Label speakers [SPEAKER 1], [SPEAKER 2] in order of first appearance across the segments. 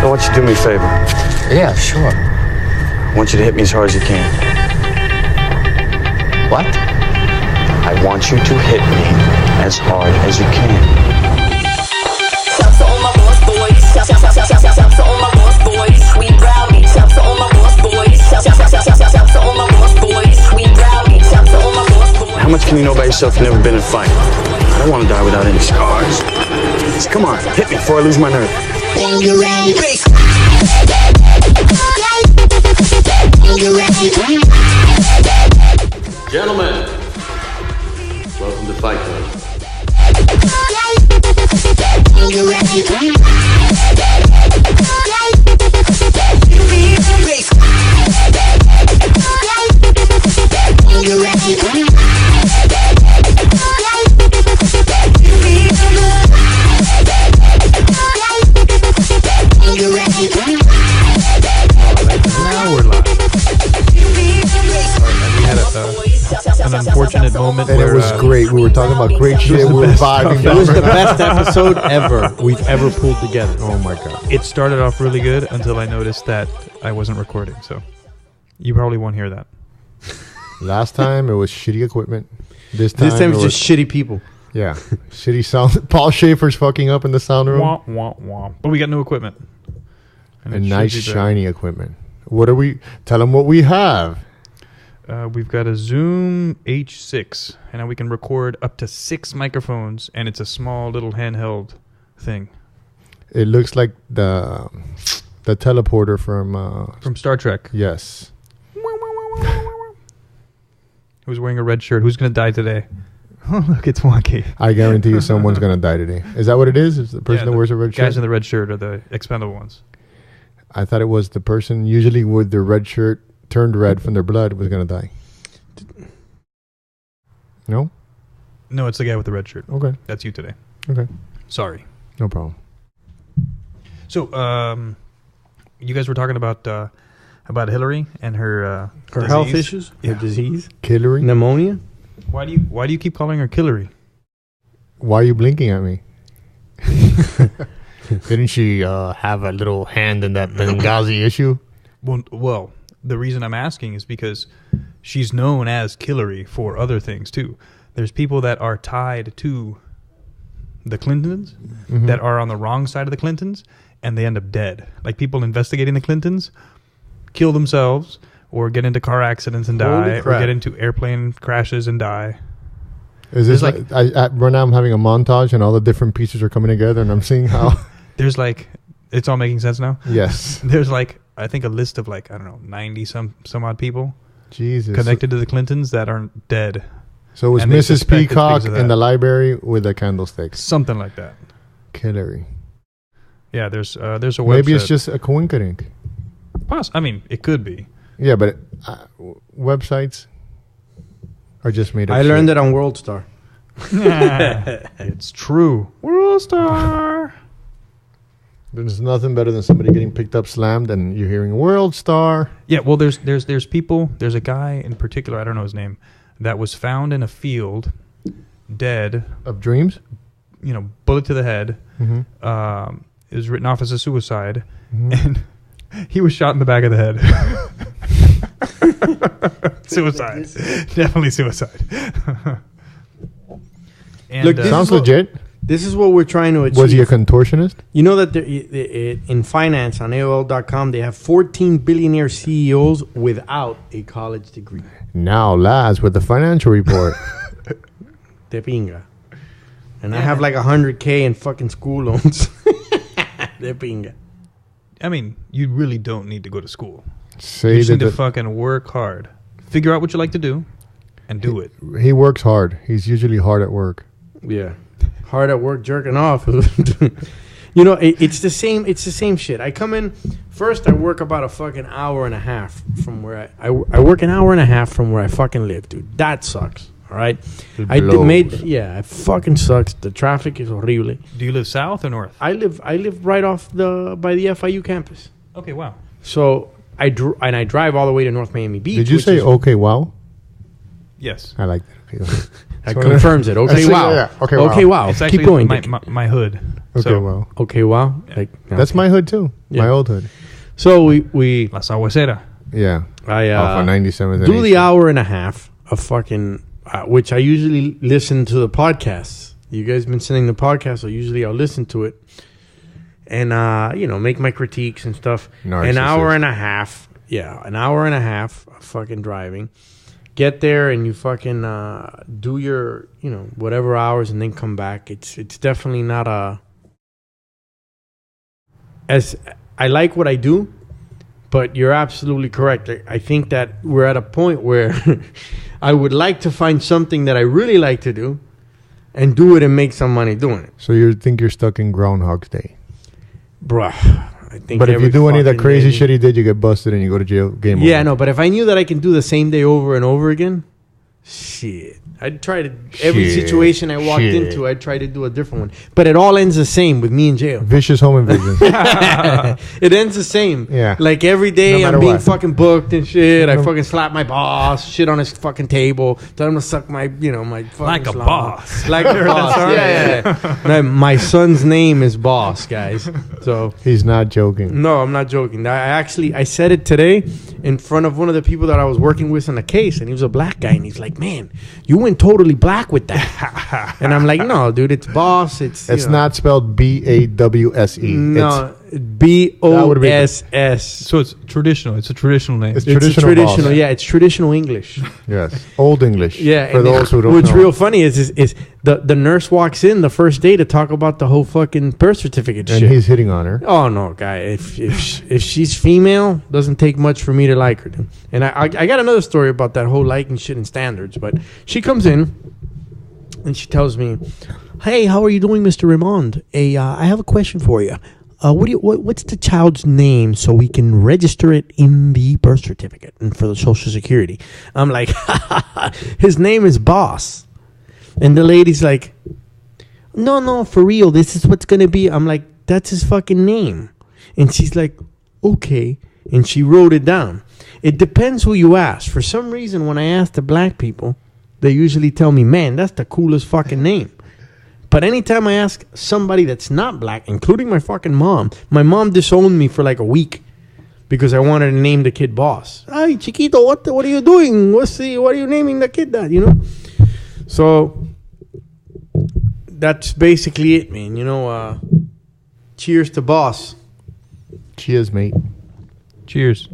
[SPEAKER 1] I want you to do me a favor.
[SPEAKER 2] Yeah, sure.
[SPEAKER 1] I want you to hit me as hard as you can.
[SPEAKER 2] What?
[SPEAKER 1] I want you to hit me as hard as you can.
[SPEAKER 3] Shout to all my boss boys. Shout to all my boss boys. We rowdy. Shout to all my boss boys. Shout to all my boss boys. We rowdy. Shout to all my boss boys.
[SPEAKER 1] How much can you know about yourself? You've never been in a fight. I don't want to die without any scars. So come on, hit me before I lose my nerve.
[SPEAKER 4] Gentlemen, welcome to Fight Club.
[SPEAKER 5] Now we're live. We had an unfortunate moment
[SPEAKER 6] And
[SPEAKER 5] where
[SPEAKER 6] it was great. We were talking about great shit. We were vibing.
[SPEAKER 7] It was the best episode ever we've ever pulled together.
[SPEAKER 6] Oh my god.
[SPEAKER 5] it started off really good until I noticed that I wasn't recording. So you probably won't hear that.
[SPEAKER 6] Last time it was shitty equipment. This time
[SPEAKER 7] This time it's just shitty people.
[SPEAKER 6] yeah, shitty sound. Paul Schaefer's fucking up in the sound room.
[SPEAKER 5] Wah, wah, wah. But we got new equipment.
[SPEAKER 6] And
[SPEAKER 5] it should
[SPEAKER 6] nice
[SPEAKER 5] be better.
[SPEAKER 6] shiny equipment. What are we? Tell them what we have.
[SPEAKER 5] We've got a Zoom H6, and now we can record up to 6 microphones, and it's a small little handheld thing.
[SPEAKER 6] It looks like the teleporter from
[SPEAKER 5] Star Trek.
[SPEAKER 6] yes.
[SPEAKER 5] Who's wearing a red shirt? Who's going to die today? Oh, look, it's wonky.
[SPEAKER 6] I guarantee you someone's gonna die today. Is that what it is? Is the person that wears a red shirt?
[SPEAKER 5] Guys in the red shirt are the expendable ones.
[SPEAKER 6] I thought it was the person usually with their red shirt turned red from their blood was gonna die. No?
[SPEAKER 5] No, it's the guy with the red shirt.
[SPEAKER 6] Okay.
[SPEAKER 5] That's you today.
[SPEAKER 6] Okay.
[SPEAKER 5] Sorry.
[SPEAKER 6] No problem.
[SPEAKER 5] So, you guys were talking about Hillary and her
[SPEAKER 7] Her
[SPEAKER 5] disease.
[SPEAKER 7] health issues,
[SPEAKER 5] Yeah.
[SPEAKER 7] her disease,
[SPEAKER 6] Killery?
[SPEAKER 7] pneumonia.
[SPEAKER 5] Why do you keep calling her Hillary?
[SPEAKER 6] Why are you blinking at me? Didn't she have a little hand in that Benghazi issue?
[SPEAKER 5] Well, the reason I'm asking is because she's known as Hillary for other things too. There's people that are tied to the Clintons that are on the wrong side of the Clintons, and they end up dead. Like people investigating the Clintons kill themselves or get into car accidents and
[SPEAKER 7] Holy
[SPEAKER 5] die, or
[SPEAKER 7] crap.
[SPEAKER 5] get into airplane crashes and die.
[SPEAKER 6] Is this
[SPEAKER 5] There's
[SPEAKER 6] like right now I'm having a montage and all the different pieces are coming together and I'm seeing how
[SPEAKER 5] There's like, it's all making sense now.
[SPEAKER 6] yes.
[SPEAKER 5] There's like, I think a list of like, I don't know, 90 some odd people
[SPEAKER 6] Jesus.
[SPEAKER 5] connected to the Clintons that aren't dead.
[SPEAKER 6] So it was
[SPEAKER 5] and they
[SPEAKER 6] Mrs.
[SPEAKER 5] suspect it's
[SPEAKER 6] Peacock
[SPEAKER 5] because of
[SPEAKER 6] in
[SPEAKER 5] that.
[SPEAKER 6] the library with a candlestick.
[SPEAKER 5] Something like that.
[SPEAKER 6] Killery.
[SPEAKER 5] Yeah, there's a website.
[SPEAKER 6] Maybe it's just a coincidence.
[SPEAKER 5] I mean, it could be.
[SPEAKER 6] Yeah, but websites are just made up.
[SPEAKER 7] I learned it on World Star.
[SPEAKER 5] It's true. World Star.
[SPEAKER 6] There's nothing better than somebody getting picked up slammed and you're hearing World Star.
[SPEAKER 5] Yeah, well, there's people. There's a guy in particular. I don't know his name. That was found in a field, dead.
[SPEAKER 6] Of dreams?
[SPEAKER 5] You know, bullet to the head.
[SPEAKER 6] Mm-hmm.
[SPEAKER 5] It was written off as a suicide, and he was shot in the back of the head. Suicide. Definitely suicide. And,
[SPEAKER 7] Look, this
[SPEAKER 6] Sounds
[SPEAKER 7] is what-
[SPEAKER 6] legit.
[SPEAKER 7] This is what we're trying to achieve.
[SPEAKER 6] Was he a contortionist?
[SPEAKER 7] You know that in finance on AOL.com, they have 14 billionaire CEOs without a college degree.
[SPEAKER 6] Now, lads, with the financial report.
[SPEAKER 7] De pinga. And I have like 100K in fucking school loans. De pinga.
[SPEAKER 5] I mean, you really don't need to go to school. You
[SPEAKER 6] Say
[SPEAKER 5] just need
[SPEAKER 6] that
[SPEAKER 5] to fucking work hard. Figure out what you like to do, and do it.
[SPEAKER 6] he works hard. He's usually hard at work.
[SPEAKER 7] Yeah. Hard at work jerking off. You know, it's the same. It's the same shit. I come in first. I work about a fucking hour and a half from where I work an hour and a half from where I fucking live, dude. That sucks. All right. It fucking sucks. The traffic is horrible.
[SPEAKER 5] Do you live south or north?
[SPEAKER 7] I live right off by the FIU campus.
[SPEAKER 5] Okay, wow.
[SPEAKER 7] So I drive all the way to North Miami Beach.
[SPEAKER 6] Did you
[SPEAKER 7] which
[SPEAKER 6] say
[SPEAKER 7] is-
[SPEAKER 6] okay? Wow,
[SPEAKER 5] Yes.
[SPEAKER 6] I like that. Okay.
[SPEAKER 7] That confirms it. Okay,
[SPEAKER 6] So,
[SPEAKER 7] wow.
[SPEAKER 6] yeah. Okay,
[SPEAKER 7] Okay,
[SPEAKER 6] wow.
[SPEAKER 7] wow.
[SPEAKER 5] It's actually
[SPEAKER 7] Keep going.
[SPEAKER 5] my,
[SPEAKER 7] Dick.
[SPEAKER 5] my hood.
[SPEAKER 6] Okay,
[SPEAKER 5] So-
[SPEAKER 6] well,
[SPEAKER 7] Okay, wow. Like
[SPEAKER 6] that's
[SPEAKER 7] okay.
[SPEAKER 6] my hood too.
[SPEAKER 7] Yeah.
[SPEAKER 6] My old hood.
[SPEAKER 7] So we
[SPEAKER 5] La Sabuesera.
[SPEAKER 6] Yeah.
[SPEAKER 7] I
[SPEAKER 6] Off on 97th. and
[SPEAKER 7] do
[SPEAKER 6] 8th
[SPEAKER 7] the
[SPEAKER 6] Street.
[SPEAKER 7] hour and a half of fucking, which I usually listen to the podcasts. You guys been sending the podcast, so usually I'll listen to it and make my critiques and stuff. An
[SPEAKER 6] Narcissist.
[SPEAKER 7] hour and a half, an hour and a half of fucking driving. Get there and you fucking do your whatever hours and then come back. It's definitely not as I like what I do. But you're absolutely correct. I think that we're at a point where I would like to find something that I really like to do and do it and make some money doing it.
[SPEAKER 6] So you think you're stuck in Groundhog's Day?
[SPEAKER 7] Bruh. I think
[SPEAKER 6] But if
[SPEAKER 7] every
[SPEAKER 6] you do any of that
[SPEAKER 7] fucking
[SPEAKER 6] crazy
[SPEAKER 7] day-
[SPEAKER 6] shit he did, you get busted and you go to jail. Game
[SPEAKER 7] Yeah,
[SPEAKER 6] over.
[SPEAKER 7] no, but if I knew that I can do the same day over and over again, shit. I'd try to, every
[SPEAKER 6] Shit.
[SPEAKER 7] situation I walked
[SPEAKER 6] Shit.
[SPEAKER 7] into, I'd try to do a different one. But it all ends the same with me in jail.
[SPEAKER 6] Vicious home invasion.
[SPEAKER 7] It ends the same.
[SPEAKER 6] Yeah.
[SPEAKER 7] Like every day
[SPEAKER 6] No
[SPEAKER 7] I'm
[SPEAKER 6] matter
[SPEAKER 7] being
[SPEAKER 6] what.
[SPEAKER 7] fucking booked and shit. I
[SPEAKER 6] No-
[SPEAKER 7] fucking slap my boss, shit on his fucking table, tell him to suck my, my fucking
[SPEAKER 5] Like a
[SPEAKER 7] slobber.
[SPEAKER 5] boss.
[SPEAKER 7] Like a boss. Yeah. No, my son's name is Boss, guys. So
[SPEAKER 6] He's not joking.
[SPEAKER 7] no, I'm not joking. I said it today in front of one of the people that I was working with on a case, and he was a black guy, and he's like, "Man, you went totally black with that." And I'm like, "No, dude, it's Boss. It's
[SPEAKER 6] Not spelled BAWSE.
[SPEAKER 7] no BOSS."
[SPEAKER 5] So it's traditional. It's a traditional name.
[SPEAKER 6] It's
[SPEAKER 7] It's
[SPEAKER 6] traditional.
[SPEAKER 7] traditional,
[SPEAKER 6] boss.
[SPEAKER 7] yeah. It's traditional English.
[SPEAKER 6] Yes. Old English.
[SPEAKER 7] Yeah.
[SPEAKER 6] For
[SPEAKER 7] and
[SPEAKER 6] those who don't
[SPEAKER 7] what's
[SPEAKER 6] know.
[SPEAKER 7] real funny is the nurse walks in the first day to talk about the whole fucking birth certificate
[SPEAKER 6] And
[SPEAKER 7] shit.
[SPEAKER 6] he's hitting on her.
[SPEAKER 7] Oh no, guy! If she's female, doesn't take much for me to like her. Dude. And I got another story about that whole liking shit and standards. But she comes in and she tells me, "Hey, how are you doing, Mr. Raymond? I have a question for you. What's the child's name so we can register it in the birth certificate and for the Social Security?" I'm like, "His name is Boss," and the lady's like, No, for real. This is what's gonna be. I'm like, that's his fucking name. And she's like, okay. And she wrote it down. It depends who you ask. For some reason, when I ask the black people, they usually tell me, man, that's the coolest fucking name. But anytime I ask somebody that's not black, including my fucking mom, my mom disowned me for like a week because I wanted to name the kid Boss. Ay, chiquito, what are you doing? What are you naming the kid that, So that's basically it, man. Cheers to Boss.
[SPEAKER 6] Cheers, mate.
[SPEAKER 5] Cheers.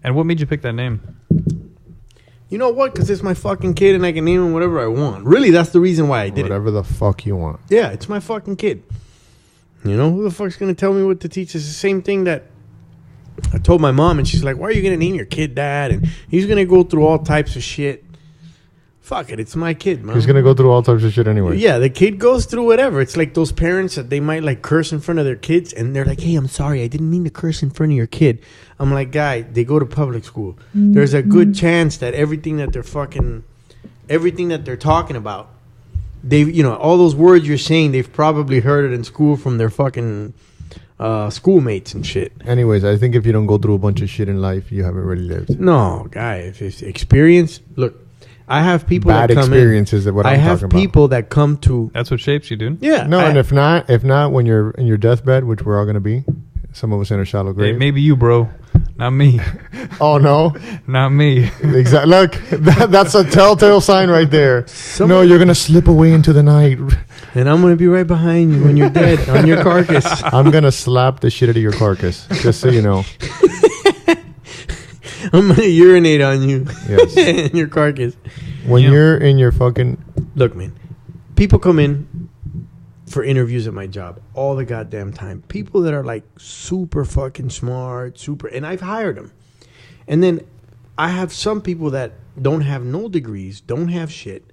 [SPEAKER 5] And what made you pick that name?
[SPEAKER 7] You know what? Because it's my fucking kid and I can name him whatever I want. Really, that's the reason why I did it.
[SPEAKER 6] Whatever the fuck you want.
[SPEAKER 7] Yeah, it's my fucking kid. Who the fuck's going to tell me what to teach? It's the same thing that I told my mom, and she's like, why are you going to name your kid that? And he's going to go through all types of shit. Fuck it, it's my kid, man.
[SPEAKER 6] He's going to go through all types of shit anyway.
[SPEAKER 7] Yeah, the kid goes through whatever. It's like those parents that they might like curse in front of their kids, and they're like, hey, I'm sorry, I didn't mean to curse in front of your kid. I'm like, guy, they go to public school. There's a good chance that everything that they're talking about, they've, all those words you're saying, they've probably heard it in school from their fucking schoolmates and shit.
[SPEAKER 6] Anyways, I think if you don't go through a bunch of shit in life, you haven't really lived.
[SPEAKER 7] No, guy, if it's experience, look, I have people
[SPEAKER 6] Bad
[SPEAKER 7] that come
[SPEAKER 6] experiences is what
[SPEAKER 7] I
[SPEAKER 6] I'm
[SPEAKER 7] have
[SPEAKER 6] talking
[SPEAKER 7] people that come to
[SPEAKER 5] That's what shapes you, dude.
[SPEAKER 7] yeah.
[SPEAKER 6] about. No, and if not, when you're in your deathbed, which we're all going to be, some of us in a shallow
[SPEAKER 5] Hey,
[SPEAKER 6] grave.
[SPEAKER 5] maybe you, bro. Not me.
[SPEAKER 6] Oh, no.
[SPEAKER 5] Not me.
[SPEAKER 6] Exactly. Look, that's a telltale sign right there. No, you're going to slip away into the night.
[SPEAKER 7] and I'm gonna be right behind you when you're dead on your carcass.
[SPEAKER 6] I'm going to slap the shit out of your carcass, just so you know.
[SPEAKER 7] I'm gonna urinate on you
[SPEAKER 6] Yes.
[SPEAKER 7] in your carcass.
[SPEAKER 6] When
[SPEAKER 5] Yeah.
[SPEAKER 6] you're in your fucking...
[SPEAKER 7] Look, man, people come in for interviews at my job all the goddamn time. People that are like super fucking smart, and I've hired them. And then I have some people that don't have no degrees, don't have shit,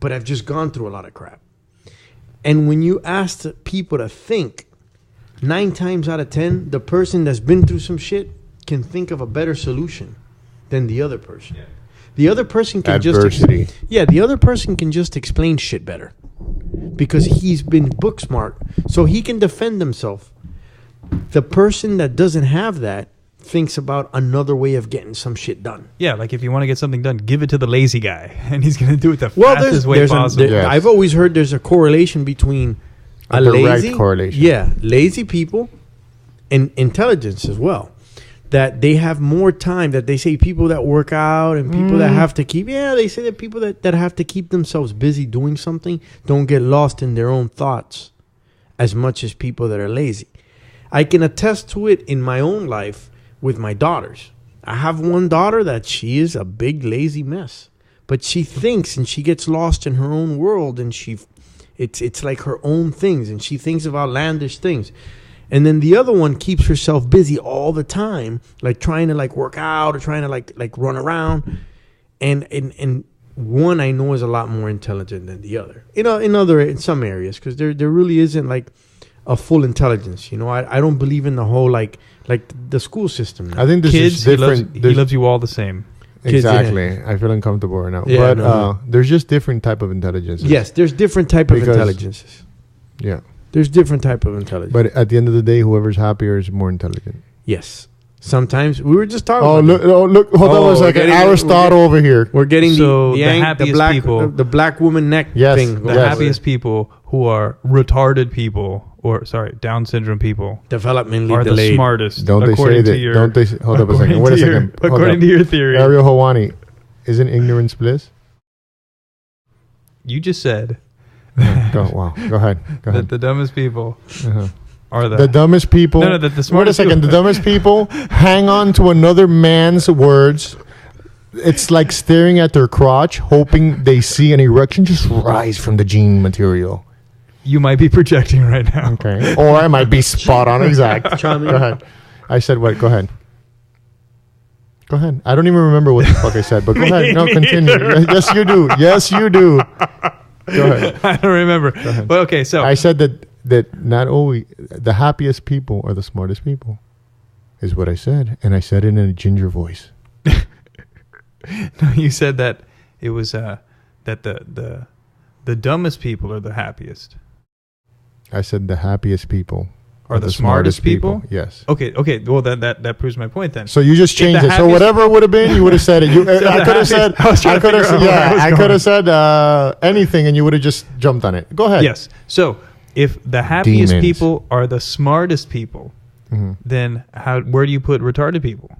[SPEAKER 7] but have just gone through a lot of crap. And when you ask the people to think, 9 times out of 10, the person that's been through some shit can think of a better solution than the other person. The other person can
[SPEAKER 6] Adversity.
[SPEAKER 7] the other person can just explain shit better because he's been book smart, so he can defend himself. The person that doesn't have that thinks about another way of getting some shit done.
[SPEAKER 5] Yeah, like if you want to get something done, give it to the lazy guy, and he's going to do it the
[SPEAKER 7] Well,
[SPEAKER 5] fastest way possible.
[SPEAKER 6] Yes.
[SPEAKER 7] I've always heard there's a correlation between
[SPEAKER 6] A direct correlation.
[SPEAKER 7] Yeah, lazy people and intelligence as well. That they have more time, that they say people that work out and people that have to keep, they say that people that have to keep themselves busy doing something don't get lost in their own thoughts as much as people that are lazy. I can attest to it in my own life with my daughters. I have one daughter that she is a big lazy mess, but she thinks and she gets lost in her own world, and it's like her own things, and she thinks of outlandish things. And then the other one keeps herself busy all the time, like trying to like work out or trying to like run around. And one I know is a lot more intelligent than the other. In some areas, because there really isn't like a full intelligence. I don't believe in the whole like the school system now.
[SPEAKER 6] I think there's
[SPEAKER 5] Kids,
[SPEAKER 6] just different.
[SPEAKER 5] he loves you all the same.
[SPEAKER 7] Kids,
[SPEAKER 6] Exactly. I feel uncomfortable right now.
[SPEAKER 7] Yeah,
[SPEAKER 6] but there's just different type of intelligences.
[SPEAKER 7] Yes, there's different type of
[SPEAKER 6] Because-
[SPEAKER 7] intelligences.
[SPEAKER 6] Yeah.
[SPEAKER 7] There's different type of intelligence.
[SPEAKER 6] But at the end of the day, whoever's happier is more intelligent.
[SPEAKER 7] yes, sometimes we were just talking.
[SPEAKER 6] Oh,
[SPEAKER 7] about
[SPEAKER 6] look. Hold on
[SPEAKER 7] Oh,
[SPEAKER 6] one second.
[SPEAKER 7] we're
[SPEAKER 6] Aristotle over here.
[SPEAKER 7] We're getting
[SPEAKER 5] So
[SPEAKER 7] the
[SPEAKER 5] the happiest
[SPEAKER 7] black
[SPEAKER 5] people-
[SPEAKER 7] the black woman neck
[SPEAKER 6] Yes,
[SPEAKER 7] thing.
[SPEAKER 5] The
[SPEAKER 7] going
[SPEAKER 6] Yes.
[SPEAKER 5] happiest people who are retarded people, or Down syndrome people,
[SPEAKER 7] developmentally
[SPEAKER 5] are the
[SPEAKER 7] delayed.
[SPEAKER 5] smartest.
[SPEAKER 6] Don't they say
[SPEAKER 5] according
[SPEAKER 6] that?
[SPEAKER 5] to your,
[SPEAKER 6] Don't they? Hold up a second.
[SPEAKER 5] according
[SPEAKER 6] Wait a
[SPEAKER 5] to your-
[SPEAKER 6] second. Hold
[SPEAKER 5] According
[SPEAKER 6] up.
[SPEAKER 5] to your theory,
[SPEAKER 6] Ariel Hawani, isn't ignorance bliss?
[SPEAKER 5] you just said
[SPEAKER 6] Go ahead.
[SPEAKER 5] that the dumbest people
[SPEAKER 6] Uh-huh.
[SPEAKER 5] are
[SPEAKER 6] The dumbest people.
[SPEAKER 5] No, that the
[SPEAKER 6] Wait a
[SPEAKER 5] smartest
[SPEAKER 6] second.
[SPEAKER 5] people-
[SPEAKER 6] The dumbest people hang on to another man's words. It's like staring at their crotch, hoping they see an erection just rise from the gene material.
[SPEAKER 5] You might be projecting right now.
[SPEAKER 6] Okay. Or I might be spot on exact.
[SPEAKER 7] Charming.
[SPEAKER 6] Go ahead. I said what? Go ahead. Go ahead. I don't even remember what the fuck I said, but go ahead. No, continue. Yes, you do. Yes, you do. Go ahead.
[SPEAKER 5] I don't remember. But okay, so
[SPEAKER 6] I said that not always the happiest people are the smartest people, is what I said, and I said it in a ginger voice.
[SPEAKER 5] you said that it was that the dumbest people are the happiest.
[SPEAKER 6] I said the happiest people
[SPEAKER 5] Are the smartest people?
[SPEAKER 6] Yes.
[SPEAKER 5] Okay. Well, that proves my point then.
[SPEAKER 6] So you just changed
[SPEAKER 5] the
[SPEAKER 6] it. So
[SPEAKER 5] happiest-
[SPEAKER 6] whatever it would have been, you would have said it.
[SPEAKER 5] So the
[SPEAKER 6] I could have said.
[SPEAKER 5] happiest- I was trying
[SPEAKER 6] I
[SPEAKER 5] to
[SPEAKER 6] could have.
[SPEAKER 5] figure out where I was
[SPEAKER 6] I could
[SPEAKER 5] going.
[SPEAKER 6] have said anything, and you would have just jumped on it. Go ahead.
[SPEAKER 5] Yes. So if the happiest
[SPEAKER 6] Demons.
[SPEAKER 5] people are the smartest people,
[SPEAKER 6] Mhm.
[SPEAKER 5] then where do you put retarded people?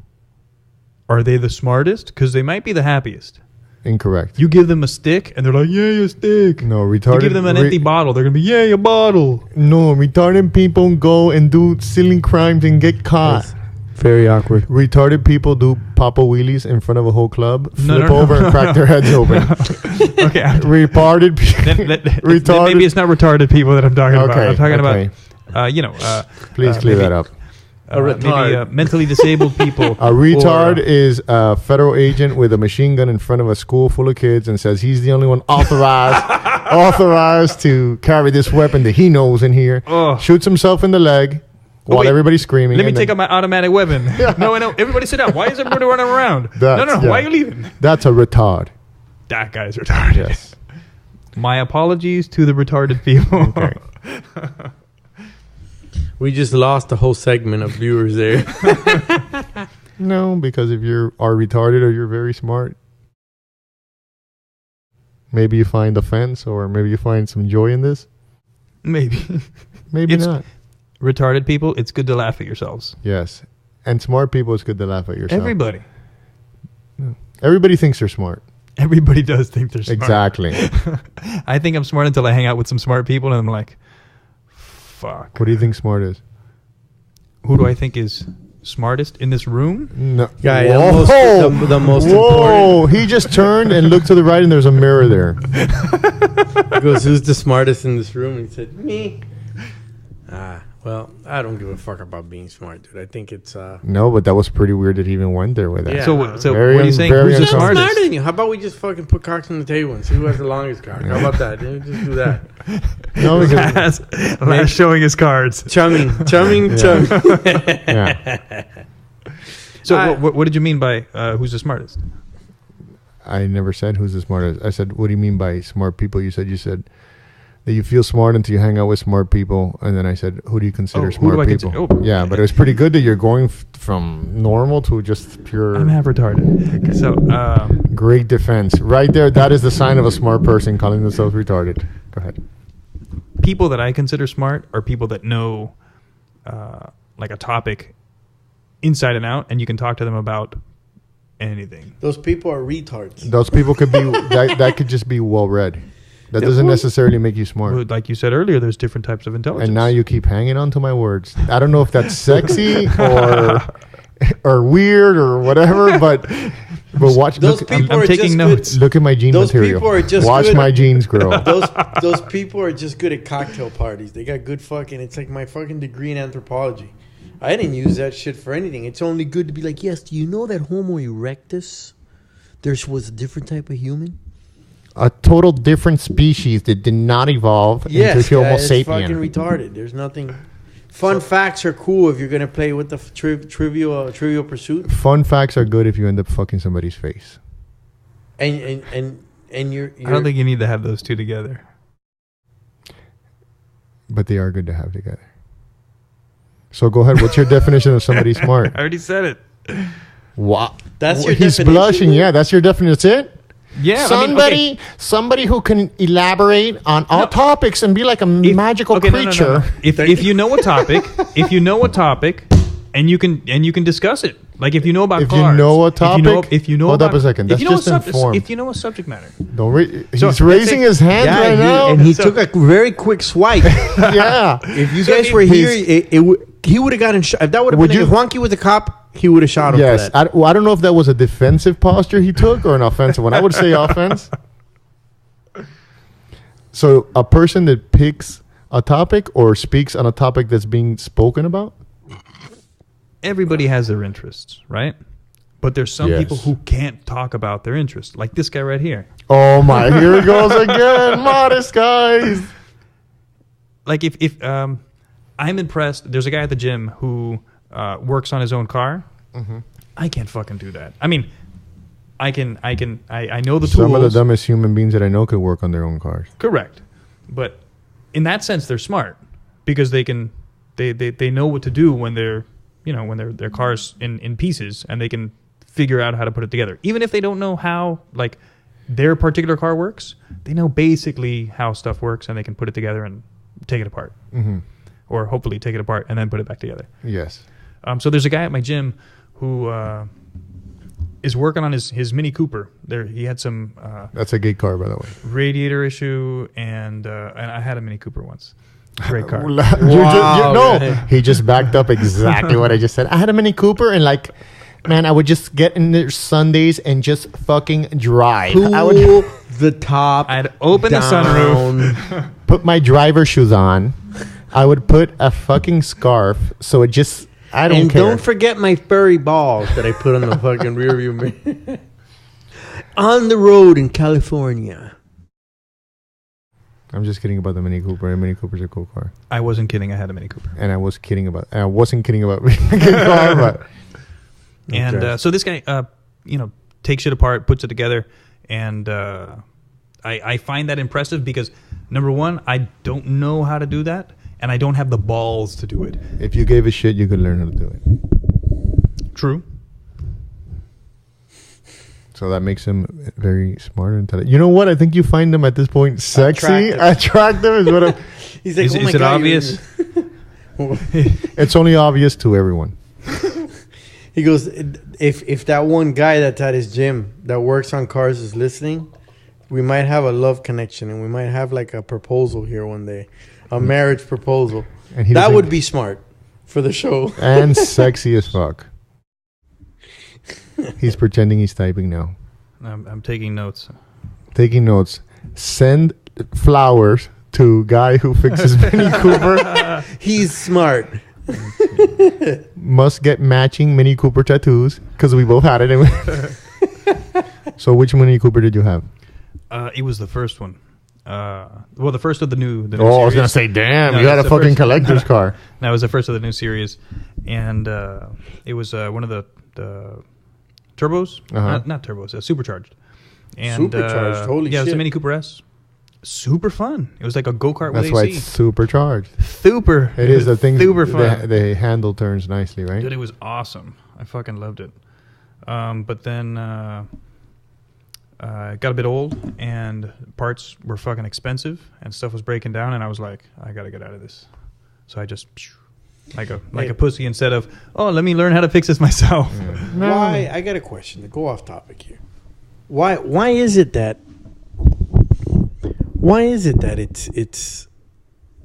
[SPEAKER 5] Are they the smartest? Because they might be the happiest.
[SPEAKER 6] Incorrect.
[SPEAKER 5] You give them a stick, and they're like, "Yay, a stick!"
[SPEAKER 6] No, retarded.
[SPEAKER 5] You give them an empty bottle, they're gonna be, "Yay, a bottle!"
[SPEAKER 6] No, retarded people go and do silly crimes and get caught.
[SPEAKER 7] Very awkward.
[SPEAKER 6] Retarded people do papa wheelies in front of a whole club,
[SPEAKER 5] No,
[SPEAKER 6] flip
[SPEAKER 5] no,
[SPEAKER 6] over
[SPEAKER 5] no,
[SPEAKER 6] and crack their heads open.
[SPEAKER 5] Okay.
[SPEAKER 6] Retarded people.
[SPEAKER 5] Then maybe it's not retarded people that I'm talking about.
[SPEAKER 6] Okay,
[SPEAKER 5] I'm talking
[SPEAKER 6] okay.
[SPEAKER 5] about,
[SPEAKER 6] Please clear
[SPEAKER 5] maybe-
[SPEAKER 6] that up.
[SPEAKER 5] maybe mentally disabled people.
[SPEAKER 6] A retard
[SPEAKER 5] or,
[SPEAKER 6] is a federal agent with a machine gun in front of a school full of kids and says he's the only one authorized to carry this weapon that he knows in here.
[SPEAKER 5] Ugh.
[SPEAKER 6] Shoots himself in the leg while
[SPEAKER 5] wait.
[SPEAKER 6] everybody's screaming.
[SPEAKER 5] Let me
[SPEAKER 6] and
[SPEAKER 5] take
[SPEAKER 6] then-
[SPEAKER 5] out my automatic weapon. No, everybody sit down. Why is everybody running around? No,
[SPEAKER 6] That's-
[SPEAKER 5] why are
[SPEAKER 6] yeah.
[SPEAKER 5] you leaving?
[SPEAKER 6] That's a retard.
[SPEAKER 5] That guy's retarded.
[SPEAKER 6] Yes.
[SPEAKER 5] My apologies to the retarded people.
[SPEAKER 6] Okay.
[SPEAKER 7] We just lost a whole segment of viewers there.
[SPEAKER 6] No, because if you are retarded or you're very smart, maybe you find offense or maybe you find some joy in this.
[SPEAKER 5] Maybe.
[SPEAKER 6] Maybe
[SPEAKER 5] It's-
[SPEAKER 6] not.
[SPEAKER 5] Retarded people, it's good to laugh at yourselves.
[SPEAKER 6] Yes. And smart people, it's good to laugh at yourself.
[SPEAKER 5] Everybody.
[SPEAKER 6] Everybody thinks they're smart.
[SPEAKER 5] Everybody does think they're smart.
[SPEAKER 6] Exactly.
[SPEAKER 5] I think I'm smart until I hang out with some smart people and I'm like, fuck.
[SPEAKER 6] What do you think smart is?
[SPEAKER 5] Who do I think is smartest in this room?
[SPEAKER 6] No.
[SPEAKER 7] Guy,
[SPEAKER 6] Whoa.
[SPEAKER 7] the most
[SPEAKER 6] Whoa. He just turned and looked to the right and there's a mirror there.
[SPEAKER 7] He goes, "Who's the smartest in this room?" And he said, "Me." Well, I don't give a fuck about being smart, dude. I think it's
[SPEAKER 6] No, but that was pretty weird that he even went there with that.
[SPEAKER 7] Yeah.
[SPEAKER 5] So what
[SPEAKER 6] Very
[SPEAKER 5] are you saying?
[SPEAKER 6] very
[SPEAKER 5] Who's the
[SPEAKER 7] I'm
[SPEAKER 6] uncomfortable.
[SPEAKER 5] smartest?
[SPEAKER 7] smarter than you. How about we just fucking put cocks on the table and see who has the longest cock? How about that? Dude? Just do that.
[SPEAKER 6] No, because,
[SPEAKER 5] Last showing his cards.
[SPEAKER 7] Chumming.
[SPEAKER 6] yeah.
[SPEAKER 5] So what did you mean by who's the smartest?
[SPEAKER 6] I never said who's the smartest. I said, what do you mean by smart people? You said that you feel smart until you hang out with smart people. And then I said, who do you consider
[SPEAKER 5] Who
[SPEAKER 6] smart
[SPEAKER 5] do I
[SPEAKER 6] people?
[SPEAKER 5] consider? Oh.
[SPEAKER 6] Yeah, but it was pretty good that you're going from normal to just pure
[SPEAKER 5] I'm half retarded. Okay, so
[SPEAKER 6] great defense. Right there, that is the sign of a smart person calling themselves retarded. Go ahead.
[SPEAKER 5] people that I consider smart are people that know like a topic inside and out, and you can talk to them about anything.
[SPEAKER 7] Those people are retards.
[SPEAKER 6] Those people could be that could just be well read. That doesn't necessarily make you smart.
[SPEAKER 5] Well, like you said earlier, there's different types of intelligence.
[SPEAKER 6] And now you keep hanging on to my words. I don't know if that's sexy or weird or whatever, but watch.
[SPEAKER 7] Those
[SPEAKER 6] Look,
[SPEAKER 7] people
[SPEAKER 5] I'm
[SPEAKER 7] are
[SPEAKER 5] taking
[SPEAKER 7] just
[SPEAKER 5] notes.
[SPEAKER 7] good.
[SPEAKER 6] look at my jean
[SPEAKER 7] Those
[SPEAKER 6] material.
[SPEAKER 7] people are just
[SPEAKER 6] watch
[SPEAKER 7] good.
[SPEAKER 6] my jeans grow.
[SPEAKER 7] Those people are just good at cocktail parties. They got good fucking. It's like my fucking degree in anthropology. I didn't use that shit for anything. It's only good to be like, yes. Do you know that Homo erectus? There was a different type of human.
[SPEAKER 6] A total different species that did not evolve
[SPEAKER 7] Yes,
[SPEAKER 6] into Homo
[SPEAKER 7] it's fucking
[SPEAKER 6] sapien.
[SPEAKER 7] retarded. There's nothing. Fun facts are cool if you're gonna play with the trivial pursuit.
[SPEAKER 6] Fun facts are good if you end up fucking somebody's face.
[SPEAKER 7] And you're
[SPEAKER 5] I don't think you need to have those two together.
[SPEAKER 6] But they are good to have together. So go ahead. What's your definition of somebody smart?
[SPEAKER 5] I already said it.
[SPEAKER 6] Wow.
[SPEAKER 7] That's your
[SPEAKER 6] He's
[SPEAKER 7] definition?
[SPEAKER 6] blushing. Yeah, that's your definition. That's it?
[SPEAKER 5] Yeah,
[SPEAKER 6] Somebody who can elaborate on all topics and be like a magical
[SPEAKER 5] no,
[SPEAKER 6] creature.
[SPEAKER 5] no. If you know a topic, and you can discuss it. Like if you know about
[SPEAKER 6] If you
[SPEAKER 5] cars,
[SPEAKER 6] know a topic-
[SPEAKER 5] if you know
[SPEAKER 6] hold
[SPEAKER 5] about,
[SPEAKER 6] up a second,
[SPEAKER 5] if you
[SPEAKER 6] that's
[SPEAKER 5] know
[SPEAKER 6] just informed.
[SPEAKER 5] if you know a subject matter,
[SPEAKER 6] He's
[SPEAKER 5] So,
[SPEAKER 6] raising his hand right now.
[SPEAKER 7] and he took a very quick swipe.
[SPEAKER 6] Yeah.
[SPEAKER 7] If you
[SPEAKER 5] So
[SPEAKER 7] guys
[SPEAKER 5] if
[SPEAKER 7] were
[SPEAKER 6] he's-
[SPEAKER 7] here, he would have gotten shot. If that would have
[SPEAKER 6] Would
[SPEAKER 7] been
[SPEAKER 6] you-
[SPEAKER 7] if Juanqui was a cop, he would have shot him.
[SPEAKER 6] Yes.
[SPEAKER 7] For that.
[SPEAKER 6] I don't know if that was a defensive posture he took or an offensive one. I would say offense. So a person that picks a topic or speaks on a topic that's being spoken about?
[SPEAKER 5] everybody has their interests, right? But there's some
[SPEAKER 6] Yes.
[SPEAKER 5] people who can't talk about their interests, like this guy right here.
[SPEAKER 6] Oh my, here it goes again. Modest guys.
[SPEAKER 5] Like if I'm impressed. There's a guy at the gym who works on his own car.
[SPEAKER 6] Mm-hmm.
[SPEAKER 5] I can't fucking do that. I mean, I know the tools.
[SPEAKER 6] Some of the dumbest human beings that I know could work on their own cars.
[SPEAKER 5] Correct. But in that sense, they're smart because they know what to do when they're, when their car's in pieces, and they can figure out how to put it together. Even if they don't know how, like, their particular car works, they know basically how stuff works, and they can put it together and take it apart.
[SPEAKER 6] Mm-hmm.
[SPEAKER 5] Or hopefully take it apart and then put it back together.
[SPEAKER 6] Yes.
[SPEAKER 5] So there's a guy at my gym who is working on his Mini Cooper. He had some
[SPEAKER 6] That's a gay car, by the way.
[SPEAKER 5] radiator issue, and I had a Mini Cooper once. Great car.
[SPEAKER 7] Wow,
[SPEAKER 6] He just backed up exactly what I just said. I had a Mini Cooper, and man, I would just get in there Sundays and just fucking drive. I would
[SPEAKER 7] Pull the top.
[SPEAKER 5] I'd open the sunroof.
[SPEAKER 6] put my driver shoes on. I would put a fucking scarf, so it just, I don't
[SPEAKER 7] And
[SPEAKER 6] care.
[SPEAKER 7] don't forget my furry balls that I put on the fucking rear view mirror. On the road in California.
[SPEAKER 6] I'm just kidding about the Mini Cooper. The Mini Cooper's a cool car.
[SPEAKER 5] I wasn't kidding. I had a Mini Cooper.
[SPEAKER 6] And I wasn't kidding about being a good car, but
[SPEAKER 5] And
[SPEAKER 7] Okay.
[SPEAKER 5] so this guy, takes shit apart, puts it together, and I find that impressive because, number one, I don't know how to do that, and I don't have the balls to do it.
[SPEAKER 6] if you gave a shit, you could learn how to do it.
[SPEAKER 5] True.
[SPEAKER 6] So that makes him very smart and intelligent. You know what? I think you find him at this point sexy. Attractive is what I'm...
[SPEAKER 7] He's like,
[SPEAKER 5] Is
[SPEAKER 7] oh my
[SPEAKER 5] it
[SPEAKER 7] God,
[SPEAKER 5] obvious?
[SPEAKER 6] It's only obvious to everyone.
[SPEAKER 7] He goes, if that one guy that's at his gym that works on cars is listening, we might have a love connection, and we might have like a proposal here one day, a marriage proposal.
[SPEAKER 6] And he
[SPEAKER 7] That
[SPEAKER 6] doesn't-
[SPEAKER 7] would be smart for the show.
[SPEAKER 6] And sexy as fuck. He's pretending he's typing now.
[SPEAKER 5] I'm taking notes.
[SPEAKER 6] Taking notes. Send flowers to guy who fixes Mini Cooper.
[SPEAKER 7] He's smart.
[SPEAKER 6] Must get matching Mini Cooper tattoos because we both had it. So which Mini Cooper did you have?
[SPEAKER 5] It was the first one. The first of the new. The new
[SPEAKER 6] Oh, I was
[SPEAKER 5] series.
[SPEAKER 6] gonna say, damn,
[SPEAKER 5] No,
[SPEAKER 6] you had a
[SPEAKER 5] that's the
[SPEAKER 6] fucking
[SPEAKER 5] first-
[SPEAKER 6] collector's car.
[SPEAKER 5] That was the first of the new series, and it was one of the turbos,
[SPEAKER 6] Uh-huh.
[SPEAKER 5] not turbos, supercharged. And,
[SPEAKER 7] Supercharged, holy
[SPEAKER 5] yeah, it was a
[SPEAKER 7] shit.
[SPEAKER 5] Mini Cooper S. Super fun. It was like a go-kart
[SPEAKER 6] That's
[SPEAKER 5] with
[SPEAKER 6] why
[SPEAKER 5] AC.
[SPEAKER 6] it's supercharged.
[SPEAKER 5] Super.
[SPEAKER 6] It is the thing.
[SPEAKER 5] Super fun.
[SPEAKER 6] The handle turns nicely, right?
[SPEAKER 5] Dude, it was awesome. I fucking loved it. But then got a bit old, and parts were fucking expensive, and stuff was breaking down, and I was like, I gotta get out of this. So I just like a pussy instead of, oh, let me learn how to fix this myself.
[SPEAKER 7] Why? I got a question to go off topic here. Why is it that it's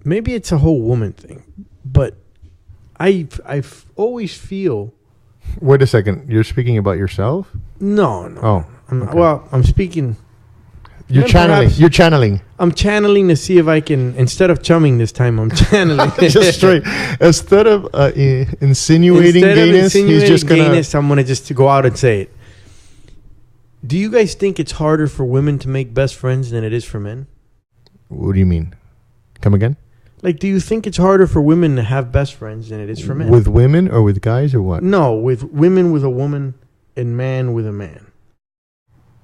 [SPEAKER 7] maybe it's a whole woman thing, but I always feel.
[SPEAKER 6] Wait a second. You're speaking about yourself?
[SPEAKER 7] No.
[SPEAKER 6] Oh. Okay.
[SPEAKER 7] Well, I'm speaking.
[SPEAKER 6] You're channeling.
[SPEAKER 7] Perhaps-
[SPEAKER 6] You're channeling.
[SPEAKER 7] I'm channeling to see if I can, instead of chumming this time, I'm channeling.
[SPEAKER 6] Just straight. Instead of insinuating gayness, he's just gonna.
[SPEAKER 7] Gayness, I'm gonna just to go out and say it. Do you guys think it's harder for women to make best friends than it is for men?
[SPEAKER 6] What do you mean? Come again?
[SPEAKER 7] Like, do you think it's harder for women to have best friends than it is for men?
[SPEAKER 6] With women or with guys or what?
[SPEAKER 7] No, with women with a woman and man with a man.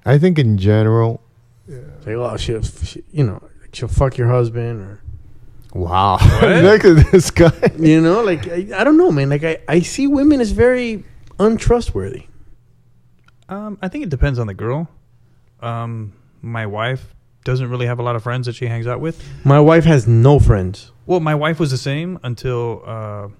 [SPEAKER 6] I think in general.
[SPEAKER 7] Like, oh, she'll fuck your husband, or
[SPEAKER 6] Wow. Look at this guy.
[SPEAKER 7] like I don't know, man. Like I see women as very untrustworthy.
[SPEAKER 5] I think it depends on the girl. My wife doesn't really have a lot of friends that she hangs out with.
[SPEAKER 7] My wife has no friends.
[SPEAKER 5] Well, my wife was the same until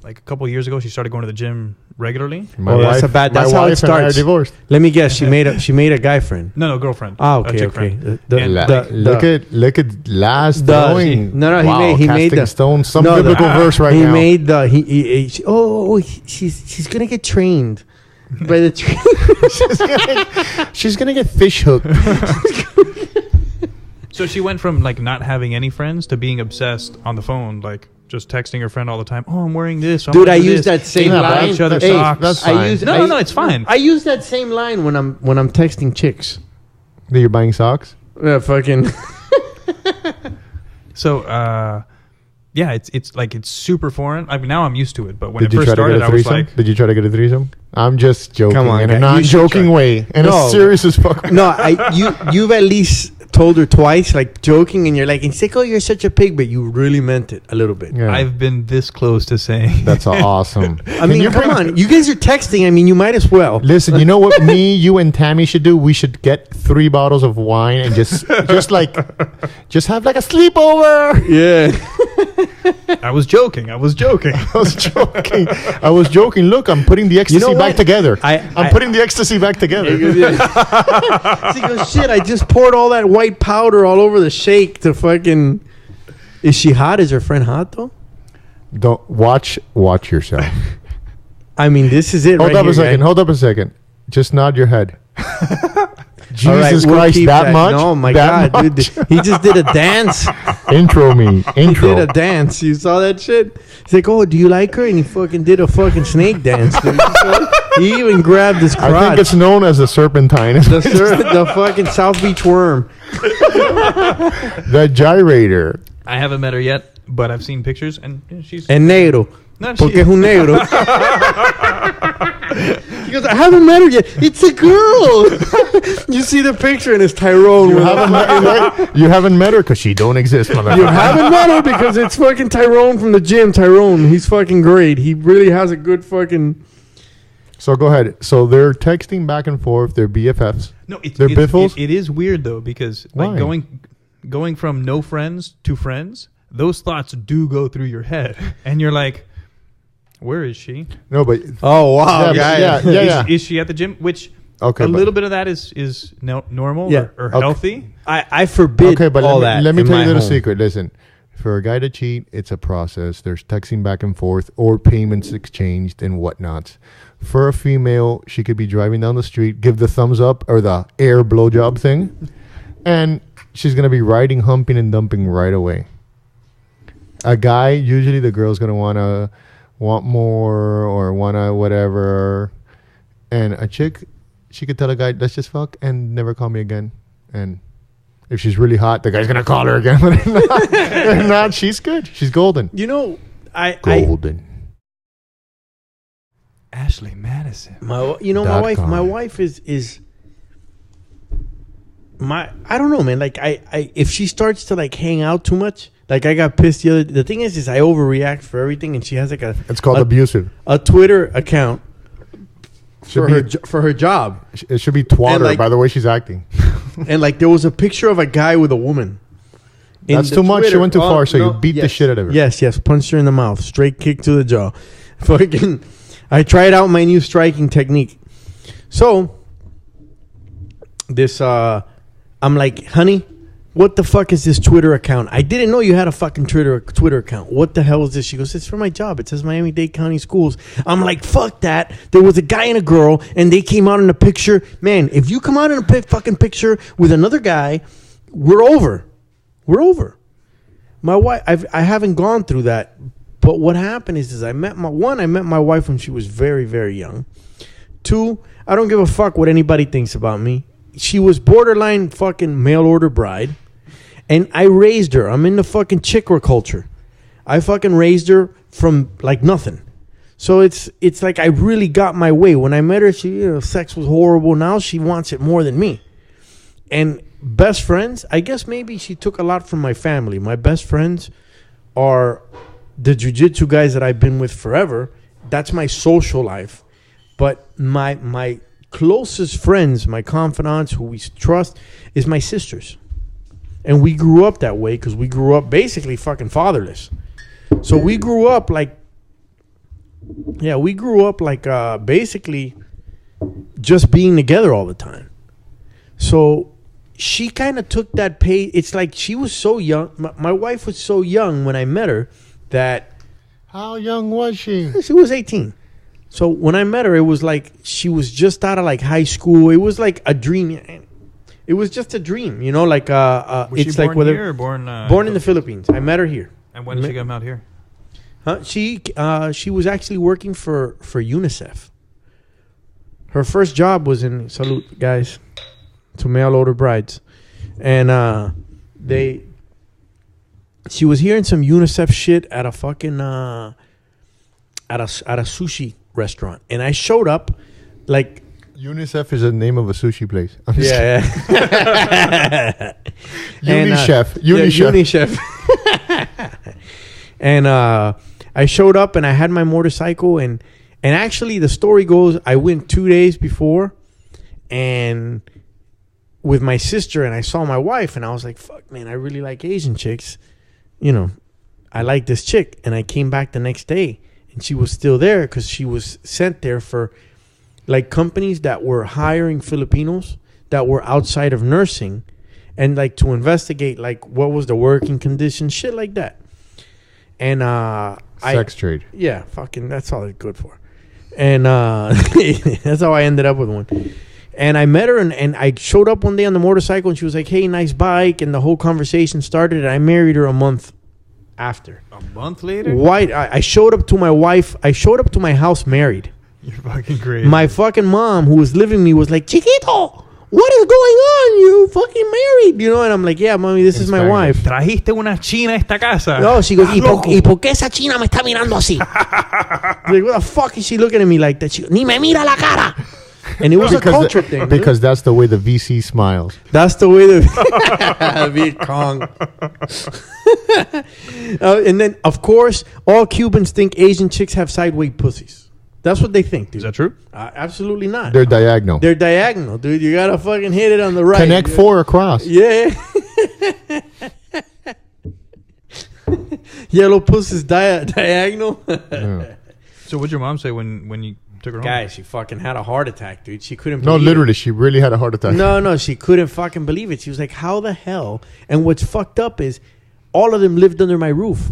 [SPEAKER 5] like a couple of years ago. She started going to the gym regularly.
[SPEAKER 7] That's how it starts.
[SPEAKER 6] Divorced.
[SPEAKER 7] Let me guess. She made a guy friend.
[SPEAKER 5] No, girlfriend.
[SPEAKER 7] Ah,
[SPEAKER 5] A
[SPEAKER 7] okay,
[SPEAKER 5] chick
[SPEAKER 7] okay.
[SPEAKER 5] friend.
[SPEAKER 6] Look at last throwing.
[SPEAKER 7] No, he made the
[SPEAKER 6] stone. Some biblical verse right
[SPEAKER 7] he
[SPEAKER 6] now.
[SPEAKER 7] made the she's gonna get trained by the
[SPEAKER 6] she's gonna get fish hooked.
[SPEAKER 5] So she went from like not having any friends to being obsessed on the phone, like just texting her friend all the time. Oh, I'm wearing this.
[SPEAKER 7] Dude, I use that same line.
[SPEAKER 5] Each other
[SPEAKER 6] Hey,
[SPEAKER 5] socks.
[SPEAKER 6] that's fine.
[SPEAKER 5] No, it's fine.
[SPEAKER 7] I use that same line when I'm texting chicks.
[SPEAKER 6] That you're buying socks?
[SPEAKER 7] Fucking.
[SPEAKER 5] So, yeah, it's like it's super foreign. I mean, now I'm used to it, but when
[SPEAKER 6] Did
[SPEAKER 5] it
[SPEAKER 6] you
[SPEAKER 5] first
[SPEAKER 6] try to
[SPEAKER 5] started,
[SPEAKER 6] get a
[SPEAKER 5] I was
[SPEAKER 6] threesome?
[SPEAKER 5] like,
[SPEAKER 6] Did you try to get a threesome? I'm just joking.
[SPEAKER 7] Come on,
[SPEAKER 6] in a
[SPEAKER 7] guy. You should
[SPEAKER 6] non-joking
[SPEAKER 7] try.
[SPEAKER 6] way. In
[SPEAKER 7] No.
[SPEAKER 6] a serious as fuck.
[SPEAKER 7] No, you've at least told her twice, like joking, and you're like, "It's like, oh, you're such a pig," but you really meant it a little bit.
[SPEAKER 6] Yeah.
[SPEAKER 5] I've been this close to saying
[SPEAKER 6] That's awesome.
[SPEAKER 7] I mean, come on, you guys are texting. I mean, you might as well.
[SPEAKER 6] Listen, you know what me, you, and Tammy should do? We should get 3 bottles of wine and just have like a sleepover.
[SPEAKER 7] Yeah.
[SPEAKER 5] I was joking.
[SPEAKER 6] I was joking. Look, I'm putting the ecstasy
[SPEAKER 7] You know
[SPEAKER 6] back
[SPEAKER 7] what?
[SPEAKER 6] together.
[SPEAKER 7] I'm
[SPEAKER 6] putting the ecstasy back together.
[SPEAKER 7] She goes, shit, I just poured all that white powder all over the shake to fucking... Is she hot? Is her friend hot, though?
[SPEAKER 6] Don't watch yourself.
[SPEAKER 7] I mean, this is it
[SPEAKER 6] Hold
[SPEAKER 7] right
[SPEAKER 6] up
[SPEAKER 7] here,
[SPEAKER 6] a second.
[SPEAKER 7] guy.
[SPEAKER 6] Hold up a second. Just nod your head. Jesus
[SPEAKER 7] All right, we'll
[SPEAKER 6] Christ,
[SPEAKER 7] keep
[SPEAKER 6] that much?
[SPEAKER 7] No, my
[SPEAKER 6] That
[SPEAKER 7] God, dude.
[SPEAKER 6] much?
[SPEAKER 7] He just did a dance.
[SPEAKER 6] Intro me.
[SPEAKER 7] He
[SPEAKER 6] Intro.
[SPEAKER 7] did a dance. You saw that shit? He's like, oh, do you like her? And he fucking did a fucking snake dance. Dude. He even grabbed his crotch.
[SPEAKER 6] I think it's known as a serpentine.
[SPEAKER 7] the fucking South Beach worm.
[SPEAKER 6] The gyrator.
[SPEAKER 5] I haven't met her yet, but I've seen pictures, and she's
[SPEAKER 7] En negro.
[SPEAKER 5] no,
[SPEAKER 7] Porque es un negro. He goes, I haven't met her yet. It's a girl. You see the picture, and it's Tyrone.
[SPEAKER 6] You haven't met her because she don't exist, motherfucker.
[SPEAKER 7] You haven't met her because it's fucking Tyrone from the gym. Tyrone, he's fucking great. He really has a good fucking...
[SPEAKER 6] So go ahead. So they're texting back and forth. They're BFFs.
[SPEAKER 5] No,
[SPEAKER 6] They're biffles?
[SPEAKER 5] it is weird though, because like
[SPEAKER 6] Why?
[SPEAKER 5] going from no friends to friends, those thoughts do go through your head, and you're like, where is she?
[SPEAKER 6] No, but
[SPEAKER 7] Oh, wow,
[SPEAKER 6] yeah,
[SPEAKER 7] guys.
[SPEAKER 6] yeah.
[SPEAKER 5] Is she at the gym? Which
[SPEAKER 6] Okay,
[SPEAKER 5] a
[SPEAKER 6] but-
[SPEAKER 5] little bit of that is normal
[SPEAKER 7] Yeah.
[SPEAKER 5] or
[SPEAKER 6] Okay.
[SPEAKER 5] healthy.
[SPEAKER 7] I forbid
[SPEAKER 6] okay, but
[SPEAKER 7] all
[SPEAKER 6] let me,
[SPEAKER 7] that
[SPEAKER 6] let me
[SPEAKER 7] in
[SPEAKER 6] tell you
[SPEAKER 7] my
[SPEAKER 6] a little
[SPEAKER 7] home.
[SPEAKER 6] secret. Listen, for a guy to cheat, it's a process. There's texting back and forth or payments exchanged and whatnot. For a female, she could be driving down the street, give the thumbs up or the air blowjob thing, and she's gonna be riding, humping, and dumping right away. A guy, usually the girl's gonna want more or wanna whatever, and a chick, she could tell a guy, let's just fuck and never call me again. And if she's really hot, the guy's gonna call her again. But if not, she's good. She's golden.
[SPEAKER 7] You know, I
[SPEAKER 6] Golden.
[SPEAKER 5] Ashley Madison.
[SPEAKER 7] my
[SPEAKER 6] .com.
[SPEAKER 7] my wife is my, I don't know, man. Like I if she starts to like hang out too much, like I got pissed the thing is I overreact for everything, and she has like
[SPEAKER 6] It's called
[SPEAKER 7] a
[SPEAKER 6] abusive.
[SPEAKER 7] a Twitter account for her job.
[SPEAKER 6] It should be twatter
[SPEAKER 7] like-
[SPEAKER 6] by the way she's acting.
[SPEAKER 7] And like there was a picture of a guy with a woman. In
[SPEAKER 6] That's
[SPEAKER 7] the
[SPEAKER 6] too much. She
[SPEAKER 7] Twitter.
[SPEAKER 6] went too
[SPEAKER 7] Oh,
[SPEAKER 6] far, so
[SPEAKER 7] no,
[SPEAKER 6] you beat the
[SPEAKER 7] yes.
[SPEAKER 6] shit out of her.
[SPEAKER 7] Yes, punched her in the mouth, straight kick to the jaw. Fucking, I tried out my new striking technique. So this, I'm like, honey, what the fuck is this Twitter account? I didn't know you had a fucking Twitter account. What the hell is this? She goes, it's for my job. It says Miami-Dade County Schools. I'm like, fuck that. There was a guy and a girl, and they came out in a picture. Man, if you come out in a fucking picture with another guy, we're over. We're over. My wife, I haven't gone through that. But what happened is I met my wife when she was very, very young. 2, I don't give a fuck what anybody thinks about me. She was borderline fucking mail order bride. And I raised her. I'm in the fucking chickra culture. I fucking raised her from like nothing. So it's like I really got my way. When I met her, sex was horrible. Now she wants it more than me. And best friends, I guess maybe she took a lot from my family. My best friends are the jiu-jitsu guys that I've been with forever. That's my social life. But my closest friends, my confidants, who we trust, is my sisters. And we grew up that way because we grew up basically fucking fatherless. So we grew up like basically just being together all the time. So she kind of took that pay. It's like she was so young. My wife was so young when I met her that...
[SPEAKER 6] How young was she?
[SPEAKER 7] She was 18. So when I met her, it was like she was just out of like high school. It was like a dream. It was just a dream, you know, like
[SPEAKER 5] Was
[SPEAKER 7] it's
[SPEAKER 5] she
[SPEAKER 7] like
[SPEAKER 5] born here or born
[SPEAKER 7] in the Philippines. I met her here.
[SPEAKER 5] And when did she come out here?
[SPEAKER 7] She was actually working for UNICEF. Her first job was in salute, guys, to mail order brides, and she was hearing some UNICEF shit at a fucking at a sushi restaurant, and I showed up like.
[SPEAKER 6] UNICEF is the name of a sushi place. I'm just
[SPEAKER 7] Yeah.
[SPEAKER 6] Unichef.
[SPEAKER 7] Unichef. And I showed up and I had my motorcycle and actually the story goes I went 2 days before and with my sister and I saw my wife and I was like, fuck man, I really like Asian chicks. You know, I like this chick. And I came back the next day and she was still there because she was sent there for like companies that were hiring Filipinos that were outside of nursing and like to investigate like what was the working conditions, shit like that. And
[SPEAKER 6] sex trade.
[SPEAKER 7] Yeah, fucking that's all it's good for. And that's how I ended up with one. And I met her and I showed up one day on the motorcycle and she was like, hey, nice bike. And the whole conversation started and I married her a month after.
[SPEAKER 5] A month later?
[SPEAKER 7] I showed up to my wife. I showed up to my house married.
[SPEAKER 5] You're fucking crazy.
[SPEAKER 7] My fucking mom, who was living with me, was like, Chiquito, what is going on? You fucking married, you know? And I'm like, yeah, mommy, this is my wife.
[SPEAKER 5] Trajiste una china a esta casa.
[SPEAKER 7] No, she goes, ¿Y por qué esa china me está mirando así? Like, what the fuck is she looking at me like that? She goes, Ni me mira la cara. And it was a culture thing.
[SPEAKER 6] Because that's the way the VC smiles.
[SPEAKER 7] That's the way the Viet Cong. And then, of course, all Cubans think Asian chicks have sideways pussies. That's what they think, dude.
[SPEAKER 5] Is that true?
[SPEAKER 7] Absolutely not.
[SPEAKER 6] They're diagonal.
[SPEAKER 7] They're diagonal, dude. You gotta fucking hit it on the right.
[SPEAKER 6] Connect 4 across.
[SPEAKER 7] Yeah. Yellow pussy's diagonal.
[SPEAKER 6] Yeah.
[SPEAKER 5] So what'd your mom say when you took her home?
[SPEAKER 7] Guys, she fucking had a heart attack, dude. She couldn't
[SPEAKER 6] No,
[SPEAKER 7] believe
[SPEAKER 6] literally, she really had a heart attack.
[SPEAKER 7] No, she couldn't fucking believe it. She was like, how the hell? And what's fucked up is all of them lived under my roof.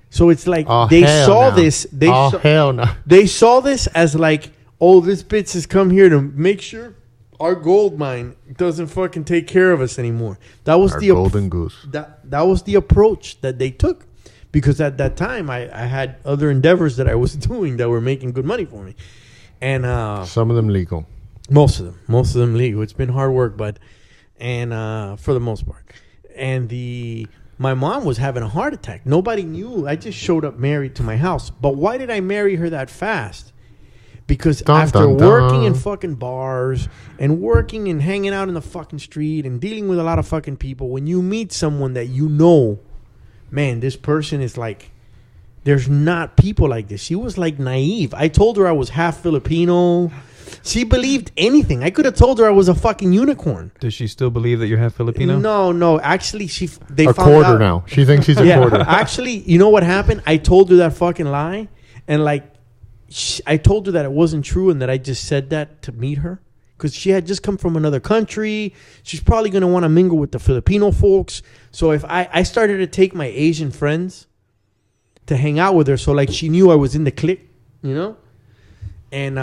[SPEAKER 7] So it's like they saw this.
[SPEAKER 6] Hell no.
[SPEAKER 7] They saw this as like, oh, this bitch has come here to make sure our gold mine doesn't fucking take care of us anymore. That was the
[SPEAKER 6] golden goose.
[SPEAKER 7] That was the approach that they took, because at that time I had other endeavors that I was doing that were making good money for me, and
[SPEAKER 6] some of them legal.
[SPEAKER 7] Most of them legal. It's been hard work, but for the most part, and my mom was having a heart attack. Nobody knew. I just showed up married to my house. But why did I marry her that fast? Because after working in fucking bars and working and hanging out in the fucking street and dealing with a lot of fucking people, when you meet someone that you know, man, this person is like, there's not people like this. She was like naive. I told her I was half Filipino. She believed anything. I could have told her I was a fucking unicorn.
[SPEAKER 5] Does she still believe that you're half Filipino?
[SPEAKER 7] No. Actually, they
[SPEAKER 6] A
[SPEAKER 7] found
[SPEAKER 6] quarter
[SPEAKER 7] out.
[SPEAKER 6] now. She thinks she's a
[SPEAKER 7] Yeah,
[SPEAKER 6] quarter.
[SPEAKER 7] actually, you know what happened? I told her that fucking lie, and like, I told her that it wasn't true, and that I just said that to meet her because she had just come from another country. She's probably gonna want to mingle with the Filipino folks. So if I started to take my Asian friends to hang out with her, so like she knew I was in the clique, you know. And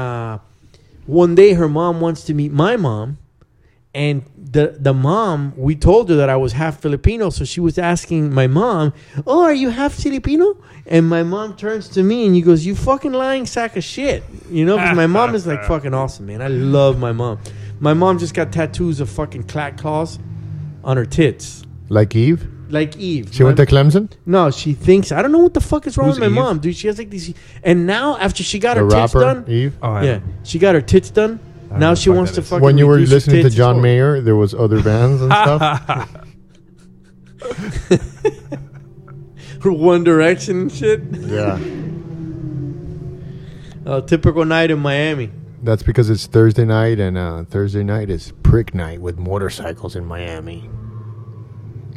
[SPEAKER 7] one day her mom wants to meet my mom. And the mom, we told her that I was half Filipino. So she was asking my mom, "Oh, are you half Filipino?" And my mom turns to me and he goes, "You fucking lying sack of shit." You know, because my mom is like fucking awesome, man. I love my mom. My mom just got tattoos of fucking cat claws on her tits.
[SPEAKER 6] Like Eve?
[SPEAKER 7] Like Eve.
[SPEAKER 6] She went to Clemson?
[SPEAKER 7] No, she thinks, I don't know what the fuck is wrong
[SPEAKER 5] Who's
[SPEAKER 7] with my
[SPEAKER 5] Eve?
[SPEAKER 7] mom, dude. She has like these. And now, after she got
[SPEAKER 6] The
[SPEAKER 7] her tits
[SPEAKER 6] rapper,
[SPEAKER 7] done.
[SPEAKER 6] Eve?
[SPEAKER 5] Oh,
[SPEAKER 7] Yeah, she got her tits done.
[SPEAKER 5] don't
[SPEAKER 7] Now
[SPEAKER 5] know
[SPEAKER 7] she
[SPEAKER 5] what the
[SPEAKER 7] wants
[SPEAKER 5] fuck
[SPEAKER 7] to
[SPEAKER 5] that is.
[SPEAKER 7] fucking.
[SPEAKER 6] When you were
[SPEAKER 7] reduce her
[SPEAKER 6] listening to
[SPEAKER 7] tits.
[SPEAKER 6] John Mayer, there was other bands and stuff.
[SPEAKER 7] One Direction and shit.
[SPEAKER 6] Yeah.
[SPEAKER 7] Typical night in Miami.
[SPEAKER 6] That's because it's Thursday night, and Thursday night is prick night with motorcycles in Miami.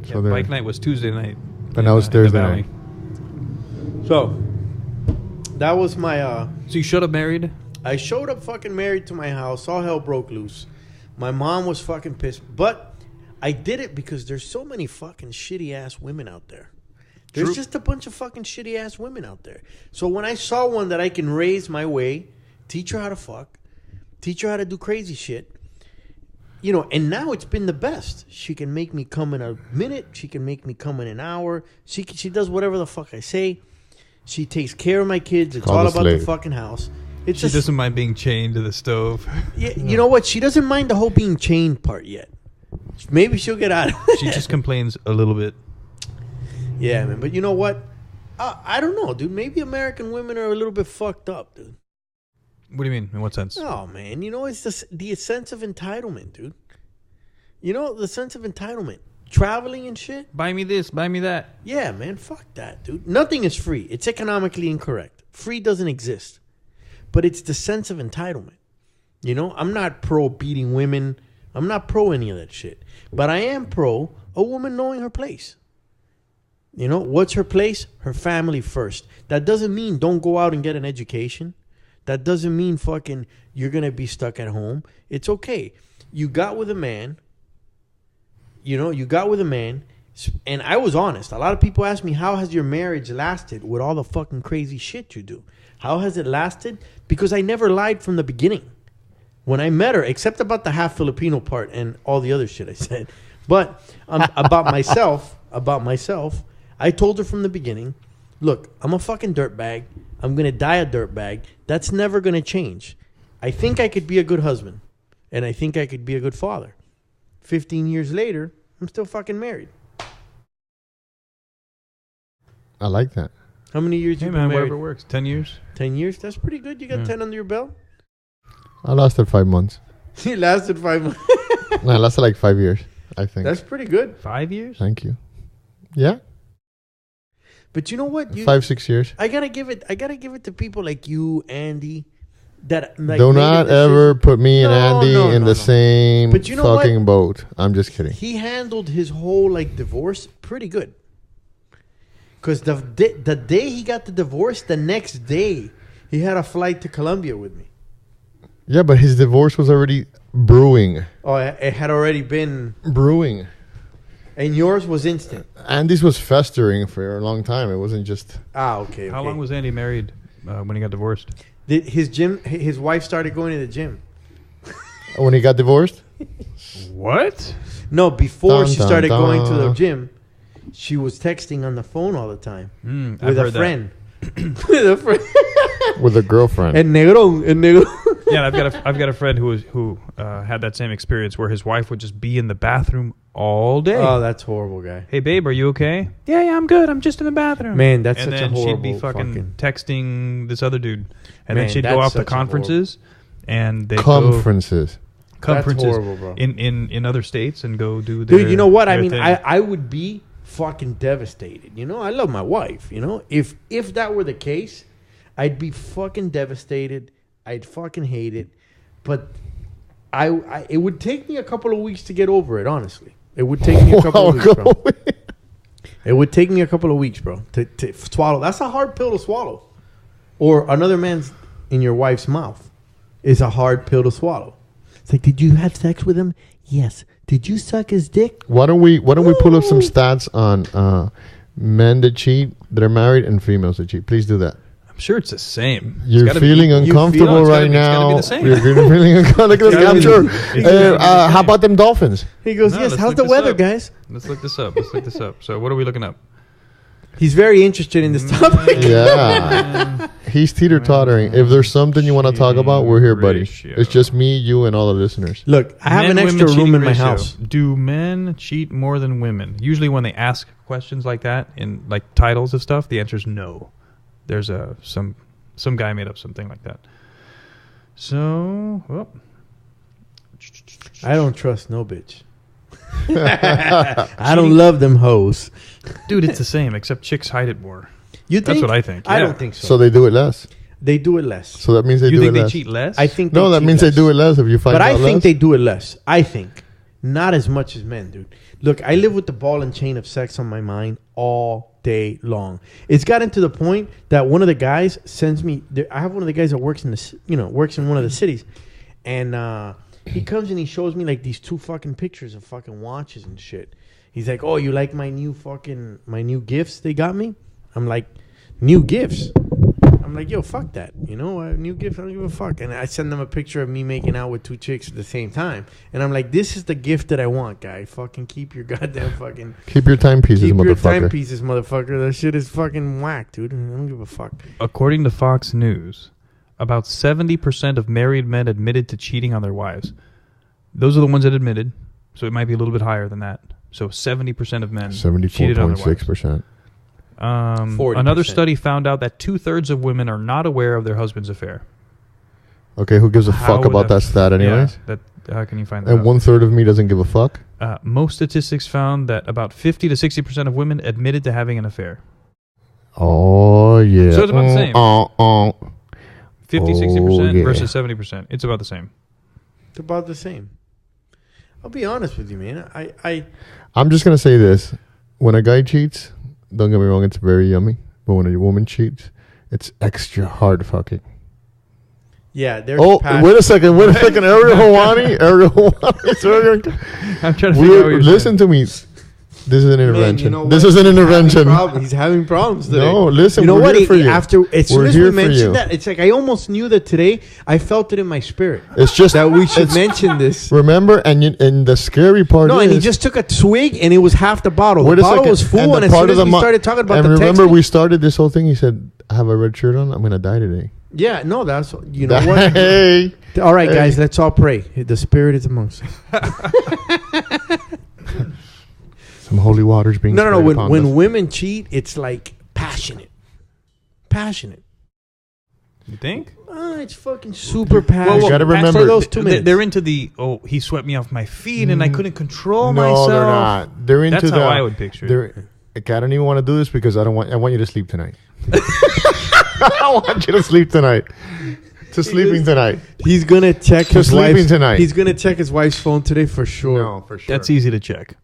[SPEAKER 5] Yeah,
[SPEAKER 6] they're-
[SPEAKER 5] bike night was Tuesday night.
[SPEAKER 6] But now it's
[SPEAKER 5] in the
[SPEAKER 6] Thursday
[SPEAKER 5] valley.
[SPEAKER 6] night.
[SPEAKER 7] So that was my.
[SPEAKER 5] So you showed up married?
[SPEAKER 7] I showed up fucking married to my house. All hell broke loose. My mom was fucking pissed, but I did it because there's so many fucking shitty ass women out there. There's
[SPEAKER 5] True.
[SPEAKER 7] just a bunch of fucking shitty ass women out there. So when I saw one that I can raise my way, teach her how to fuck, teach her how to do crazy shit, you know, and now it's been the best. She can make me come in a minute. She can make me come in an hour. She does whatever the fuck I say. She takes care of my kids. It's
[SPEAKER 6] Call
[SPEAKER 7] all
[SPEAKER 6] the
[SPEAKER 7] about the
[SPEAKER 6] slave.
[SPEAKER 7] fucking house. It's
[SPEAKER 5] She
[SPEAKER 7] just,
[SPEAKER 5] doesn't mind being chained to the stove.
[SPEAKER 7] yeah, you know what? She doesn't mind the whole being chained part yet. Maybe she'll get out of it.
[SPEAKER 5] She just complains a little bit.
[SPEAKER 7] Yeah, man. But you know what? I don't know, dude. Maybe American women are a little bit fucked up, dude.
[SPEAKER 5] What do you mean? In what sense?
[SPEAKER 7] Oh, man. You know, it's the sense of entitlement, dude. You know, the sense of entitlement. Traveling and shit.
[SPEAKER 5] Buy me this, buy me that.
[SPEAKER 7] Yeah, man. Fuck that, dude. Nothing is free. It's economically incorrect. Free doesn't exist. But it's the sense of entitlement. You know, I'm not pro beating women. I'm not pro any of that shit. But I am pro a woman knowing her place. You know, what's her place? Her family first. That doesn't mean don't go out and get an education. That doesn't mean fucking you're going to be stuck at home. It's okay. You got with a man. You know, you got with a man. And I was honest. A lot of people ask me, how has your marriage lasted with all the fucking crazy shit you do? How has it lasted? Because I never lied from the beginning. When I met her, except about the half Filipino part and all the other shit I said. But about myself, I told her from the beginning, look, I'm a fucking dirtbag. I'm going to die a dirtbag. That's never going to change. I think I could be a good husband. And I think I could be a good father. 15 years later, I'm still fucking married.
[SPEAKER 6] I like that.
[SPEAKER 7] How many years
[SPEAKER 5] Hey
[SPEAKER 7] you
[SPEAKER 5] man,
[SPEAKER 7] been married?
[SPEAKER 5] whatever works. 10 years?
[SPEAKER 7] 10 years? That's pretty good. You got
[SPEAKER 5] Yeah.
[SPEAKER 7] 10 under your belt?
[SPEAKER 6] I lasted 5 months.
[SPEAKER 7] It lasted 5 months.
[SPEAKER 6] No, I lasted like 5 years, I think.
[SPEAKER 7] That's pretty good.
[SPEAKER 5] 5 years?
[SPEAKER 6] Thank you. Yeah,
[SPEAKER 7] But you know what?
[SPEAKER 6] 5-6 years.
[SPEAKER 7] I gotta give it to people like you, Andy. That like
[SPEAKER 6] Do
[SPEAKER 7] made a
[SPEAKER 6] not
[SPEAKER 7] decision.
[SPEAKER 6] ever put me and
[SPEAKER 7] No,
[SPEAKER 6] Andy
[SPEAKER 7] no,
[SPEAKER 6] in
[SPEAKER 7] no,
[SPEAKER 6] the
[SPEAKER 7] no.
[SPEAKER 6] same
[SPEAKER 7] But you know what?
[SPEAKER 6] fucking boat. I'm just kidding.
[SPEAKER 7] He handled his whole like divorce pretty good. Because the day he got the divorce, the next day he had a flight to Colombia with me.
[SPEAKER 6] Yeah, but his divorce was already brewing.
[SPEAKER 7] Oh, it had already been,
[SPEAKER 6] Brewing.
[SPEAKER 7] and yours was instant.
[SPEAKER 6] Andy's was festering for a long time. It wasn't just...
[SPEAKER 7] Okay.
[SPEAKER 5] How long was Andy married when he got divorced?
[SPEAKER 7] His wife started going to the gym.
[SPEAKER 6] When he got divorced?
[SPEAKER 5] What?
[SPEAKER 7] No, before
[SPEAKER 6] Dun,
[SPEAKER 7] she
[SPEAKER 6] dun,
[SPEAKER 7] started going to the
[SPEAKER 6] dun.
[SPEAKER 7] gym, she was texting on the phone all the time
[SPEAKER 5] I've
[SPEAKER 7] with a
[SPEAKER 5] heard that.
[SPEAKER 7] friend. With a friend.
[SPEAKER 6] With a girlfriend.
[SPEAKER 7] And negro.
[SPEAKER 5] Yeah, I've got a friend who had that same experience where his wife would just be in the bathroom all day.
[SPEAKER 7] Oh, that's horrible, guy.
[SPEAKER 5] Hey babe, are you okay? Yeah, I'm good. I'm just in the bathroom.
[SPEAKER 7] Man, that's
[SPEAKER 5] and
[SPEAKER 7] such a
[SPEAKER 5] then
[SPEAKER 7] horrible
[SPEAKER 5] she'd be fucking texting this other dude, and
[SPEAKER 7] Man,
[SPEAKER 5] then she'd
[SPEAKER 7] that's
[SPEAKER 5] go off to
[SPEAKER 7] such a
[SPEAKER 5] conferences, and they
[SPEAKER 6] Conferences.
[SPEAKER 5] conferences
[SPEAKER 7] That's horrible, bro.
[SPEAKER 5] in other states and go do their,
[SPEAKER 7] Dude, you know what? I
[SPEAKER 5] their
[SPEAKER 7] mean,
[SPEAKER 5] thing.
[SPEAKER 7] I would be fucking devastated. You know, I love my wife. You know, if that were the case, I'd be fucking devastated. I'd fucking hate it but I it would take me a couple of weeks to get over it. Honestly, it would take me a couple of weeks, bro. It would take me a couple of weeks, bro, to swallow. That's a hard pill to swallow. Or another man's in your wife's mouth is a hard pill to swallow. It's like, did you have sex with him? Yes. Did you suck his dick?
[SPEAKER 6] Why don't we pull up some stats on men that cheat that are married and females that cheat? Please do that.
[SPEAKER 5] I'm sure it's the same.
[SPEAKER 6] You're feeling uncomfortable right now.
[SPEAKER 5] It's gotta be the same.
[SPEAKER 6] You're feeling uncomfortable. Look at this capture. How about them dolphins?
[SPEAKER 7] He goes,
[SPEAKER 5] No,
[SPEAKER 7] yes.
[SPEAKER 5] let's
[SPEAKER 7] How's
[SPEAKER 5] look
[SPEAKER 7] the
[SPEAKER 5] this
[SPEAKER 7] weather,
[SPEAKER 5] up.
[SPEAKER 7] guys?
[SPEAKER 5] Let's look this up. So what are we looking up?
[SPEAKER 7] He's very interested in this topic.
[SPEAKER 6] Yeah. He's teeter-tottering. If there's something you want to talk about, we're here, buddy.
[SPEAKER 5] Ratio.
[SPEAKER 6] It's just me, you, and all the listeners.
[SPEAKER 7] Look, I have
[SPEAKER 5] Men,
[SPEAKER 7] an extra
[SPEAKER 5] women
[SPEAKER 7] room
[SPEAKER 5] cheating
[SPEAKER 7] in my
[SPEAKER 5] ratio.
[SPEAKER 7] house.
[SPEAKER 5] Do men cheat more than women? Usually when they ask questions like that in like titles of stuff, the answer is no. There's some guy made up something like that. So,
[SPEAKER 7] I don't trust no bitch. I don't love them hoes.
[SPEAKER 5] dude, it's the same except chicks hide it more.
[SPEAKER 7] You
[SPEAKER 5] That's
[SPEAKER 7] think?
[SPEAKER 5] what I think.
[SPEAKER 7] I
[SPEAKER 5] Yeah.
[SPEAKER 7] don't think so.
[SPEAKER 6] So they do it less.
[SPEAKER 7] They do it less.
[SPEAKER 6] So that means they
[SPEAKER 5] You
[SPEAKER 6] do
[SPEAKER 5] think
[SPEAKER 6] it
[SPEAKER 5] they
[SPEAKER 6] less.
[SPEAKER 5] cheat less?
[SPEAKER 7] I think.
[SPEAKER 6] No,
[SPEAKER 7] they
[SPEAKER 6] that
[SPEAKER 7] cheat
[SPEAKER 6] means
[SPEAKER 7] less.
[SPEAKER 6] they do it less if you find
[SPEAKER 7] But
[SPEAKER 6] out
[SPEAKER 7] I think
[SPEAKER 6] less.
[SPEAKER 7] they do it less. I think not as much as men, dude. Look, I live with the ball and chain of sex on my mind all day long. It's gotten to the point that one of the guys sends me. I have one of the guys that works in works in one of the cities, and he comes and he shows me like these 2 fucking pictures of fucking watches and shit. He's like, "Oh, you like my new gifts they got me?" I'm like, "New gifts?" I'm like, "Yo, fuck that. New gifts, I don't give a fuck." And I send them a picture of me making out with 2 chicks at the same time. And I'm like, "This is the gift that I want, guy. Fucking keep your goddamn fucking...
[SPEAKER 6] Keep your timepieces,
[SPEAKER 7] Keep your
[SPEAKER 6] motherfucker.
[SPEAKER 7] timepieces, motherfucker. That shit is fucking whack, dude. I don't give a fuck."
[SPEAKER 5] According to Fox News, about 70% of married men admitted to cheating on their wives. Those are the ones that admitted, so it might be a little bit higher than that. So 70% of men cheated on their wives.
[SPEAKER 6] 74.6%.
[SPEAKER 7] 40%.
[SPEAKER 5] Another study found out that 2/3 of women are not aware of their husband's affair.
[SPEAKER 6] Okay, who gives a
[SPEAKER 5] How
[SPEAKER 6] fuck
[SPEAKER 5] would
[SPEAKER 6] about that stat anyways?
[SPEAKER 5] Yeah, how can you find that
[SPEAKER 6] And
[SPEAKER 5] out?
[SPEAKER 6] 1/3 of me doesn't give a fuck?
[SPEAKER 5] Most statistics found that about 50 to 60% of women admitted to having an affair.
[SPEAKER 6] Oh, yeah.
[SPEAKER 5] So it's about the same. 50, 60%
[SPEAKER 6] yeah.
[SPEAKER 5] versus 70%. It's about the same.
[SPEAKER 7] It's about the same. I'll be honest with you, man.
[SPEAKER 6] I'm just going to say this. When a guy cheats, don't get me wrong, it's very yummy. But when a woman cheats, it's extra hard fucking.
[SPEAKER 7] Yeah, there's
[SPEAKER 6] Oh, wait a second. Ariel Hawani.
[SPEAKER 5] I'm trying to figure out what you're
[SPEAKER 6] Listen to me. This is an intervention. This is an intervention.
[SPEAKER 7] He's having problems today.
[SPEAKER 6] No, listen.
[SPEAKER 7] You know
[SPEAKER 6] we're
[SPEAKER 7] what?
[SPEAKER 6] Here for you.
[SPEAKER 7] As soon
[SPEAKER 6] We're
[SPEAKER 7] as we
[SPEAKER 6] here for
[SPEAKER 7] mentioned
[SPEAKER 6] you.
[SPEAKER 7] that, it's like I almost knew that today. I felt it in my spirit
[SPEAKER 6] It's just
[SPEAKER 7] that we should mention this.
[SPEAKER 6] Remember, and the scary part
[SPEAKER 7] No,
[SPEAKER 6] is...
[SPEAKER 7] and he just took a swig and it was half the bottle.
[SPEAKER 6] Wait
[SPEAKER 7] The
[SPEAKER 6] a
[SPEAKER 7] bottle
[SPEAKER 6] second.
[SPEAKER 7] was full,
[SPEAKER 6] the
[SPEAKER 7] and as
[SPEAKER 6] part
[SPEAKER 7] soon
[SPEAKER 6] of
[SPEAKER 7] as
[SPEAKER 6] the
[SPEAKER 7] we started talking about
[SPEAKER 6] and
[SPEAKER 7] the
[SPEAKER 6] remember,
[SPEAKER 7] text,
[SPEAKER 6] we started this whole thing. He said, "I have a red shirt on. I'm gonna die today."
[SPEAKER 7] yeah, no, that's you know what.
[SPEAKER 6] Hey,
[SPEAKER 7] All right, guys, let's all pray. The spirit is amongst us.
[SPEAKER 6] some holy waters being
[SPEAKER 7] No.
[SPEAKER 6] sprayed upon
[SPEAKER 7] When
[SPEAKER 6] us.
[SPEAKER 7] women cheat, it's like passionate.
[SPEAKER 5] You think?
[SPEAKER 7] It's fucking super passionate.
[SPEAKER 6] You gotta remember-
[SPEAKER 7] for those 2 minutes.
[SPEAKER 5] They're into he swept me off my feet and I couldn't control
[SPEAKER 6] no,
[SPEAKER 5] myself.
[SPEAKER 6] they're not. They're into
[SPEAKER 5] That's
[SPEAKER 6] the.
[SPEAKER 5] how I would picture it.
[SPEAKER 6] Okay, I don't even want to do this because I want you to sleep tonight. I want you to sleep tonight. To sleeping tonight.
[SPEAKER 7] He's gonna check his
[SPEAKER 6] sleeping
[SPEAKER 7] wife's
[SPEAKER 6] tonight.
[SPEAKER 7] He's gonna check his wife's phone today for sure.
[SPEAKER 6] No, for sure.
[SPEAKER 5] That's easy to check.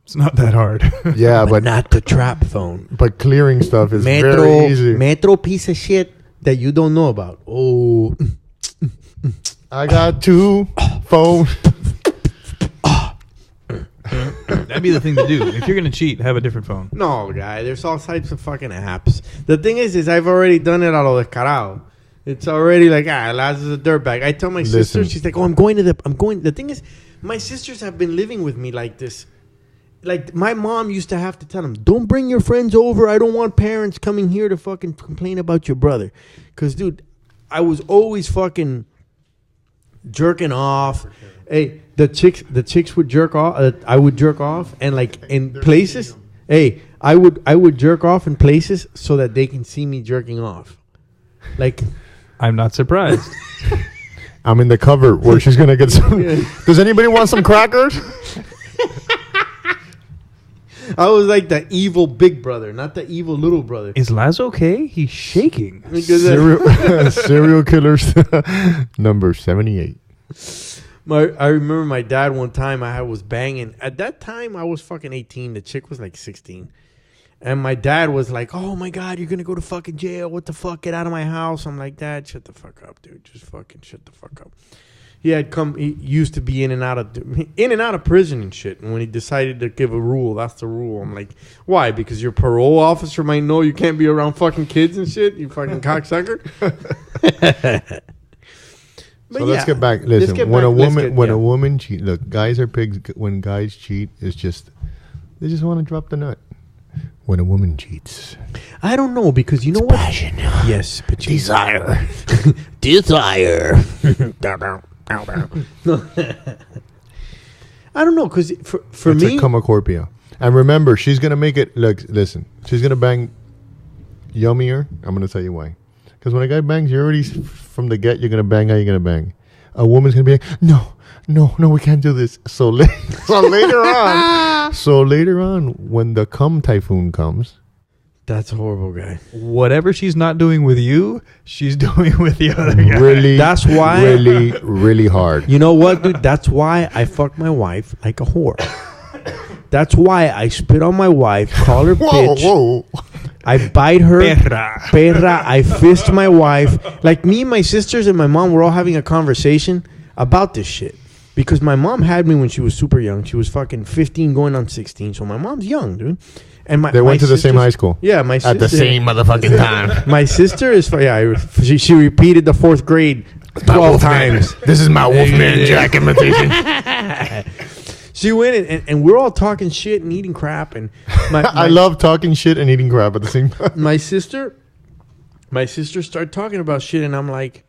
[SPEAKER 5] It's not that hard.
[SPEAKER 6] Yeah, but
[SPEAKER 7] Not the trap phone.
[SPEAKER 6] but clearing stuff is
[SPEAKER 7] Metro,
[SPEAKER 6] very easy.
[SPEAKER 7] Metro piece of shit that you don't know about. Oh,
[SPEAKER 6] I got 2 phones.
[SPEAKER 5] That'd be the thing to do. If you're gonna cheat, have a different phone.
[SPEAKER 7] no, guy. There's all types of fucking apps. The thing is I've already done it a lo descarado. It's already like, Laz is a dirtbag. I tell my sister,
[SPEAKER 6] Listen.
[SPEAKER 7] she's like, oh, I'm going. The thing is, my sisters have been living with me like this. Like, my mom used to have to tell them, don't bring your friends over. I don't want parents coming here to fucking complain about your brother. Because, dude, I was always fucking jerking off. Hey, the chicks would jerk off. I would jerk off. And, like, in places, hey, I would jerk off in places so that they can see me jerking off. Like...
[SPEAKER 5] I'm not surprised.
[SPEAKER 6] I'm in the cover where she's gonna get some. Does anybody want some crackers?
[SPEAKER 7] I was like the evil big brother, not the evil little brother.
[SPEAKER 5] Is Laz okay? He's shaking.
[SPEAKER 7] Because,
[SPEAKER 6] Serial killers number 78.
[SPEAKER 7] I remember my dad one time I was banging. At that time, I was fucking 18. The chick was like 16. And my dad was like, oh, my God, you're going to go to fucking jail. What the fuck? Get out of my house. I'm like, Dad, shut the fuck up, dude. Just fucking shut the fuck up. He used to be in and out of prison and shit. And when he decided to give a rule, that's the rule. I'm like, why? Because your parole officer might know you can't be around fucking kids and shit, you fucking cocksucker.
[SPEAKER 6] So let's get back. Listen, when a woman cheat, look, guys are pigs. When guys cheat, it's just they just want to drop the nut. When a woman cheats,
[SPEAKER 7] I don't know, because you know what?
[SPEAKER 6] passion,
[SPEAKER 7] Yes, but
[SPEAKER 6] desire,
[SPEAKER 7] desire. I don't know, because for
[SPEAKER 6] it's
[SPEAKER 7] me,
[SPEAKER 6] a comacorpia. And remember, she's gonna make it. Look, listen, she's gonna bang yummier. I'm gonna tell you why. Because when a guy bangs, you're already from the get. You're gonna bang how you're gonna bang. A woman's gonna be like, no, we can't do this. So later on, when the cum typhoon comes,
[SPEAKER 7] that's horrible, guy.
[SPEAKER 5] Whatever she's not doing with you, she's doing with the other guy.
[SPEAKER 6] really,
[SPEAKER 7] That's why-
[SPEAKER 6] really hard.
[SPEAKER 7] You know what, dude? That's why I fuck my wife like a whore. That's why I spit on my wife, call her bitch.
[SPEAKER 6] Whoa.
[SPEAKER 7] I bite her.
[SPEAKER 5] Perra.
[SPEAKER 7] I fist my wife. Like, me, my sisters, and my mom were all having a conversation about this shit. Because my mom had me when she was super young. She was fucking 15 going on 16. So my mom's young, dude. And
[SPEAKER 6] They went to the same high school.
[SPEAKER 7] Yeah, my sister.
[SPEAKER 6] At the same motherfucking time.
[SPEAKER 7] My sister is, she repeated the 4th grade 12 times.
[SPEAKER 6] This is my Wolfman Jack imitation.
[SPEAKER 7] She went in, and we're all talking shit and eating crap. And
[SPEAKER 6] I love talking shit and eating crap at the same time.
[SPEAKER 7] my sister started talking about shit, and I'm like,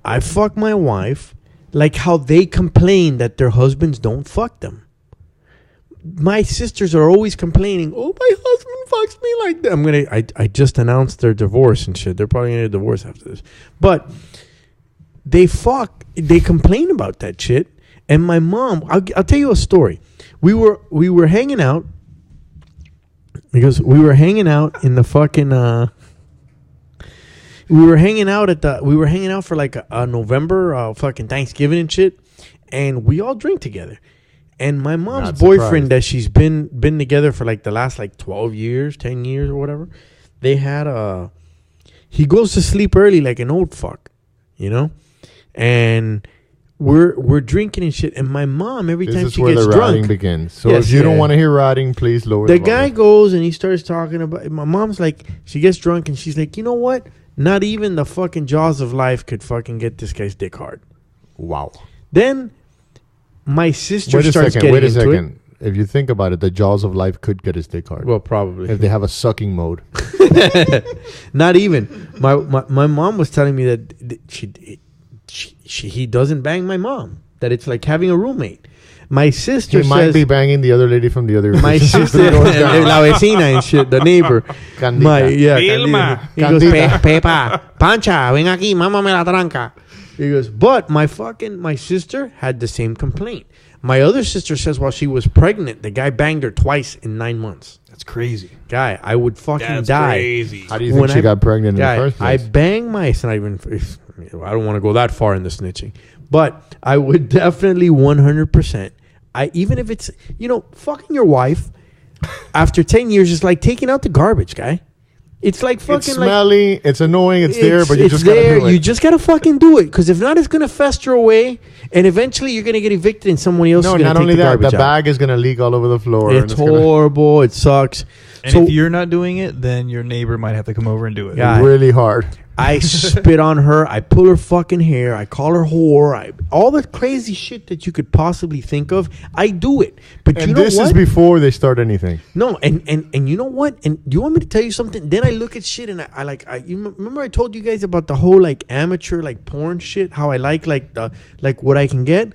[SPEAKER 7] I fuck my wife like how they complain that their husbands don't fuck them. My sisters are always complaining, oh, my husband fucks me like that. I just announced their divorce and shit. They're probably gonna get a divorce after this. But they complain about that shit. And my mom, I'll tell you a story. We were hanging out, because we were hanging out in the fucking we were hanging out for like a November fucking Thanksgiving and shit, and we all drink together. And my mom's
[SPEAKER 6] Not
[SPEAKER 7] boyfriend,
[SPEAKER 6] surprised.
[SPEAKER 7] that she's been together for like the last like 12 years, 10 years or whatever, they had he goes to sleep early like an old fuck, and we're drinking and shit, and my mom, every
[SPEAKER 6] This
[SPEAKER 7] time
[SPEAKER 6] is
[SPEAKER 7] she
[SPEAKER 6] where
[SPEAKER 7] gets
[SPEAKER 6] the
[SPEAKER 7] drunk,
[SPEAKER 6] rotting begins. So
[SPEAKER 7] Yes,
[SPEAKER 6] if you don't
[SPEAKER 7] yeah.
[SPEAKER 6] want to hear rotting, please lower
[SPEAKER 7] the
[SPEAKER 6] the
[SPEAKER 7] guy
[SPEAKER 6] volume.
[SPEAKER 7] goes and he starts talking about. My mom's like, she gets drunk and she's like, you know what? Not even the fucking jaws of life could fucking get this guy's dick hard.
[SPEAKER 6] Wow.
[SPEAKER 7] Then my sister
[SPEAKER 6] Wait a
[SPEAKER 7] starts
[SPEAKER 6] second.
[SPEAKER 7] getting
[SPEAKER 6] Wait a
[SPEAKER 7] into
[SPEAKER 6] second. If you think about it, the jaws of life could get his dick hard.
[SPEAKER 7] it. Well, probably.
[SPEAKER 6] If they have a sucking mode.
[SPEAKER 7] Not even. My mom was telling me that he doesn't bang my mom. That it's like having a roommate. My sister
[SPEAKER 6] He might
[SPEAKER 7] says
[SPEAKER 6] be banging the other lady from the other.
[SPEAKER 7] my sister, la vecina and shit, the neighbor.
[SPEAKER 6] Candida.
[SPEAKER 5] Vilma.
[SPEAKER 7] He goes,
[SPEAKER 6] Candida.
[SPEAKER 7] Pepa, Pancha, ven aquí, mámame la tranca. He goes, but my sister had the same complaint. My other sister says while she was pregnant, the guy banged her twice in 9 months.
[SPEAKER 5] That's crazy.
[SPEAKER 7] Guy, I would fucking
[SPEAKER 5] That's
[SPEAKER 7] die.
[SPEAKER 5] crazy.
[SPEAKER 6] How do you think she got pregnant in
[SPEAKER 7] Guy,
[SPEAKER 6] the first place?
[SPEAKER 7] I bang my. It's not even. I don't want to go that far in the snitching, but I would definitely 100%. Even if it's fucking your wife after 10 years is like taking out the garbage, guy. It's like fucking
[SPEAKER 6] It's smelly. It's annoying. It's there, but you
[SPEAKER 7] it's
[SPEAKER 6] just gotta
[SPEAKER 7] there.
[SPEAKER 6] do it.
[SPEAKER 7] You just gotta fucking do it, because if not, it's gonna fester away, and eventually you're gonna get evicted, and someone else
[SPEAKER 6] No,
[SPEAKER 7] is gonna
[SPEAKER 6] not
[SPEAKER 7] take
[SPEAKER 6] only
[SPEAKER 7] the
[SPEAKER 6] that,
[SPEAKER 7] garbage
[SPEAKER 6] the
[SPEAKER 7] out.
[SPEAKER 6] bag is gonna leak all over the floor. and
[SPEAKER 7] It's
[SPEAKER 6] gonna-
[SPEAKER 7] horrible. It sucks.
[SPEAKER 5] And
[SPEAKER 7] So
[SPEAKER 5] if you're not doing it, then your neighbor might have to come over and do it.
[SPEAKER 7] Yeah.
[SPEAKER 6] really hard.
[SPEAKER 7] I spit on her. I pull her fucking hair. I call her whore. All the crazy shit that you could possibly think of. I do it. But
[SPEAKER 6] And
[SPEAKER 7] you know
[SPEAKER 6] this
[SPEAKER 7] what?
[SPEAKER 6] is before they start anything.
[SPEAKER 7] No, and you know what? And do you want me to tell you something? Then I look at shit and you remember I told you guys about the whole like amateur like porn shit. How I like what I can get.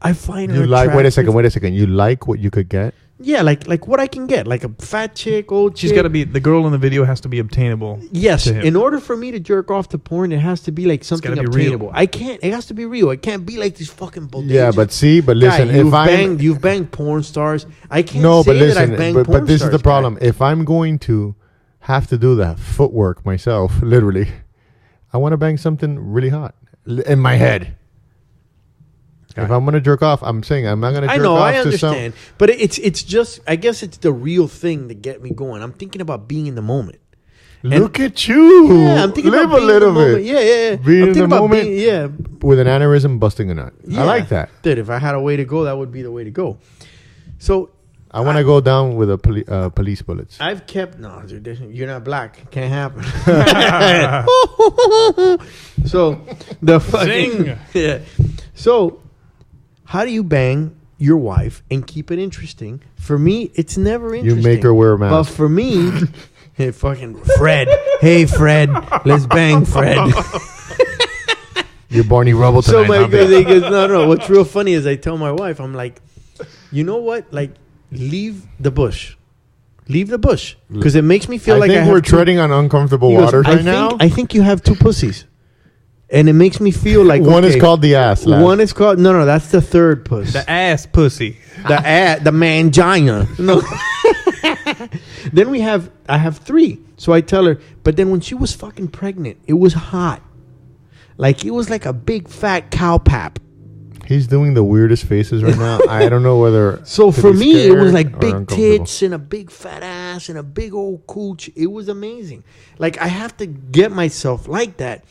[SPEAKER 7] I find her
[SPEAKER 6] You like? Wait a
[SPEAKER 7] attractive.
[SPEAKER 6] second. You like what you could get?
[SPEAKER 7] Yeah, like what I can get, like a fat chick, old chick.
[SPEAKER 5] She's got to be, the girl in the video has to be obtainable.
[SPEAKER 7] Yes,
[SPEAKER 5] to him.
[SPEAKER 7] in order for me to jerk off to porn, it has to be like something
[SPEAKER 5] gotta be real.
[SPEAKER 7] obtainable. I can't. It has to be real. It can't be like these fucking bodegas.
[SPEAKER 6] Yeah, but listen,
[SPEAKER 7] Guy, you've banged porn stars. I can't
[SPEAKER 6] no,
[SPEAKER 7] say
[SPEAKER 6] but listen,
[SPEAKER 7] that I've banged porn
[SPEAKER 6] but this is the
[SPEAKER 7] stars,
[SPEAKER 6] problem.
[SPEAKER 7] guy.
[SPEAKER 6] If I'm going to have to do that footwork myself, literally, I want to bang something really hot in my head. If I'm gonna jerk off, I'm saying I'm not gonna. Jerk
[SPEAKER 7] I know,
[SPEAKER 6] off
[SPEAKER 7] I
[SPEAKER 6] to
[SPEAKER 7] understand, but it's just. I guess it's the real thing to get me going. I'm thinking about being in the moment.
[SPEAKER 6] Look at you.
[SPEAKER 7] Yeah, I'm thinking
[SPEAKER 6] Live
[SPEAKER 7] about
[SPEAKER 6] a
[SPEAKER 7] being
[SPEAKER 6] little
[SPEAKER 7] in the moment.
[SPEAKER 6] bit.
[SPEAKER 7] Yeah.
[SPEAKER 6] Being
[SPEAKER 7] I'm
[SPEAKER 6] in
[SPEAKER 7] thinking
[SPEAKER 6] the
[SPEAKER 7] about
[SPEAKER 6] moment. With an aneurysm, busting a nut.
[SPEAKER 7] Yeah.
[SPEAKER 6] I like that.
[SPEAKER 7] Dude, if I had a way to go, that would be the way to go. So
[SPEAKER 6] I want to go down with a police bullets.
[SPEAKER 7] I've kept no, dude. You're not black. Can't happen. So the fucking
[SPEAKER 5] Zing.
[SPEAKER 7] yeah. So how do you bang your wife and keep it interesting? For me, it's never
[SPEAKER 6] You
[SPEAKER 7] interesting.
[SPEAKER 6] make her wear a mask.
[SPEAKER 7] But for me, hey, fucking Fred. Hey, Fred. Let's bang, Fred.
[SPEAKER 6] You're Barney Rubble
[SPEAKER 7] So
[SPEAKER 6] tonight.
[SPEAKER 7] my he goes, no. What's real funny is I tell my wife, I'm like, you know what? Like, leave the bush. Leave the bush. Because it makes me feel like I
[SPEAKER 6] think
[SPEAKER 7] have
[SPEAKER 6] we're
[SPEAKER 7] two-
[SPEAKER 6] treading on uncomfortable
[SPEAKER 7] He goes,
[SPEAKER 6] waters
[SPEAKER 7] I
[SPEAKER 6] right now.
[SPEAKER 7] I think you have two pussies. And it makes me feel like
[SPEAKER 6] One is
[SPEAKER 7] okay,
[SPEAKER 6] called the ass. lad.
[SPEAKER 7] One is called no, that's the third puss.
[SPEAKER 5] The ass pussy.
[SPEAKER 7] The mangina. No. Then I have three. So I tell her, but then when she was fucking pregnant, it was hot. Like it was like a big fat cow pap.
[SPEAKER 6] He's doing the weirdest faces right now. I don't know whether.
[SPEAKER 7] So
[SPEAKER 6] to
[SPEAKER 7] for
[SPEAKER 6] be
[SPEAKER 7] me, it was
[SPEAKER 6] scared
[SPEAKER 7] like
[SPEAKER 6] or
[SPEAKER 7] big
[SPEAKER 6] uncomfortable.
[SPEAKER 7] tits and a big fat ass and a big old cooch. It was amazing. Like I have to get myself like that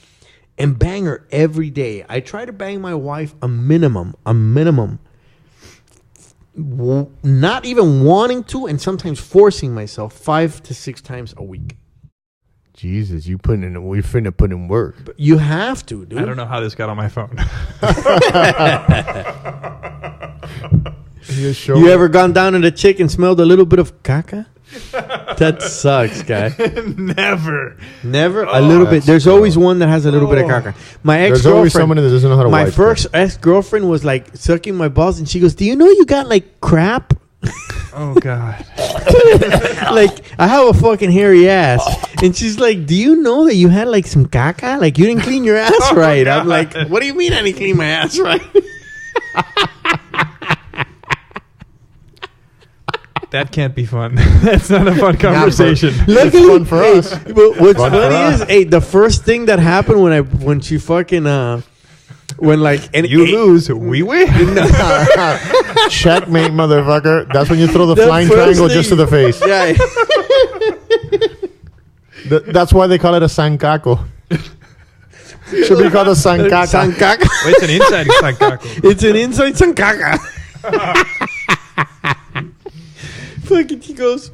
[SPEAKER 7] and bang her every day. I try to bang my wife a minimum. Not even wanting to, and sometimes forcing myself 5 to 6 times a week.
[SPEAKER 6] Jesus, we're finna put in work.
[SPEAKER 7] But you have to, dude.
[SPEAKER 5] I don't know how this got on my phone.
[SPEAKER 7] You ever gone down to the chick and smelled a little bit of caca? That sucks, guy.
[SPEAKER 5] Never.
[SPEAKER 7] Never a little bit. There's always one that has a little bit of caca. My
[SPEAKER 6] There's always
[SPEAKER 7] ex-girlfriend.
[SPEAKER 6] someone that doesn't know how to
[SPEAKER 7] My
[SPEAKER 6] wipe.
[SPEAKER 7] first ex-girlfriend was like sucking my balls, and she goes, "Do you know you got like crap?
[SPEAKER 5] Oh God.
[SPEAKER 7] Like I have a fucking hairy ass." And she's like, "Do you know that you had like some caca? Like you didn't clean your ass right?" I'm like, "What do you mean I didn't clean my ass right?"
[SPEAKER 5] That can't be fun. That's not a fun conversation.
[SPEAKER 7] Luckily,
[SPEAKER 6] fun for us.
[SPEAKER 7] But what's
[SPEAKER 6] Fun for
[SPEAKER 7] funny
[SPEAKER 6] us.
[SPEAKER 7] is, hey, the first thing that happened when she fucking when like and
[SPEAKER 5] You lose, we win.
[SPEAKER 6] Checkmate, motherfucker. That's when you throw the
[SPEAKER 7] The
[SPEAKER 6] flying
[SPEAKER 7] first
[SPEAKER 6] triangle
[SPEAKER 7] thing-
[SPEAKER 6] just to the face.
[SPEAKER 7] Yeah.
[SPEAKER 6] That's why they call it a sancaco. Should be called a sancaca.
[SPEAKER 7] Sancaca.
[SPEAKER 5] Wait, it's an inside sankaku.
[SPEAKER 7] It's an inside sancaca. Fucking, she goes.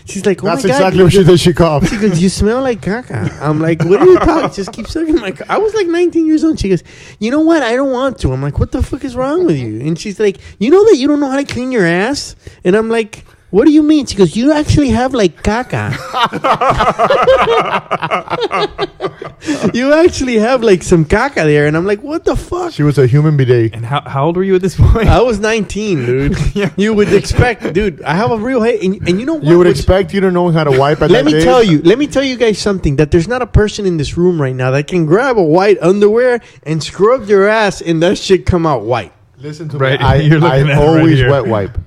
[SPEAKER 7] She's like, "Oh
[SPEAKER 6] That's
[SPEAKER 7] my God,
[SPEAKER 6] exactly what she did. She coughed.
[SPEAKER 7] She goes, "You smell like caca." I'm like, "What are you talking? Just keep sucking my caca." I was like 19 years old. She goes, "You know what? I don't want to." I'm like, "What the fuck is wrong with you?" And she's like, "You know that you don't know how to clean your ass?" And I'm like, "What do you mean?" She goes, "You actually have like caca." You actually have like some caca there. And I'm like, "What the fuck?"
[SPEAKER 6] She was a human bidet.
[SPEAKER 5] And how old were you at this point?
[SPEAKER 7] I was 19, dude.
[SPEAKER 5] Yeah.
[SPEAKER 7] You would expect, dude. I have a real head, and you know what?
[SPEAKER 6] You would
[SPEAKER 7] Which-
[SPEAKER 6] expect you to know how to wipe at
[SPEAKER 7] Let
[SPEAKER 6] that
[SPEAKER 7] me
[SPEAKER 6] age.
[SPEAKER 7] tell you guys something. That there's not a person in this room right now that can grab a white underwear and scrub your ass, and that shit come out white.
[SPEAKER 6] Listen to
[SPEAKER 5] Right,
[SPEAKER 6] me.
[SPEAKER 5] you're looking at it
[SPEAKER 6] I
[SPEAKER 5] right
[SPEAKER 6] always
[SPEAKER 5] here.
[SPEAKER 6] wet wipe.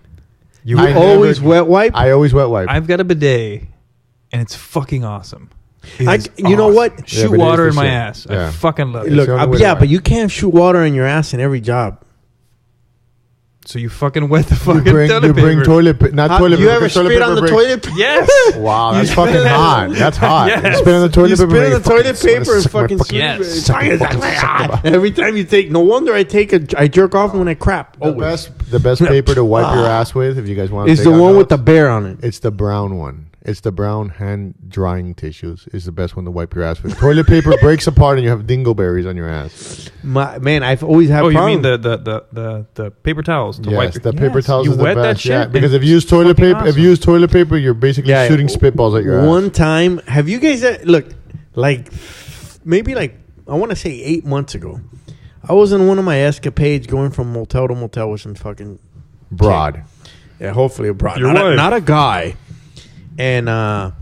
[SPEAKER 5] You
[SPEAKER 6] I
[SPEAKER 7] Always
[SPEAKER 6] never-
[SPEAKER 7] wet wipe.
[SPEAKER 6] I always wet wipe.
[SPEAKER 5] I've got a bidet, and it's fucking awesome. It is
[SPEAKER 7] You know what?
[SPEAKER 6] Yeah,
[SPEAKER 5] Shoot
[SPEAKER 6] but it is
[SPEAKER 5] water
[SPEAKER 6] the
[SPEAKER 5] in my
[SPEAKER 6] shit.
[SPEAKER 5] ass.
[SPEAKER 6] Yeah.
[SPEAKER 5] I fucking love it.
[SPEAKER 6] It's
[SPEAKER 7] Look,
[SPEAKER 6] the only way to
[SPEAKER 7] yeah,
[SPEAKER 6] wipe.
[SPEAKER 7] but you can't shoot water in your ass in every job.
[SPEAKER 5] So you fucking wet the
[SPEAKER 6] You
[SPEAKER 5] fucking
[SPEAKER 6] bring,
[SPEAKER 5] toilet
[SPEAKER 6] you bring
[SPEAKER 5] paper.
[SPEAKER 6] toilet paper. Not toilet
[SPEAKER 7] You
[SPEAKER 6] paper.
[SPEAKER 7] ever
[SPEAKER 6] because toilet
[SPEAKER 7] spit on
[SPEAKER 6] paper
[SPEAKER 7] the
[SPEAKER 6] breaks.
[SPEAKER 7] toilet?
[SPEAKER 5] Yes.
[SPEAKER 6] Wow,
[SPEAKER 5] You
[SPEAKER 6] that's
[SPEAKER 5] spit
[SPEAKER 6] fucking
[SPEAKER 5] it out.
[SPEAKER 6] hot. That's hot.
[SPEAKER 5] Yes.
[SPEAKER 6] You spit on the toilet
[SPEAKER 7] You
[SPEAKER 6] paper.
[SPEAKER 7] spit on the
[SPEAKER 6] you
[SPEAKER 7] toilet
[SPEAKER 6] fucking
[SPEAKER 7] paper and
[SPEAKER 6] suck my
[SPEAKER 7] fucking
[SPEAKER 6] fucking-
[SPEAKER 5] Yes.
[SPEAKER 6] suck my fucking suck my-
[SPEAKER 7] Every time you take, no wonder I jerk off when I crap.
[SPEAKER 6] The best paper to wipe your ass with, if you guys want,
[SPEAKER 7] Is the one with the bear on it.
[SPEAKER 6] It's the brown one. It's the brown hand drying tissues. Is the best one to wipe your ass with. Toilet paper breaks apart and you have dingleberries on your ass.
[SPEAKER 7] Man, I've always had.
[SPEAKER 5] Oh, you mean
[SPEAKER 7] problems.
[SPEAKER 5] the paper towels to wipe
[SPEAKER 6] Yes,
[SPEAKER 5] your
[SPEAKER 6] the paper towels
[SPEAKER 5] You
[SPEAKER 6] is the
[SPEAKER 5] wet that
[SPEAKER 6] best.
[SPEAKER 5] shit?
[SPEAKER 6] Yeah, because
[SPEAKER 5] and
[SPEAKER 6] if you use toilet
[SPEAKER 5] fucking
[SPEAKER 6] paper, if
[SPEAKER 5] awesome.
[SPEAKER 6] you use toilet paper, you're basically
[SPEAKER 7] Yeah,
[SPEAKER 6] shooting spitballs at your
[SPEAKER 7] One
[SPEAKER 6] ass.
[SPEAKER 7] time, have you guys look like maybe like I want to say 8 months ago? I was in one of my escapades going from motel to motel with some fucking
[SPEAKER 6] Broad.
[SPEAKER 7] yeah, hopefully a broad,
[SPEAKER 5] Your
[SPEAKER 7] not
[SPEAKER 5] wife.
[SPEAKER 7] not a guy. And I'm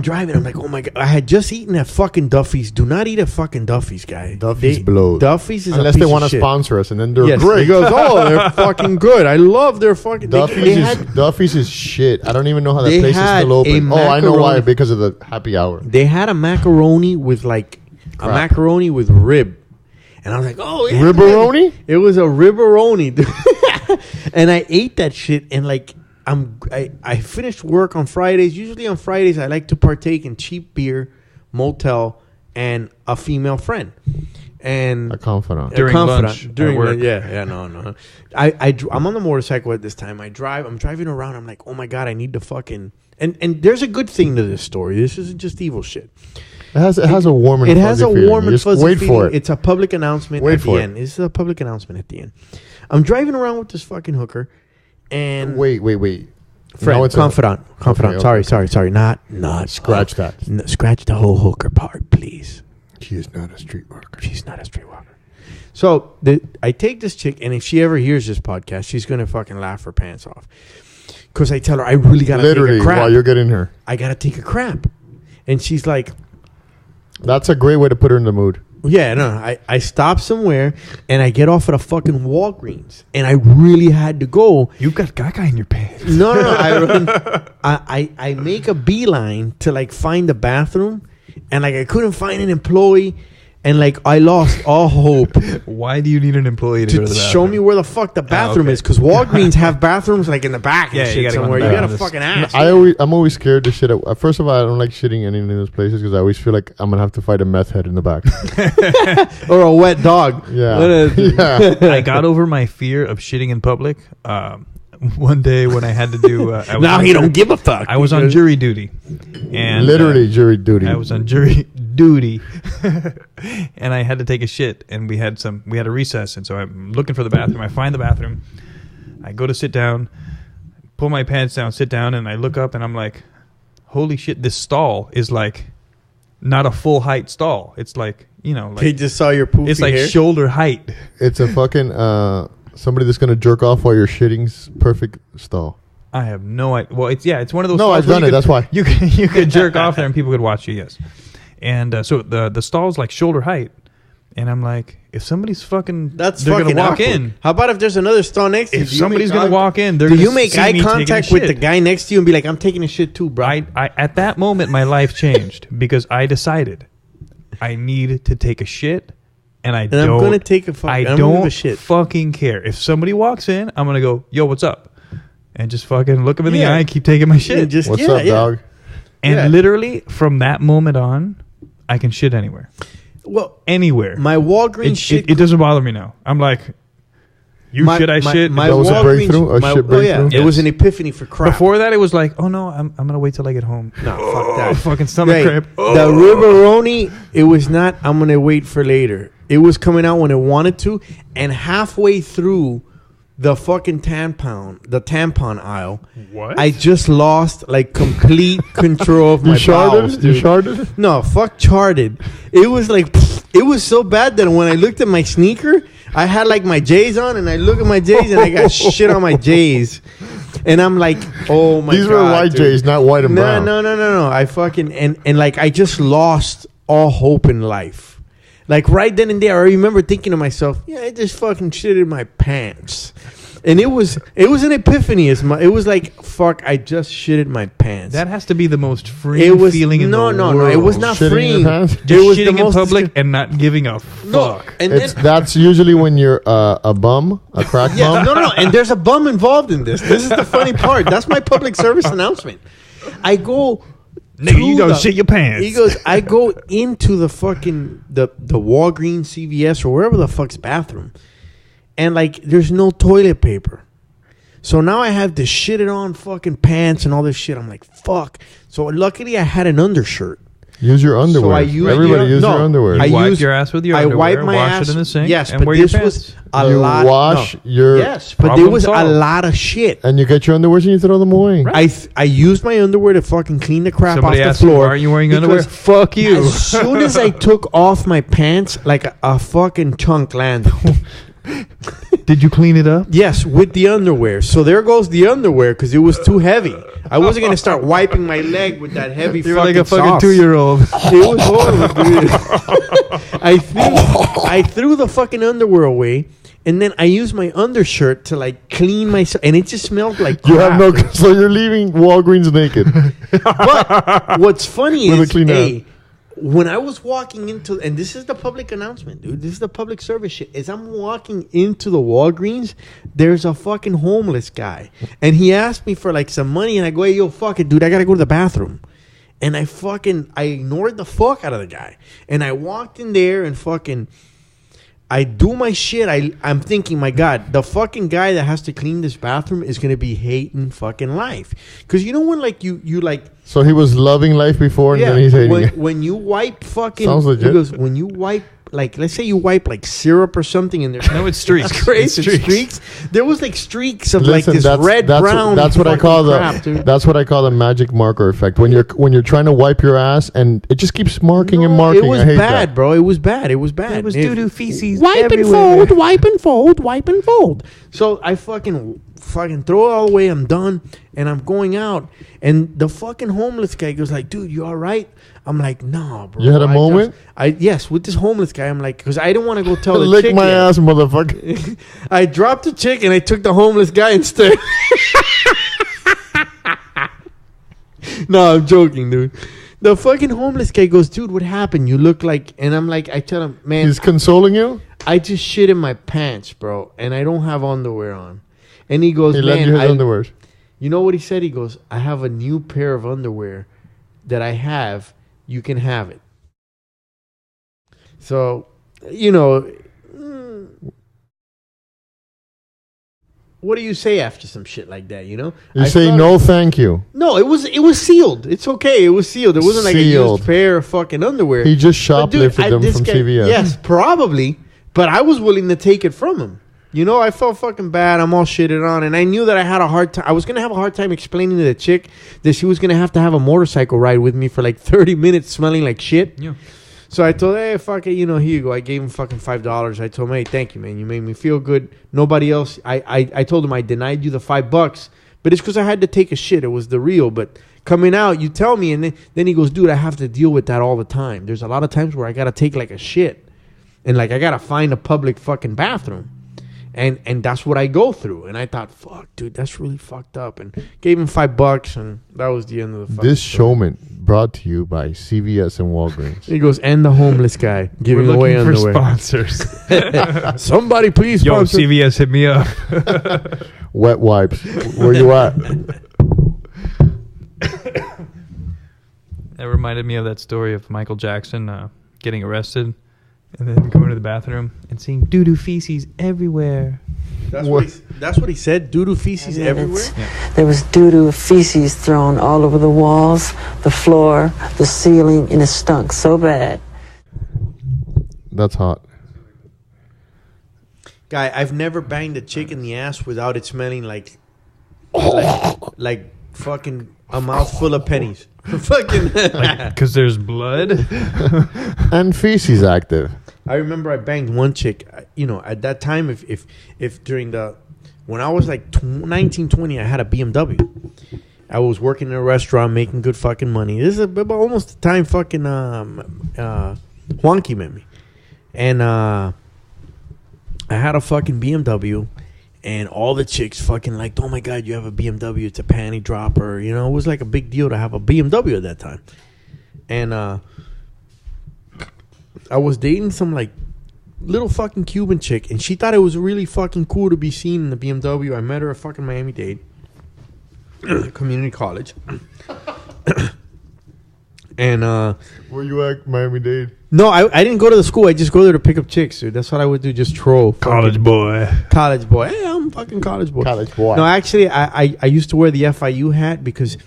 [SPEAKER 7] driving. I'm like, oh my god! I had just eaten at fucking Duffy's. Do not eat at fucking Duffy's, guy.
[SPEAKER 6] Duffy's blows.
[SPEAKER 7] Duffy's is
[SPEAKER 6] Unless
[SPEAKER 7] a
[SPEAKER 6] they
[SPEAKER 7] piece
[SPEAKER 6] want
[SPEAKER 7] of
[SPEAKER 6] to
[SPEAKER 7] shit.
[SPEAKER 6] sponsor us, and then they're
[SPEAKER 7] Yes,
[SPEAKER 6] great.
[SPEAKER 7] he goes, oh, they're fucking good. I love their fucking.
[SPEAKER 6] Duffy's is shit. I don't even know how that
[SPEAKER 7] They
[SPEAKER 6] place is
[SPEAKER 7] had
[SPEAKER 6] still open.
[SPEAKER 7] a
[SPEAKER 6] Oh, I know why.
[SPEAKER 7] macaroni-
[SPEAKER 6] Because of the happy hour.
[SPEAKER 7] They had a macaroni with like a
[SPEAKER 6] Crap.
[SPEAKER 7] macaroni with rib, And I was like, oh, yeah.
[SPEAKER 6] Ribberoni?
[SPEAKER 7] It was a ribberoni, dude. And I ate that shit, and like I finished work on Fridays. Usually on Fridays, I like to partake in cheap beer, motel, and a female friend. And
[SPEAKER 6] A confidant.
[SPEAKER 5] During lunch
[SPEAKER 7] During
[SPEAKER 5] at work.
[SPEAKER 7] lunch, yeah, no. I'm on the motorcycle at this time. I'm driving around. I'm like, oh my god, I need to fucking. And there's a good thing to this story. This isn't just evil shit.
[SPEAKER 6] It has a warm and
[SPEAKER 7] It
[SPEAKER 6] fuzzy
[SPEAKER 7] has a
[SPEAKER 6] feeling.
[SPEAKER 7] warm
[SPEAKER 6] You
[SPEAKER 7] and
[SPEAKER 6] just
[SPEAKER 7] fuzzy
[SPEAKER 6] wait
[SPEAKER 7] feeling.
[SPEAKER 6] for it.
[SPEAKER 7] It's a public announcement
[SPEAKER 6] Wait
[SPEAKER 7] at the
[SPEAKER 6] for it.
[SPEAKER 7] end. This is a public announcement at the end. I'm driving around with this fucking hooker, and
[SPEAKER 6] Wait.
[SPEAKER 7] friend,
[SPEAKER 6] No, it's
[SPEAKER 7] confidant.
[SPEAKER 6] Okay.
[SPEAKER 7] Sorry. Not
[SPEAKER 6] Scratch that.
[SPEAKER 7] Scratch the whole hooker part, please.
[SPEAKER 6] She is not a street worker.
[SPEAKER 7] She's not a streetwalker. So I take this chick, and if she ever hears this podcast, she's gonna fucking laugh her pants off. Because I tell her I really gotta
[SPEAKER 6] Literally,
[SPEAKER 7] take a crap.
[SPEAKER 6] while you're getting her.
[SPEAKER 7] I gotta take a crap, and she's like,
[SPEAKER 6] That's a great way to put her in the mood.
[SPEAKER 7] "Yeah, no." I stop somewhere, and I get off at a fucking Walgreens, and I really had to go.
[SPEAKER 5] You got Gaga in your pants.
[SPEAKER 7] No. I run. I make a beeline to like find the bathroom, and like I couldn't find an employee. And like I lost all hope
[SPEAKER 5] Why do you need an employee to go
[SPEAKER 7] to
[SPEAKER 5] to the
[SPEAKER 7] show
[SPEAKER 5] bathroom?
[SPEAKER 7] me where the fuck the bathroom
[SPEAKER 5] okay.
[SPEAKER 7] is, because Walgreens have bathrooms like in the back and
[SPEAKER 5] Yeah,
[SPEAKER 7] shit
[SPEAKER 5] you gotta go in
[SPEAKER 7] somewhere.
[SPEAKER 5] the
[SPEAKER 7] You
[SPEAKER 5] back.
[SPEAKER 7] gotta
[SPEAKER 5] This-
[SPEAKER 7] fucking ask.
[SPEAKER 6] I'm always scared to shit. First of all, I don't like shitting in any of those places because I always feel like I'm gonna have to fight a meth head in the back.
[SPEAKER 7] Or a wet dog.
[SPEAKER 6] Yeah,
[SPEAKER 7] What is-
[SPEAKER 6] yeah.
[SPEAKER 5] I got over my fear of shitting in public. One day when I had to do, I was
[SPEAKER 7] Now
[SPEAKER 5] on
[SPEAKER 7] he
[SPEAKER 5] jury-
[SPEAKER 7] don't give a fuck.
[SPEAKER 5] I was on jury duty, and
[SPEAKER 6] Literally jury duty.
[SPEAKER 5] I was on jury duty, and I had to take a shit, and we had a recess, and so I'm looking for the bathroom. I find the bathroom. I go to sit down, pull my pants down, sit down, and I look up, and I'm like, "Holy shit! This stall is like not a full height stall. It's like
[SPEAKER 7] They just saw your poofy
[SPEAKER 5] it's like
[SPEAKER 7] hair.
[SPEAKER 5] shoulder height."
[SPEAKER 6] It's a fucking somebody that's gonna jerk off while you're shitting's perfect stall.
[SPEAKER 5] I have no idea. Well, it's one of those.
[SPEAKER 6] No,
[SPEAKER 5] stalls
[SPEAKER 6] I've
[SPEAKER 5] where
[SPEAKER 6] done
[SPEAKER 5] you
[SPEAKER 6] it,
[SPEAKER 5] could-
[SPEAKER 6] that's why.
[SPEAKER 5] you could jerk off there and people could watch you. Yes, and so the stall's like shoulder height, and I'm like, if somebody's fucking,
[SPEAKER 7] That's
[SPEAKER 5] they're
[SPEAKER 7] fucking
[SPEAKER 5] gonna walk
[SPEAKER 7] awkward.
[SPEAKER 5] in.
[SPEAKER 7] How about if there's another stall next to you?
[SPEAKER 5] If
[SPEAKER 7] Do you
[SPEAKER 5] somebody's
[SPEAKER 7] make
[SPEAKER 5] gonna
[SPEAKER 7] eye-
[SPEAKER 5] walk in, they're
[SPEAKER 7] do
[SPEAKER 5] gonna
[SPEAKER 7] you make
[SPEAKER 5] see
[SPEAKER 7] eye
[SPEAKER 5] me taking a
[SPEAKER 7] contact with the
[SPEAKER 5] shit.
[SPEAKER 7] guy next to you and be like, "I'm taking a shit too, bro"?
[SPEAKER 5] I at that moment my life changed because I decided I need to take a shit, and
[SPEAKER 7] I'm gonna take a fuck.
[SPEAKER 5] I
[SPEAKER 7] I'm gonna
[SPEAKER 5] don't
[SPEAKER 7] give a shit.
[SPEAKER 5] fucking care if somebody walks in. I'm gonna go, "Yo, what's up?" and just fucking look them in the
[SPEAKER 7] Yeah.
[SPEAKER 5] eye and keep taking my
[SPEAKER 7] Yeah,
[SPEAKER 5] shit.
[SPEAKER 7] just
[SPEAKER 6] What's
[SPEAKER 7] yeah,
[SPEAKER 6] up,
[SPEAKER 7] yeah.
[SPEAKER 6] dog?
[SPEAKER 5] And
[SPEAKER 7] Yeah.
[SPEAKER 5] literally from that moment on, I can shit anywhere.
[SPEAKER 7] Well,
[SPEAKER 5] Anywhere.
[SPEAKER 7] my Walgreens shit.
[SPEAKER 5] It doesn't bother me now. I'm like, you shit, I shit.
[SPEAKER 7] My
[SPEAKER 6] That was a
[SPEAKER 7] Walgreens-
[SPEAKER 6] breakthrough? A shit
[SPEAKER 7] yeah,
[SPEAKER 6] breakthrough?
[SPEAKER 7] it was
[SPEAKER 5] Yes.
[SPEAKER 7] an epiphany for crap.
[SPEAKER 5] Before that, it was like, oh no, I'm gonna wait till I get home.
[SPEAKER 7] no, fuck that.
[SPEAKER 5] Fucking stomach
[SPEAKER 7] Right.
[SPEAKER 5] cramp.
[SPEAKER 7] The Ribberoni, it was not, I'm going to wait for later. It was coming out when it wanted to. And halfway through the fucking tampon aisle,
[SPEAKER 5] What?
[SPEAKER 7] I just lost like complete control of
[SPEAKER 6] You
[SPEAKER 7] my bowels,
[SPEAKER 6] sharded? You
[SPEAKER 7] dude.
[SPEAKER 6] sharded?
[SPEAKER 7] No, fuck charted. It was like, it was so bad that when I looked at my sneaker, I had like my J's on, and I look at my J's and I got shit on my J's. And I'm like, oh my god.
[SPEAKER 6] These were white
[SPEAKER 7] dude.
[SPEAKER 6] J's, not white and brown.
[SPEAKER 7] No. I fucking and like I just lost all hope in life. Like right then and there, I remember thinking to myself, yeah, I just fucking shit in my pants. And it was an epiphany. It was like, fuck, I just shitted my pants.
[SPEAKER 5] That has to be the most
[SPEAKER 7] it
[SPEAKER 5] freeing
[SPEAKER 7] was
[SPEAKER 5] feeling in the world.
[SPEAKER 7] no. It was not
[SPEAKER 6] Shitting in
[SPEAKER 7] freeing.
[SPEAKER 6] your pants?
[SPEAKER 7] It
[SPEAKER 5] Just
[SPEAKER 7] was the
[SPEAKER 5] shitting in
[SPEAKER 7] most
[SPEAKER 5] public and not giving a
[SPEAKER 7] No,
[SPEAKER 5] fuck.
[SPEAKER 7] and then
[SPEAKER 6] That's usually when you're a bum, a crack
[SPEAKER 7] yeah,
[SPEAKER 6] bum.
[SPEAKER 7] no, and there's a bum involved in this. This is the funny part. That's my public service announcement. I go,
[SPEAKER 5] Nigga, you
[SPEAKER 7] to
[SPEAKER 5] don't
[SPEAKER 7] the-
[SPEAKER 5] shit your pants.
[SPEAKER 7] He goes, I go into the fucking the Walgreens, CVS, or wherever the fuck's bathroom, and like there's no toilet paper. So now I have to shit it on fucking pants and all this shit. I'm like, fuck. So luckily I had an undershirt.
[SPEAKER 6] Use your underwear.
[SPEAKER 7] So I used
[SPEAKER 6] Everybody use
[SPEAKER 7] no,
[SPEAKER 6] your underwear.
[SPEAKER 5] You
[SPEAKER 7] I
[SPEAKER 5] wipe
[SPEAKER 7] used-
[SPEAKER 5] your ass with your
[SPEAKER 7] I
[SPEAKER 5] underwear,
[SPEAKER 7] wipe my
[SPEAKER 5] wash
[SPEAKER 7] ass
[SPEAKER 5] it in the sink,
[SPEAKER 7] Yes,
[SPEAKER 5] and
[SPEAKER 7] but
[SPEAKER 5] wear your
[SPEAKER 7] this was
[SPEAKER 5] pants.
[SPEAKER 7] a
[SPEAKER 6] You
[SPEAKER 7] lot.
[SPEAKER 6] wash
[SPEAKER 7] no.
[SPEAKER 6] your-
[SPEAKER 7] Yes, but there
[SPEAKER 5] Problem
[SPEAKER 7] was a
[SPEAKER 5] solved.
[SPEAKER 7] lot of shit.
[SPEAKER 6] and you get your underwear and you throw them away.
[SPEAKER 7] I used my underwear to fucking clean the crap
[SPEAKER 5] Somebody
[SPEAKER 7] off the
[SPEAKER 5] asked you,
[SPEAKER 7] floor.
[SPEAKER 5] why are you wearing
[SPEAKER 7] because
[SPEAKER 5] underwear? Fuck you.
[SPEAKER 7] As soon as I took off my pants, like a fucking chunk landed.
[SPEAKER 5] Did you clean it up?
[SPEAKER 7] Yes, with the underwear. So there goes the underwear because it was too heavy. I wasn't gonna start wiping my leg with that heavy.
[SPEAKER 5] You're like a fucking
[SPEAKER 7] sauce.
[SPEAKER 5] 2-year-old.
[SPEAKER 7] It was horrible, dude. I threw the fucking underwear away, and then I used my undershirt to like clean myself, and it just smelled like
[SPEAKER 6] You
[SPEAKER 7] crap.
[SPEAKER 6] have no. So you're leaving Walgreens naked.
[SPEAKER 7] But what's funny
[SPEAKER 6] With a
[SPEAKER 7] is,
[SPEAKER 6] clean
[SPEAKER 7] hey, when I was walking into, and this is the public announcement, dude. This is the public service shit. As I'm walking into the Walgreens, there's a fucking homeless guy, and he asked me for like some money, and I go, "Hey, yo, fuck it, dude. I gotta go to the bathroom." And I ignored the fuck out of the guy, and I walked in there and fucking. I do my shit. I'm thinking, my God, the fucking guy that has to clean this bathroom is gonna be hating fucking life. Because you know when like you like.
[SPEAKER 6] So he was loving life before, and then he's hating it.
[SPEAKER 7] When you wipe fucking.
[SPEAKER 6] Sounds legit.
[SPEAKER 7] He goes, when you wipe, like, let's say you wipe like syrup or something, and there's
[SPEAKER 5] No, it's streaks.
[SPEAKER 7] It's crazy.
[SPEAKER 5] It's
[SPEAKER 7] Streaks. There was like streaks of
[SPEAKER 6] Listen,
[SPEAKER 7] like this red brown.
[SPEAKER 6] That's what I call
[SPEAKER 7] crap, dude.
[SPEAKER 6] that's what I call the magic marker effect. When you're trying to wipe your ass and it just keeps marking and marking.
[SPEAKER 7] It was
[SPEAKER 6] I hate
[SPEAKER 7] bad,
[SPEAKER 6] that.
[SPEAKER 7] bro. It was bad. It was bad.
[SPEAKER 5] It was doo-doo feces
[SPEAKER 7] Wipe and
[SPEAKER 5] everywhere.
[SPEAKER 7] fold, wipe and fold, wipe and fold. So I fucking throw it all away. I'm done, and I'm going out, and the fucking homeless guy goes like, "Dude, you all right?" I'm like, "No, bro."
[SPEAKER 6] You had a moment?
[SPEAKER 7] Yes, with this homeless guy. I'm like, because I didn't want to go tell the
[SPEAKER 6] Lick
[SPEAKER 7] chick
[SPEAKER 6] my
[SPEAKER 7] yet.
[SPEAKER 6] ass, motherfucker.
[SPEAKER 7] I dropped the chick and I took the homeless guy instead. No, I'm joking, dude. The fucking homeless guy goes, "Dude, what happened? You look like..." And I'm like, I tell him, "Man,
[SPEAKER 6] He's consoling you.
[SPEAKER 7] I just shit in my pants, bro, and I don't have underwear on." And he goes,
[SPEAKER 6] He lent you
[SPEAKER 7] "Man,
[SPEAKER 6] his underwear.
[SPEAKER 7] you know what he said?" He goes, "I have a new pair of underwear that I have. You can have it." So, you know, what do you say after some shit like that? You know,
[SPEAKER 6] You
[SPEAKER 7] I
[SPEAKER 6] say
[SPEAKER 7] thought-
[SPEAKER 6] no, thank you.
[SPEAKER 7] No, it was sealed. It's okay. It was sealed. It wasn't like a
[SPEAKER 6] Sealed.
[SPEAKER 7] used pair of fucking underwear.
[SPEAKER 6] He just
[SPEAKER 7] But dude,
[SPEAKER 6] shoplifted them
[SPEAKER 7] this
[SPEAKER 6] from
[SPEAKER 7] guy-
[SPEAKER 6] CVS.
[SPEAKER 7] Yes, probably. But I was willing to take it from him. You know, I felt fucking bad. I'm all shitted on. And I knew that I had a hard time. I was going to have a hard time explaining to the chick that she was going to have a motorcycle ride with me for like 30 minutes smelling like shit.
[SPEAKER 5] Yeah.
[SPEAKER 7] So I told her, "Hey, fuck it, you know, here you go." I gave him fucking $5. I told him, "Hey, thank you, man. You made me feel good." Nobody else. I told him I denied you the $5, but it's because I had to take a shit. It was the real. But coming out, you tell me, and then he goes, "Dude, I have to deal with that all the time. There's a lot of times where I gotta take like a shit, and like I gotta find a public fucking bathroom." And that's what I go through. And I thought, fuck, dude, that's really fucked up. And gave him $5, and that was the end of the fucking
[SPEAKER 6] This
[SPEAKER 7] story.
[SPEAKER 6] showman brought to you by CVS and Walgreens.
[SPEAKER 7] He goes, "And the homeless guy giving
[SPEAKER 5] We're
[SPEAKER 7] away
[SPEAKER 5] looking for
[SPEAKER 7] underwear."
[SPEAKER 5] sponsors.
[SPEAKER 7] Somebody please
[SPEAKER 5] Yo,
[SPEAKER 7] sponsor.
[SPEAKER 5] CVS, hit me up.
[SPEAKER 6] Wet wipes. Where you at?
[SPEAKER 5] That reminded me of that story of Michael Jackson getting arrested and then going to the bathroom and seeing doo-doo feces everywhere.
[SPEAKER 7] That's what he said. Doo-doo feces everywhere.
[SPEAKER 2] There was doo-doo feces thrown all over the walls, the floor, the ceiling, and it stunk so bad.
[SPEAKER 6] That's hot.
[SPEAKER 7] Guy, I've never banged a chick in the ass without it smelling like fucking a mouthful of pennies. Fucking.
[SPEAKER 5] Because there's blood.
[SPEAKER 6] And feces active.
[SPEAKER 7] I remember I banged one chick. You know, at that time, if during when I was like 19, 20, I had a BMW. I was working in a restaurant making good fucking money. This is about almost the time fucking Juanqui met me. And I had a fucking BMW, and all the chicks fucking like, "Oh my God, you have a BMW, it's a panty dropper." You know, it was like a big deal to have a BMW at that time. And I was dating some like little fucking Cuban chick, and she thought it was really fucking cool to be seen in the BMW. I met her at fucking Miami-Dade Community College. And
[SPEAKER 6] Where you at, Miami-Dade?
[SPEAKER 7] no, I didn't go to the school. I just go there to pick up chicks, dude. That's what I would do, just troll.
[SPEAKER 5] College boy.
[SPEAKER 7] College boy. Hey, I'm fucking college boy.
[SPEAKER 6] College boy.
[SPEAKER 7] No, actually, I used to wear the FIU hat because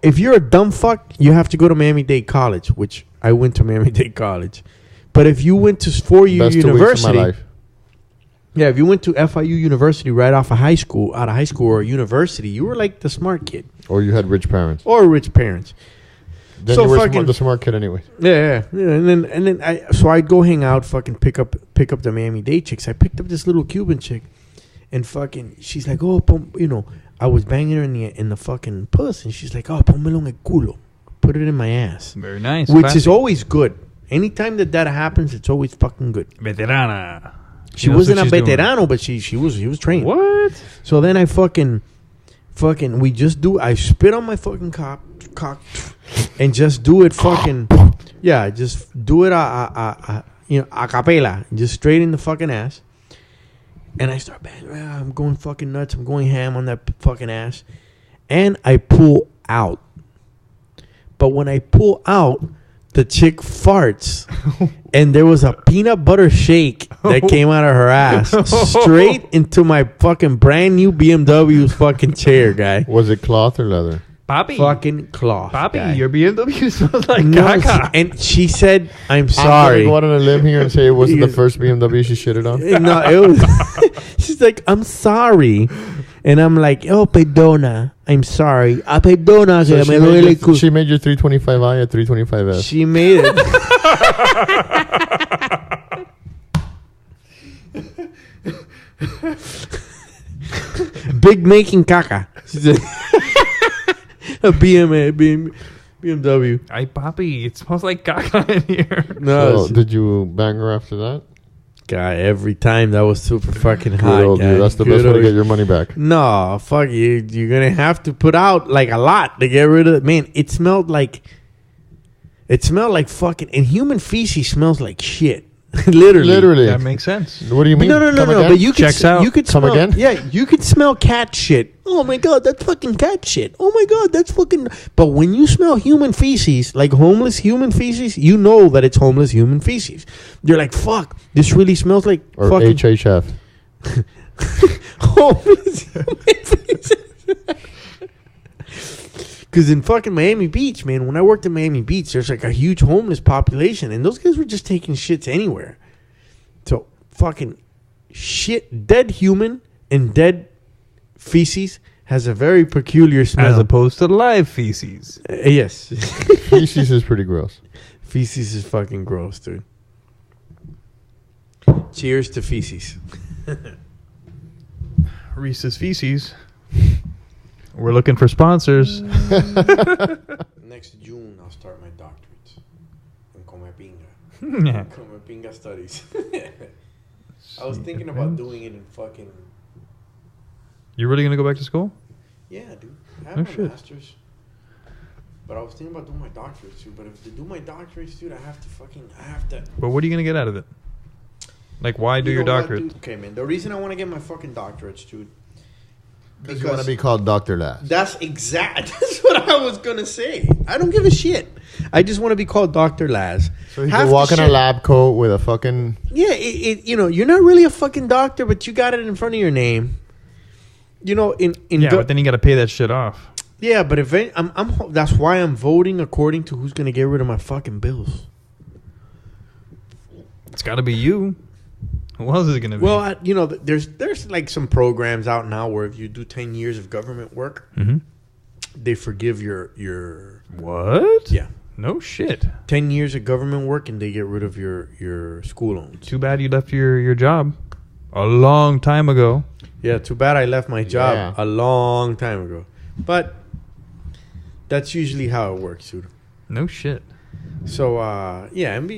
[SPEAKER 7] if you're a dumb fuck, you have to go to Miami-Dade College, which I went to Miami-Dade College. But if you went to four-year
[SPEAKER 6] Best 2 weeks of
[SPEAKER 7] university,
[SPEAKER 6] my life.
[SPEAKER 7] yeah, if you went to FIU University right out of high school or university, you were like the smart kid
[SPEAKER 6] Or you had rich parents.
[SPEAKER 7] or rich parents.
[SPEAKER 6] Then
[SPEAKER 7] So
[SPEAKER 6] you were
[SPEAKER 7] fucking-
[SPEAKER 6] the smart kid anyway.
[SPEAKER 7] Yeah. And then I'd go hang out, fucking pick up the Miami-Dade chicks. I picked up this little Cuban chick, and fucking she's like, "Oh, you know," I was banging her in the fucking puss, and she's like, "Oh, pónmelo en el culo," put it in my ass,
[SPEAKER 5] Very nice.
[SPEAKER 7] which
[SPEAKER 5] Classy.
[SPEAKER 7] is always good. Anytime that happens, it's always fucking good.
[SPEAKER 5] Veterana.
[SPEAKER 7] She
[SPEAKER 5] knows
[SPEAKER 7] wasn't
[SPEAKER 5] what
[SPEAKER 7] a
[SPEAKER 5] she's doing.
[SPEAKER 7] veterano, but she was trained.
[SPEAKER 5] What?
[SPEAKER 7] So then I fucking I spit on my fucking cock and just do it fucking, Yeah, just do it you know, a cappella, just straight in the fucking ass. And I start banging. I'm going fucking nuts. I'm going ham on that fucking ass. And I pull out. But when I pull out, the chick farts. And there was a peanut butter shake that came out of her ass straight into my fucking brand new BMW's fucking chair, guy.
[SPEAKER 6] Was it cloth or leather?
[SPEAKER 5] Bobby.
[SPEAKER 7] Fucking cloth.
[SPEAKER 5] Bobby,
[SPEAKER 7] guy.
[SPEAKER 5] your BMW smells like
[SPEAKER 7] No,
[SPEAKER 5] caca.
[SPEAKER 7] and she said, I'm
[SPEAKER 6] I'm
[SPEAKER 7] sorry.
[SPEAKER 6] gonna go out on a limb here and say it wasn't the first BMW she shitted on.
[SPEAKER 7] No, it was. She's like, I'm sorry. And I'm like, oh, perdona. I'm sorry. Perdona,
[SPEAKER 6] So
[SPEAKER 7] que me duele el culo.
[SPEAKER 6] she made your 325i a 325s.
[SPEAKER 7] She made it. Big making caca. She said, a BMW.
[SPEAKER 5] Ay, Bobby, it smells like caca in here.
[SPEAKER 7] No,
[SPEAKER 6] So, did you bang her after that?
[SPEAKER 7] guy, every time that was super fucking
[SPEAKER 6] Good
[SPEAKER 7] hot.
[SPEAKER 6] old
[SPEAKER 7] guy.
[SPEAKER 6] you. That's the
[SPEAKER 7] Good
[SPEAKER 6] best way to
[SPEAKER 7] old-
[SPEAKER 6] get your money back.
[SPEAKER 7] No, fuck you. You're gonna have to put out like a lot to get rid of it. Man, it smelled like fucking. And human feces smells like shit. Literally.
[SPEAKER 5] That makes sense.
[SPEAKER 6] What do you mean?
[SPEAKER 7] No.
[SPEAKER 6] Come again?
[SPEAKER 7] But you could
[SPEAKER 5] Checks out.
[SPEAKER 7] You could
[SPEAKER 6] Come
[SPEAKER 7] smell,
[SPEAKER 6] again?
[SPEAKER 7] Yeah, you could smell cat shit. Oh my god, that's fucking cat shit. Oh my god, that's fucking. But when you smell human feces, like homeless human feces, you know that it's homeless human feces. You're like, fuck, this really smells like
[SPEAKER 6] Or
[SPEAKER 7] fucking
[SPEAKER 6] HHF.
[SPEAKER 7] homeless human feces. Because in fucking Miami Beach, man, when I worked in Miami Beach, there's like a huge homeless population, and those guys were just taking shits anywhere. So fucking shit, dead human and dead feces has a very peculiar smell.
[SPEAKER 5] As opposed to live feces.
[SPEAKER 7] Yes,
[SPEAKER 6] Feces is pretty gross.
[SPEAKER 7] feces is fucking gross, dude. Cheers to feces.
[SPEAKER 5] Reese's Feces. We're looking for sponsors.
[SPEAKER 7] Next June, I'll start my doctorate in Come Pinga.
[SPEAKER 5] Yeah.
[SPEAKER 7] Come Pinga studies. I was thinking about doing it in fucking.
[SPEAKER 5] You really gonna go back to school?
[SPEAKER 7] Yeah, dude. I have
[SPEAKER 5] Oh,
[SPEAKER 7] my
[SPEAKER 5] shit.
[SPEAKER 7] master's. But I was thinking about doing my doctorate too. But if to do my doctorate, dude, I have to.
[SPEAKER 5] But what are you gonna get out of it? Like, why do
[SPEAKER 7] You
[SPEAKER 5] your
[SPEAKER 7] know what,
[SPEAKER 5] doctorate?
[SPEAKER 7] dude? Okay, man. The reason I want to get my fucking doctorates, dude.
[SPEAKER 6] Because you want to be called Dr. Last.
[SPEAKER 7] That's what I was gonna say. I don't give a shit. I just want to be called Dr. Laz.
[SPEAKER 6] So you
[SPEAKER 7] Half
[SPEAKER 6] can
[SPEAKER 7] the
[SPEAKER 6] walk in a
[SPEAKER 7] shit-
[SPEAKER 6] lab coat with a fucking...
[SPEAKER 7] Yeah, you know, you're not really a fucking doctor, but you got it in front of your name. You know, in
[SPEAKER 5] Yeah, but then you gotta pay that shit off.
[SPEAKER 7] yeah, but if that's why I'm voting according to who's gonna get rid of my fucking bills.
[SPEAKER 5] It's gotta be you. Who else is it gonna be?
[SPEAKER 7] Well, you know, there's like some programs out now where if you do 10 years of government work,
[SPEAKER 5] Mhm.
[SPEAKER 7] they forgive your
[SPEAKER 5] What?
[SPEAKER 7] yeah.
[SPEAKER 5] No shit.
[SPEAKER 7] 10 years of government work and they get rid of your school loans.
[SPEAKER 5] Too bad you left your job a long time ago.
[SPEAKER 7] Yeah, too bad I left my job
[SPEAKER 6] Yeah.
[SPEAKER 7] a long time ago. But that's usually how it works, dude.
[SPEAKER 5] No shit.
[SPEAKER 7] So yeah, and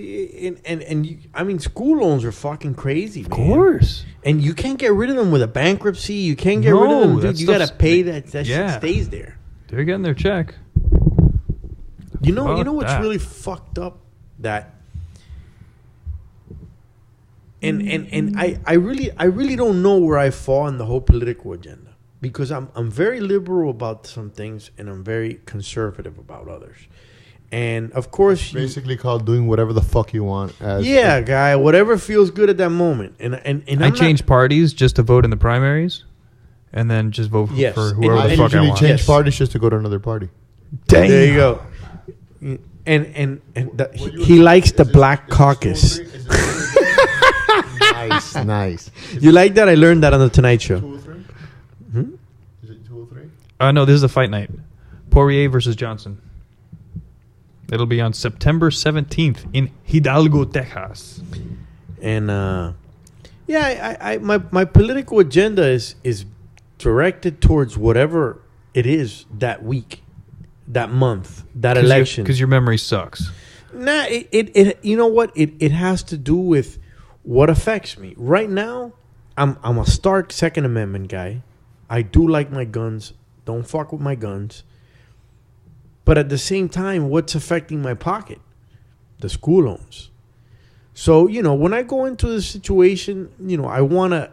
[SPEAKER 7] you, I mean, school loans are fucking crazy,
[SPEAKER 5] Of
[SPEAKER 7] man.
[SPEAKER 5] course.
[SPEAKER 7] And you can't get rid of them with a bankruptcy. You can't get rid
[SPEAKER 5] No,
[SPEAKER 7] of them,
[SPEAKER 5] that
[SPEAKER 7] dude. You gotta
[SPEAKER 5] stuff's-
[SPEAKER 7] pay that. That
[SPEAKER 5] Yeah.
[SPEAKER 7] shit stays there.
[SPEAKER 5] They're getting their check.
[SPEAKER 7] You know
[SPEAKER 5] Fuck
[SPEAKER 7] what's
[SPEAKER 5] that.
[SPEAKER 7] really fucked up? That and I really don't know where I fall in the whole political agenda, because I'm very liberal about some things and I'm very conservative about others. And of course,
[SPEAKER 6] Basically called doing whatever the fuck you want.
[SPEAKER 7] yeah, guy, whatever feels good at that moment. And
[SPEAKER 5] I
[SPEAKER 7] I'm
[SPEAKER 5] changed parties just to vote in the primaries, and then just vote
[SPEAKER 7] Yes.
[SPEAKER 5] for whoever
[SPEAKER 6] I
[SPEAKER 5] the fuck I
[SPEAKER 6] usually
[SPEAKER 5] want.
[SPEAKER 6] change
[SPEAKER 7] Yes.
[SPEAKER 6] parties just to go to another party.
[SPEAKER 7] Not, there you go. And he likes the Black Caucus.
[SPEAKER 6] Nice, nice.
[SPEAKER 7] You like that? I learned that on the Tonight Show.
[SPEAKER 6] 203? Is it 203?
[SPEAKER 5] No, this is a fight night. Poirier versus Johnson. It'll be on September 17th in Hidalgo, Texas.
[SPEAKER 7] And yeah, I my political agenda is directed towards whatever it is that week, that month, that election.
[SPEAKER 5] Because your memory sucks.
[SPEAKER 7] Nah, it you know what? It has to do with what affects me. Right now, I'm a stark Second Amendment guy. I do like my guns. Don't fuck with my guns. But at the same time, what's affecting my pocket? the school loans. So, when I go into the situation, I want to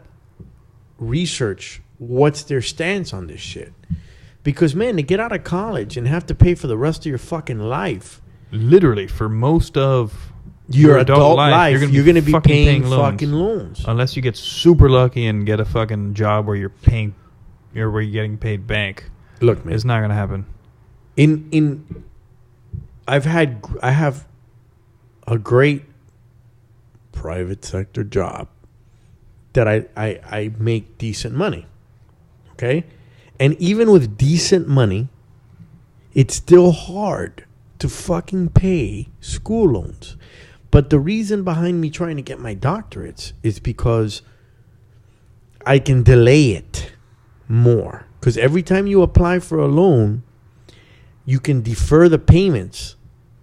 [SPEAKER 7] research what's their stance on this shit. Because, man, to get out of college and have to pay for the rest of your fucking life.
[SPEAKER 5] Literally, for most of
[SPEAKER 7] your adult life, you're going to be
[SPEAKER 5] fucking
[SPEAKER 7] paying
[SPEAKER 5] loans.
[SPEAKER 7] fucking loans.
[SPEAKER 5] Unless you get super lucky and get a fucking job where you're getting paid bank.
[SPEAKER 7] Look, man.
[SPEAKER 5] It's not going to happen.
[SPEAKER 7] I have a great private sector job that I make decent money. Okay? And even with decent money, it's still hard to fucking pay school loans. But the reason behind me trying to get my doctorates is because I can delay it more. Because every time you apply for a loan, you can defer the payments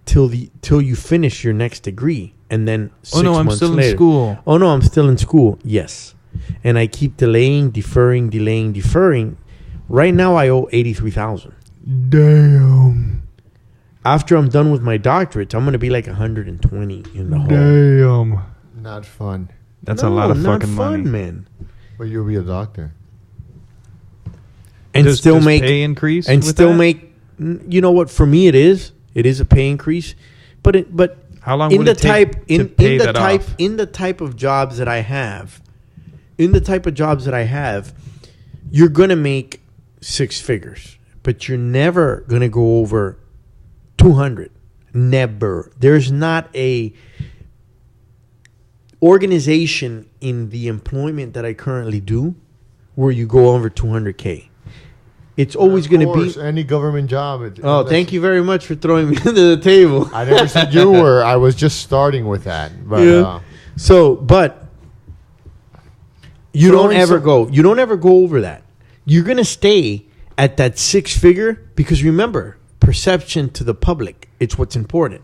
[SPEAKER 7] till you finish your next degree. And then 6 months later.
[SPEAKER 5] I'm still in school.
[SPEAKER 7] Oh, no, I'm still in school. Yes. And I keep delaying. Right now, I owe $83,000.
[SPEAKER 5] Damn.
[SPEAKER 7] After I'm done with my doctorate, I'm going to be like 120 in the hole.
[SPEAKER 5] Damn.
[SPEAKER 6] Not fun.
[SPEAKER 5] That's a lot of fucking
[SPEAKER 7] not
[SPEAKER 5] money.
[SPEAKER 7] fun, man.
[SPEAKER 6] But you'll be a doctor.
[SPEAKER 7] And
[SPEAKER 5] Does
[SPEAKER 7] still make
[SPEAKER 5] pay increase
[SPEAKER 7] and
[SPEAKER 5] with
[SPEAKER 7] still
[SPEAKER 5] that?
[SPEAKER 7] make. You know what? For me, it is a pay increase. But
[SPEAKER 5] How long
[SPEAKER 7] in
[SPEAKER 5] would
[SPEAKER 7] the
[SPEAKER 5] it take
[SPEAKER 7] type
[SPEAKER 5] to pay that off?
[SPEAKER 7] in the type of jobs that I have, you're gonna make 6 figures, but you're never gonna go over 200. Never. There's not a organization in the employment that I currently do where you go over 200K. It's always going to be
[SPEAKER 6] any government job.
[SPEAKER 7] Thank you very much for throwing me under the table.
[SPEAKER 6] I never said you were. I was just starting with that. But
[SPEAKER 7] Yeah. But you don't ever go over that. You're going to stay at that 6 figure because remember, perception to the public, it's what's important.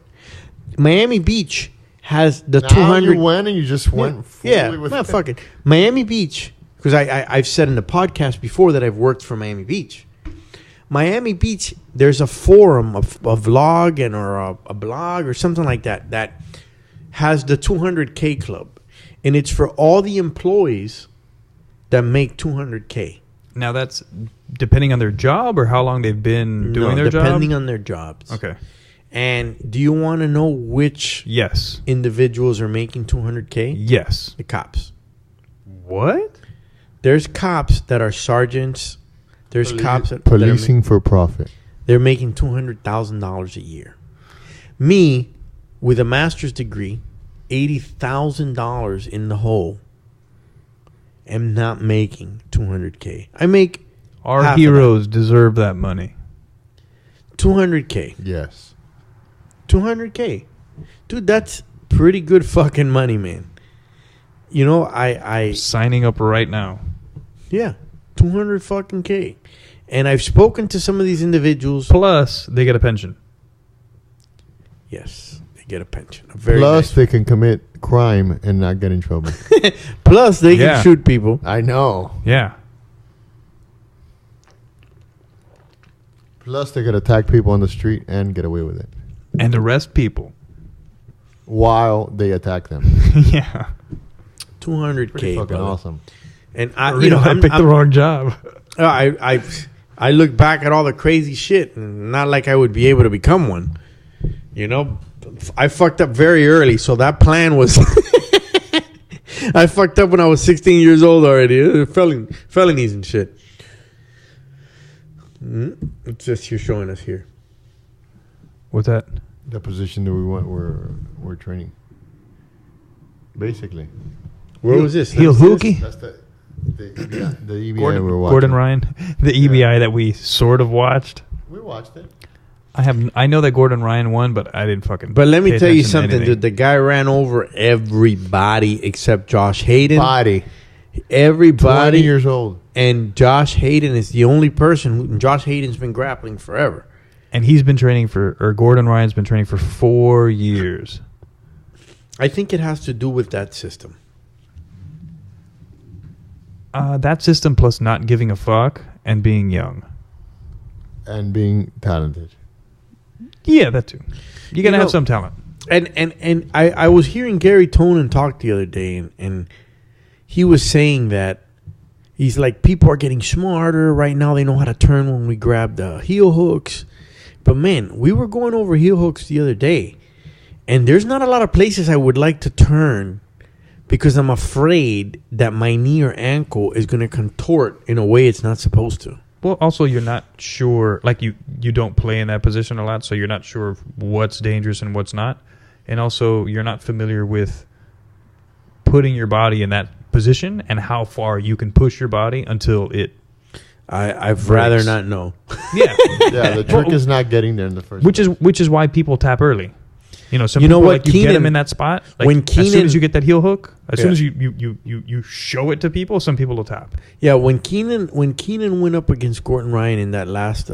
[SPEAKER 7] Miami Beach has the
[SPEAKER 6] now
[SPEAKER 7] 200.
[SPEAKER 6] you went and you just went fully with it.
[SPEAKER 7] Fuck it. Miami Beach, because I've said in the podcast before that I've worked for Miami Beach. Miami Beach, there's a forum, a vlog or a blog or something like that has the 200K club. And it's for all the employees that make 200K.
[SPEAKER 5] Now that's depending on their job or how long they've been doing their job?
[SPEAKER 7] Depending on their jobs.
[SPEAKER 5] Okay.
[SPEAKER 7] And do you want to know which
[SPEAKER 5] Yes.
[SPEAKER 7] individuals are making 200K?
[SPEAKER 5] Yes.
[SPEAKER 7] The cops.
[SPEAKER 5] What?
[SPEAKER 7] There's cops that are sergeants. There's cops that
[SPEAKER 6] Policing for profit.
[SPEAKER 7] they're making $200,000 a year. Me, with a master's degree, $80,000 in the hole, am not making 200K. I make
[SPEAKER 5] Our
[SPEAKER 7] half of
[SPEAKER 5] heroes deserve that money.
[SPEAKER 7] 200K.
[SPEAKER 6] Yes.
[SPEAKER 7] 200K. Dude, that's pretty good fucking money, man. You know, I
[SPEAKER 5] Signing up right now.
[SPEAKER 7] yeah, 200 fucking K. And I've spoken to some of these individuals.
[SPEAKER 5] Plus, they get a pension.
[SPEAKER 7] Yes, they get a pension. A very
[SPEAKER 6] Plus,
[SPEAKER 7] nice-
[SPEAKER 6] they can commit crime and not get in trouble.
[SPEAKER 7] Plus, they
[SPEAKER 5] Yeah.
[SPEAKER 7] can shoot people.
[SPEAKER 6] I know.
[SPEAKER 5] Yeah.
[SPEAKER 6] Plus, they could attack people on the street and get away with it
[SPEAKER 5] And arrest people.
[SPEAKER 6] while they attack them.
[SPEAKER 5] Yeah.
[SPEAKER 7] 200K.
[SPEAKER 6] Pretty fucking
[SPEAKER 7] brother.
[SPEAKER 6] awesome.
[SPEAKER 7] And
[SPEAKER 5] I picked the wrong job.
[SPEAKER 7] I look back at all the crazy shit, and not like I would be able to become one. You know, I fucked up very early, so that plan was. I fucked up when I was 16 years old already. Felonies and shit. It's just you're showing us here.
[SPEAKER 5] What's that?
[SPEAKER 6] The position that we want, we're training. Basically,
[SPEAKER 7] Where was this?
[SPEAKER 5] Heel Hookie?
[SPEAKER 6] that's the EBI
[SPEAKER 5] Gordon,
[SPEAKER 6] we're watching.
[SPEAKER 5] Gordon Ryan, the EBI that we sort of watched.
[SPEAKER 6] We watched it.
[SPEAKER 5] I know that Gordon Ryan won, but I didn't fucking.
[SPEAKER 7] But let me
[SPEAKER 5] pay
[SPEAKER 7] tell you
[SPEAKER 5] attention to
[SPEAKER 7] something,
[SPEAKER 5] anything.
[SPEAKER 7] dude. The guy ran over everybody except Josh Hayden.
[SPEAKER 6] Body. 20
[SPEAKER 7] Everybody.
[SPEAKER 6] years old.
[SPEAKER 7] And Josh Hayden is the only person Josh Hayden's been grappling forever.
[SPEAKER 5] And he's been training Gordon Ryan's been training for 4 years.
[SPEAKER 7] I think it has to do with that system.
[SPEAKER 5] That system plus not giving a fuck and being young.
[SPEAKER 6] And being talented.
[SPEAKER 5] Yeah, that too. You gotta
[SPEAKER 7] know,
[SPEAKER 5] have some talent.
[SPEAKER 7] And I was hearing Gary Tonin talk the other day, and he was saying that he's like, people are getting smarter right now. They know how to turn when we grab the heel hooks. But man, we were going over heel hooks the other day, and there's not a lot of places I would like to turn because I'm afraid that my knee or ankle is going to contort in a way it's not supposed to.
[SPEAKER 5] Well, also, you're not sure, like you don't play in that position a lot, so you're not sure of what's dangerous and what's not. And also, you're not familiar with putting your body in that position and how far you can push your body until it
[SPEAKER 7] I'd rather not know.
[SPEAKER 5] Yeah.
[SPEAKER 6] Yeah, the trick is not getting there in the first
[SPEAKER 5] Which is why people tap early. You know, some
[SPEAKER 7] You know
[SPEAKER 5] people,
[SPEAKER 7] what,
[SPEAKER 5] like, you get
[SPEAKER 7] Keenan-
[SPEAKER 5] them in that spot. Like,
[SPEAKER 7] when
[SPEAKER 5] as soon
[SPEAKER 7] Keenan-
[SPEAKER 5] as you get that heel hook, as soon
[SPEAKER 7] Yeah.
[SPEAKER 5] as you show it to people, some people will tap.
[SPEAKER 7] Yeah, when Keenan went up against Gordon Ryan in that last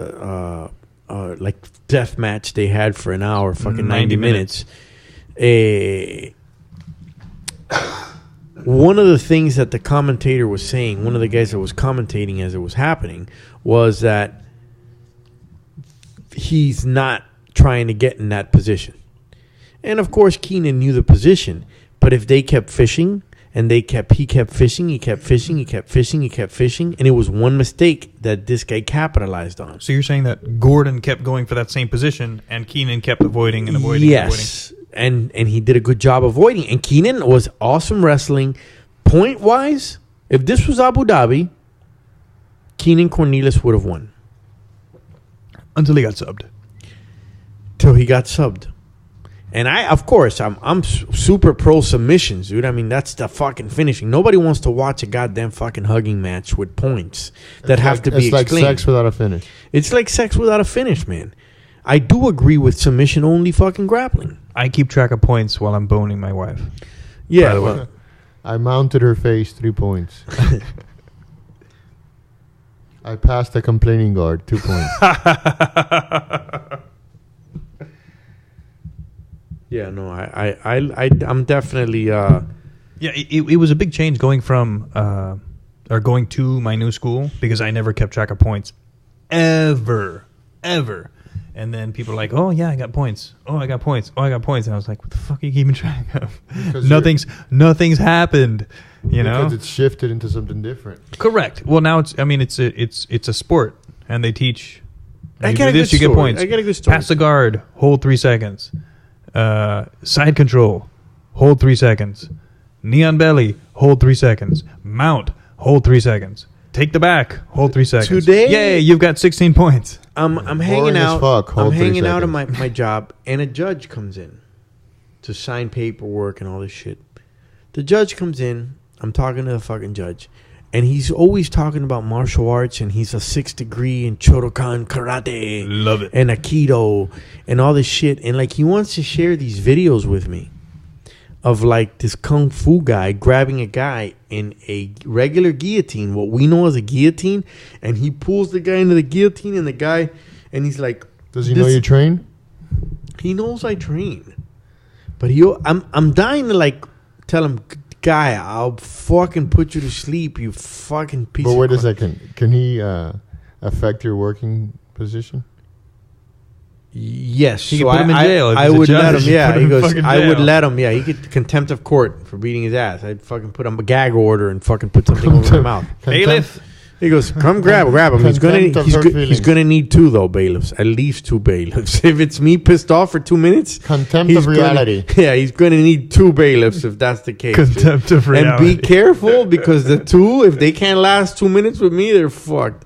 [SPEAKER 7] like death match they had for an hour, fucking 90 minutes. One of the things that the commentator was saying, one of the guys that was commentating as it was happening, was that he's not trying to get in that position. And of course, Keenan knew the position, but if they kept fishing and he kept fishing, and it was one mistake that this guy capitalized on.
[SPEAKER 5] So you're saying that Gordon kept going for that same position and Keenan kept avoiding and avoiding
[SPEAKER 7] Yes. And he did a good job avoiding. And Keenan was awesome wrestling. Point-wise, if this was Abu Dhabi, Keenan Cornelius would have won.
[SPEAKER 5] until he got subbed.
[SPEAKER 7] Till he got subbed. And I'm super pro submissions, dude. I mean, that's the fucking finishing. Nobody wants to watch a goddamn fucking hugging match with points that have to be
[SPEAKER 6] It's like
[SPEAKER 7] exclaimed.
[SPEAKER 6] sex without a finish.
[SPEAKER 7] It's like sex without a finish, man. I do agree with submission-only fucking grappling.
[SPEAKER 5] I keep track of points while I'm boning my wife.
[SPEAKER 7] Yeah,
[SPEAKER 5] By the
[SPEAKER 7] well,
[SPEAKER 5] way.
[SPEAKER 6] I mounted her face 3 points. I passed the complaining guard 2 points.
[SPEAKER 7] yeah, no, I'm definitely.
[SPEAKER 5] Yeah, it was a big change going from going to my new school because I never kept track of points ever. And then people are like, "Oh yeah, I got points. Oh, I got points. Oh, I got points." And I was like, "What the fuck are you keeping track of? Nothing's happened." You know,
[SPEAKER 6] Because it's shifted into something different.
[SPEAKER 5] correct. Well, now it's a sport, and they teach.
[SPEAKER 7] I
[SPEAKER 5] You
[SPEAKER 7] got
[SPEAKER 5] do
[SPEAKER 7] a
[SPEAKER 5] this,
[SPEAKER 7] good
[SPEAKER 5] you get
[SPEAKER 7] story.
[SPEAKER 5] points.
[SPEAKER 7] I got a good story.
[SPEAKER 5] Pass the guard, hold 3 seconds. Side control, hold 3 seconds. Knee on belly, hold 3 seconds. Mount, hold 3 seconds. Take the back, hold 3 seconds.
[SPEAKER 7] Today-
[SPEAKER 5] Yay, you've got 16 points.
[SPEAKER 7] I'm hanging
[SPEAKER 6] Boring as
[SPEAKER 7] out.
[SPEAKER 6] fuck.
[SPEAKER 7] I'm
[SPEAKER 6] Hold 3
[SPEAKER 7] hanging out at
[SPEAKER 6] seconds.
[SPEAKER 7] my job, and a judge comes in to sign paperwork and all this shit. The judge comes in. I'm talking to the fucking judge, and he's always talking about martial arts, and he's a 6th degree in Shotokan karate.
[SPEAKER 5] Love it.
[SPEAKER 7] And Aikido and all this shit. And like he wants to share these videos with me of like this kung fu guy grabbing a guy in a regular guillotine, what we know as a guillotine, and he pulls the guy into the guillotine and he's like,
[SPEAKER 6] Does he know you train?
[SPEAKER 7] he knows I train. But I'm dying to like tell him, guy, I'll fucking put you to sleep, you fucking piece
[SPEAKER 6] But
[SPEAKER 7] of
[SPEAKER 6] wait a
[SPEAKER 7] crap."
[SPEAKER 6] second. Can he affect your working position?
[SPEAKER 7] Yes,
[SPEAKER 5] He could put him in jail if
[SPEAKER 7] I
[SPEAKER 5] he's a
[SPEAKER 7] would let
[SPEAKER 5] judge.
[SPEAKER 7] him. Yeah,
[SPEAKER 5] Put him
[SPEAKER 7] he
[SPEAKER 5] in
[SPEAKER 7] goes.
[SPEAKER 5] fucking
[SPEAKER 7] I would
[SPEAKER 5] jail."
[SPEAKER 7] let him. Yeah, he get contempt of court for beating his ass. I'd fucking put him a gag order and fucking put something over his mouth.
[SPEAKER 5] Bailiff.
[SPEAKER 7] He goes, come grab him. He's
[SPEAKER 6] Contempt of her
[SPEAKER 7] he's
[SPEAKER 6] feelings.
[SPEAKER 7] gonna need 2 though bailiffs, at least 2 bailiffs. If it's me pissed off for 2 minutes,
[SPEAKER 6] Contempt
[SPEAKER 7] he's
[SPEAKER 6] of
[SPEAKER 7] gonna-
[SPEAKER 6] reality.
[SPEAKER 7] yeah, he's gonna need 2 bailiffs if that's the case.
[SPEAKER 5] Contempt of
[SPEAKER 7] And
[SPEAKER 5] reality.
[SPEAKER 7] be careful because the 2, if they can't last 2 minutes with me, they're fucked.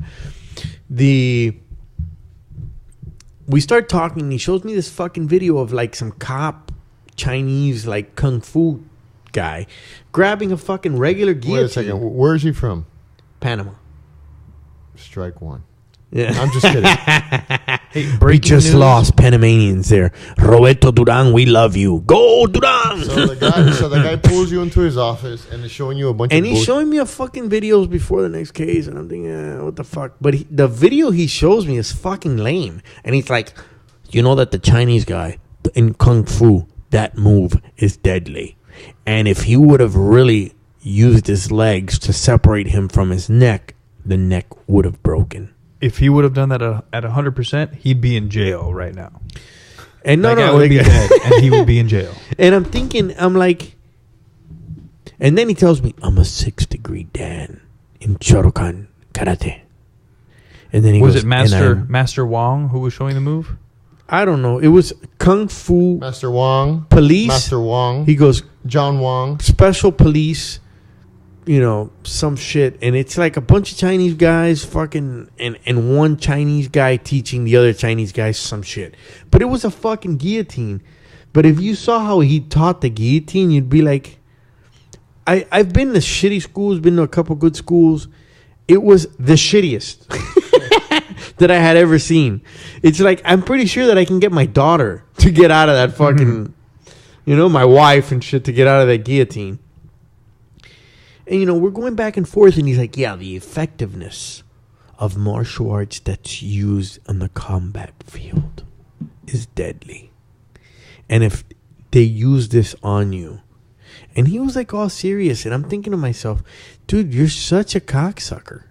[SPEAKER 7] We start talking, and he shows me this fucking video of like some cop Chinese like kung fu guy grabbing a fucking regular
[SPEAKER 6] Wait a
[SPEAKER 7] guillotine.
[SPEAKER 6] second. Where is he from?
[SPEAKER 7] Panama.
[SPEAKER 6] Strike one.
[SPEAKER 7] Yeah.
[SPEAKER 6] I'm just kidding.
[SPEAKER 5] Hey,
[SPEAKER 7] We
[SPEAKER 5] breaking
[SPEAKER 7] just
[SPEAKER 5] news.
[SPEAKER 7] lost Panamanians there. Roberto Duran, we love you. Go Duran!
[SPEAKER 6] So the guy pulls you into his office and is showing you a bunch
[SPEAKER 7] And
[SPEAKER 6] of
[SPEAKER 7] he's
[SPEAKER 6] bullshit.
[SPEAKER 7] showing me a fucking videos before the next case, and I'm thinking, what the fuck? But the video he shows me is fucking lame. And he's like, you know that the Chinese guy in Kung Fu, that move is deadly. And if he would have really used his legs to separate him from his neck, the neck would have broken.
[SPEAKER 5] If he would have done that at 100%, he'd be in jail right now.
[SPEAKER 7] And
[SPEAKER 5] that guy would be dead, and he would be in jail.
[SPEAKER 7] And I'm thinking, I'm like, and then he tells me, I'm a 6th-degree Dan in Shotokan Karate. And then he
[SPEAKER 5] Was
[SPEAKER 7] goes,
[SPEAKER 5] it
[SPEAKER 7] "And
[SPEAKER 5] Master Wong who was showing the move?
[SPEAKER 7] I don't know. It was Kung Fu
[SPEAKER 6] Master Wong.
[SPEAKER 7] Police.
[SPEAKER 6] Master Wong.
[SPEAKER 7] He goes,
[SPEAKER 6] John Wong.
[SPEAKER 7] Special Police, some shit. And it's like a bunch of Chinese guys fucking, and one Chinese guy teaching the other Chinese guys some shit. But it was a fucking guillotine. But if you saw how he taught the guillotine, you'd be like, I've been to shitty schools, been to a couple good schools. It was the shittiest that I had ever seen. It's like, I'm pretty sure that I can get my daughter to get out of that fucking, my wife and shit to get out of that guillotine. And, we're going back and forth, and he's like, yeah, the effectiveness of martial arts that's used on the combat field is deadly. And if they use this on you, and he was like all serious, and I'm thinking to myself, dude, you're such a cocksucker.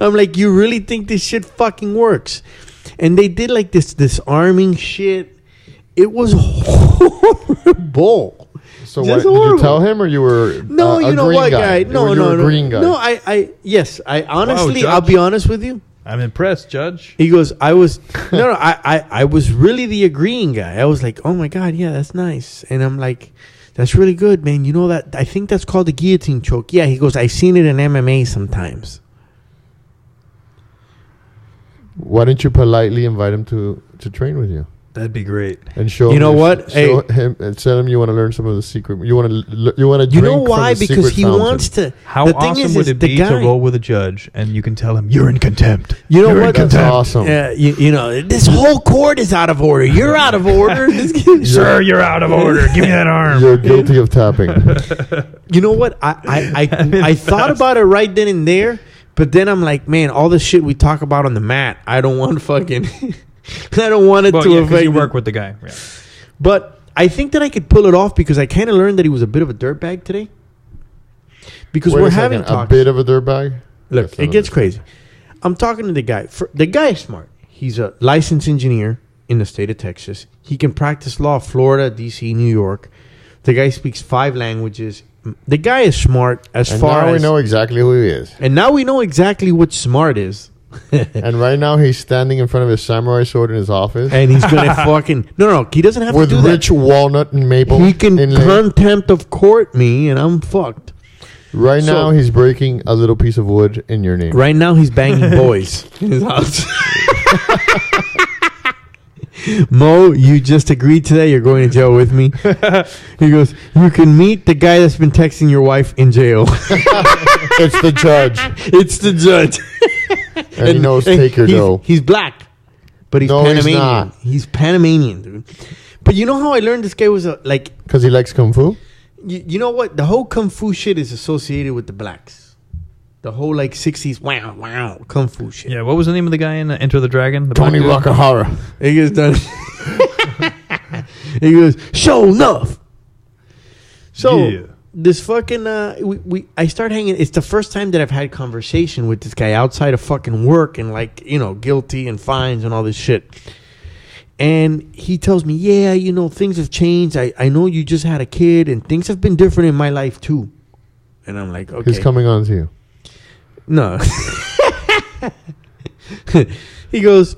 [SPEAKER 7] I'm like, you really think this shit fucking works? And they did like this disarming shit. It was horrible.
[SPEAKER 6] So
[SPEAKER 7] Just
[SPEAKER 6] what, did you
[SPEAKER 7] horrible.
[SPEAKER 6] tell him, or you were
[SPEAKER 7] No,
[SPEAKER 6] a
[SPEAKER 7] you know
[SPEAKER 6] green
[SPEAKER 7] what,
[SPEAKER 6] guy?
[SPEAKER 7] guy? No,
[SPEAKER 6] Or you
[SPEAKER 7] no,
[SPEAKER 6] were a
[SPEAKER 7] no.
[SPEAKER 6] green guy?
[SPEAKER 7] No, yes, I honestly,
[SPEAKER 5] Judge.
[SPEAKER 7] I'll be honest with you.
[SPEAKER 5] I'm impressed, Judge.
[SPEAKER 7] He goes, I was really the agreeing guy. I was like, oh my God, yeah, that's nice. And I'm like, that's really good, man. You know that, I think that's called the guillotine choke. Yeah, he goes, I've seen it in MMA sometimes.
[SPEAKER 6] Why didn't you politely invite him to train with you
[SPEAKER 5] That'd be great.
[SPEAKER 6] and show?
[SPEAKER 7] You
[SPEAKER 6] him
[SPEAKER 7] know
[SPEAKER 6] your-
[SPEAKER 7] what?
[SPEAKER 6] Show him and tell him you want to learn some of the secret. You want to drink.
[SPEAKER 7] You know why?
[SPEAKER 6] From the
[SPEAKER 7] Because
[SPEAKER 6] secret
[SPEAKER 7] he
[SPEAKER 6] fountain.
[SPEAKER 7] wants to.
[SPEAKER 5] How
[SPEAKER 7] the thing
[SPEAKER 5] awesome
[SPEAKER 7] is,
[SPEAKER 5] would
[SPEAKER 7] is
[SPEAKER 5] it
[SPEAKER 7] the
[SPEAKER 5] be to
[SPEAKER 7] guy-
[SPEAKER 5] roll with a judge and you can tell him you're in contempt?
[SPEAKER 7] You know
[SPEAKER 5] You're in
[SPEAKER 7] what?
[SPEAKER 6] That's
[SPEAKER 5] contempt.
[SPEAKER 6] awesome.
[SPEAKER 7] This whole court is out of order. You're out of order.
[SPEAKER 5] Sir, you're out of order. Give me that arm.
[SPEAKER 6] You're guilty of tapping.
[SPEAKER 7] You know what? I thought about it right then and there, but then I'm like, man, all the shit we talk about on the mat, I don't want fucking. I don't want it
[SPEAKER 5] Well,
[SPEAKER 7] to
[SPEAKER 5] yeah, 'cause
[SPEAKER 7] affect.
[SPEAKER 5] you work with the guy. Yeah.
[SPEAKER 7] But I think that I could pull it off because I kind of learned that he was a bit of a dirtbag today. Because
[SPEAKER 6] Wait
[SPEAKER 7] we're
[SPEAKER 6] a second,
[SPEAKER 7] having
[SPEAKER 6] a
[SPEAKER 7] talks.
[SPEAKER 6] bit of a dirtbag.
[SPEAKER 7] Look,
[SPEAKER 6] That's
[SPEAKER 7] it
[SPEAKER 6] not
[SPEAKER 7] gets
[SPEAKER 6] a-
[SPEAKER 7] crazy. I'm talking to the guy. The guy is smart. He's a licensed engineer in the state of Texas. He can practice law, Florida, D.C., New York. The guy speaks 5 languages. The guy is smart as
[SPEAKER 6] And
[SPEAKER 7] far
[SPEAKER 6] now
[SPEAKER 7] as...
[SPEAKER 6] we know exactly who he is.
[SPEAKER 7] And now we know exactly what smart is.
[SPEAKER 6] And right now he's standing in front of his samurai sword in his office
[SPEAKER 7] And he's going to fucking... No, he doesn't have
[SPEAKER 6] with
[SPEAKER 7] to do
[SPEAKER 6] rich
[SPEAKER 7] that.
[SPEAKER 6] walnut and maple.
[SPEAKER 7] He can
[SPEAKER 6] inlay.
[SPEAKER 7] contempt of court me, and I'm fucked.
[SPEAKER 6] Right
[SPEAKER 7] So-
[SPEAKER 6] now he's breaking a little piece of wood in your name.
[SPEAKER 7] Right now, he's banging boys in his house. Mo, you just agreed to that. You're going to jail with me. He goes, you can meet the guy that's been texting your wife in jail.
[SPEAKER 6] It's the judge,
[SPEAKER 7] It's the judge.
[SPEAKER 6] and he knows take your dough.
[SPEAKER 7] He's black, but he's
[SPEAKER 6] No, he's
[SPEAKER 7] Panamanian.
[SPEAKER 6] not.
[SPEAKER 7] He's Panamanian, dude. But you know how I learned this guy was like,
[SPEAKER 6] Because he likes kung fu.
[SPEAKER 7] you know what? The whole kung fu shit is associated with the blacks. The whole like 60s wow kung fu shit.
[SPEAKER 5] Yeah, what was the name of the guy in Enter the Dragon? The
[SPEAKER 6] Tony
[SPEAKER 5] black dude?
[SPEAKER 6] Wakahara.
[SPEAKER 7] He gets done. He goes, show enough. So
[SPEAKER 5] Yeah.
[SPEAKER 7] this fucking I start hanging. It's the first time that I've had conversation with this guy outside of fucking work and like guilty and fines and all this shit. And he tells me, yeah, things have changed. I know you just had a kid and things have been different in my life too. And I'm like, okay.
[SPEAKER 6] He's coming on to you.
[SPEAKER 7] No. He goes,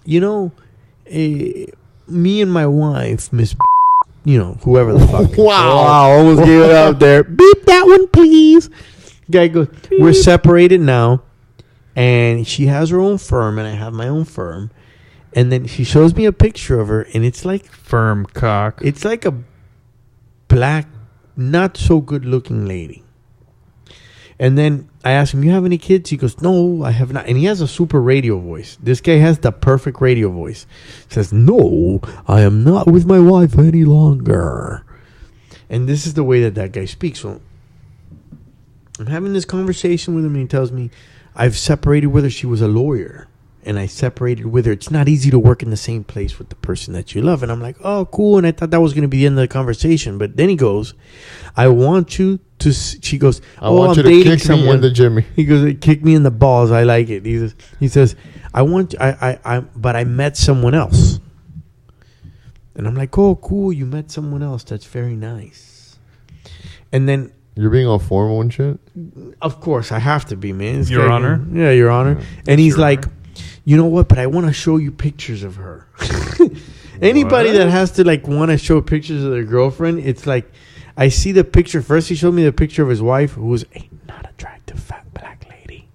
[SPEAKER 7] me and my wife, Miss, whoever the fuck. Wow, almost gave it out there. Beep that one, please. Guy goes, we're separated now. And she has her own firm, and I have my own firm. And then she shows me a picture of her, and it's like
[SPEAKER 5] Firm cock.
[SPEAKER 7] it's like a black, not so good looking lady. And then I asked him, you have any kids? He goes, no, I have not. And he has a super radio voice. This guy has the perfect radio voice. He says, no, I am not with my wife any longer. And this is the way that guy speaks. So I'm having this conversation with him, and he tells me, I've separated with her. She was a lawyer. And I separated with her. It's not easy to work in the same place with the person that you love. And I'm like, oh, cool. And I thought that was going to be the end of the conversation. But then he goes, I want you She goes,
[SPEAKER 6] I want
[SPEAKER 7] I'm
[SPEAKER 6] you to
[SPEAKER 7] dating
[SPEAKER 6] kick me
[SPEAKER 7] someone.
[SPEAKER 6] in the Jimmy.
[SPEAKER 7] He goes, kick me in the balls. I like it. He says, but I met someone else. And I'm like, oh, cool. You met someone else. That's very nice. And then,
[SPEAKER 6] You're being all formal and shit.
[SPEAKER 7] of course, I have to be, man. This
[SPEAKER 5] Your
[SPEAKER 7] guy-
[SPEAKER 5] Honor?
[SPEAKER 7] Yeah, Your Honor. And he's
[SPEAKER 5] Your
[SPEAKER 7] like,
[SPEAKER 5] Honor.
[SPEAKER 7] you know what? But I want to show you pictures of her. Anybody
[SPEAKER 5] What?
[SPEAKER 7] that has to like want to show pictures of their girlfriend, it's like, I see the picture. First, he showed me the picture of his wife, who was a not attractive fat black lady.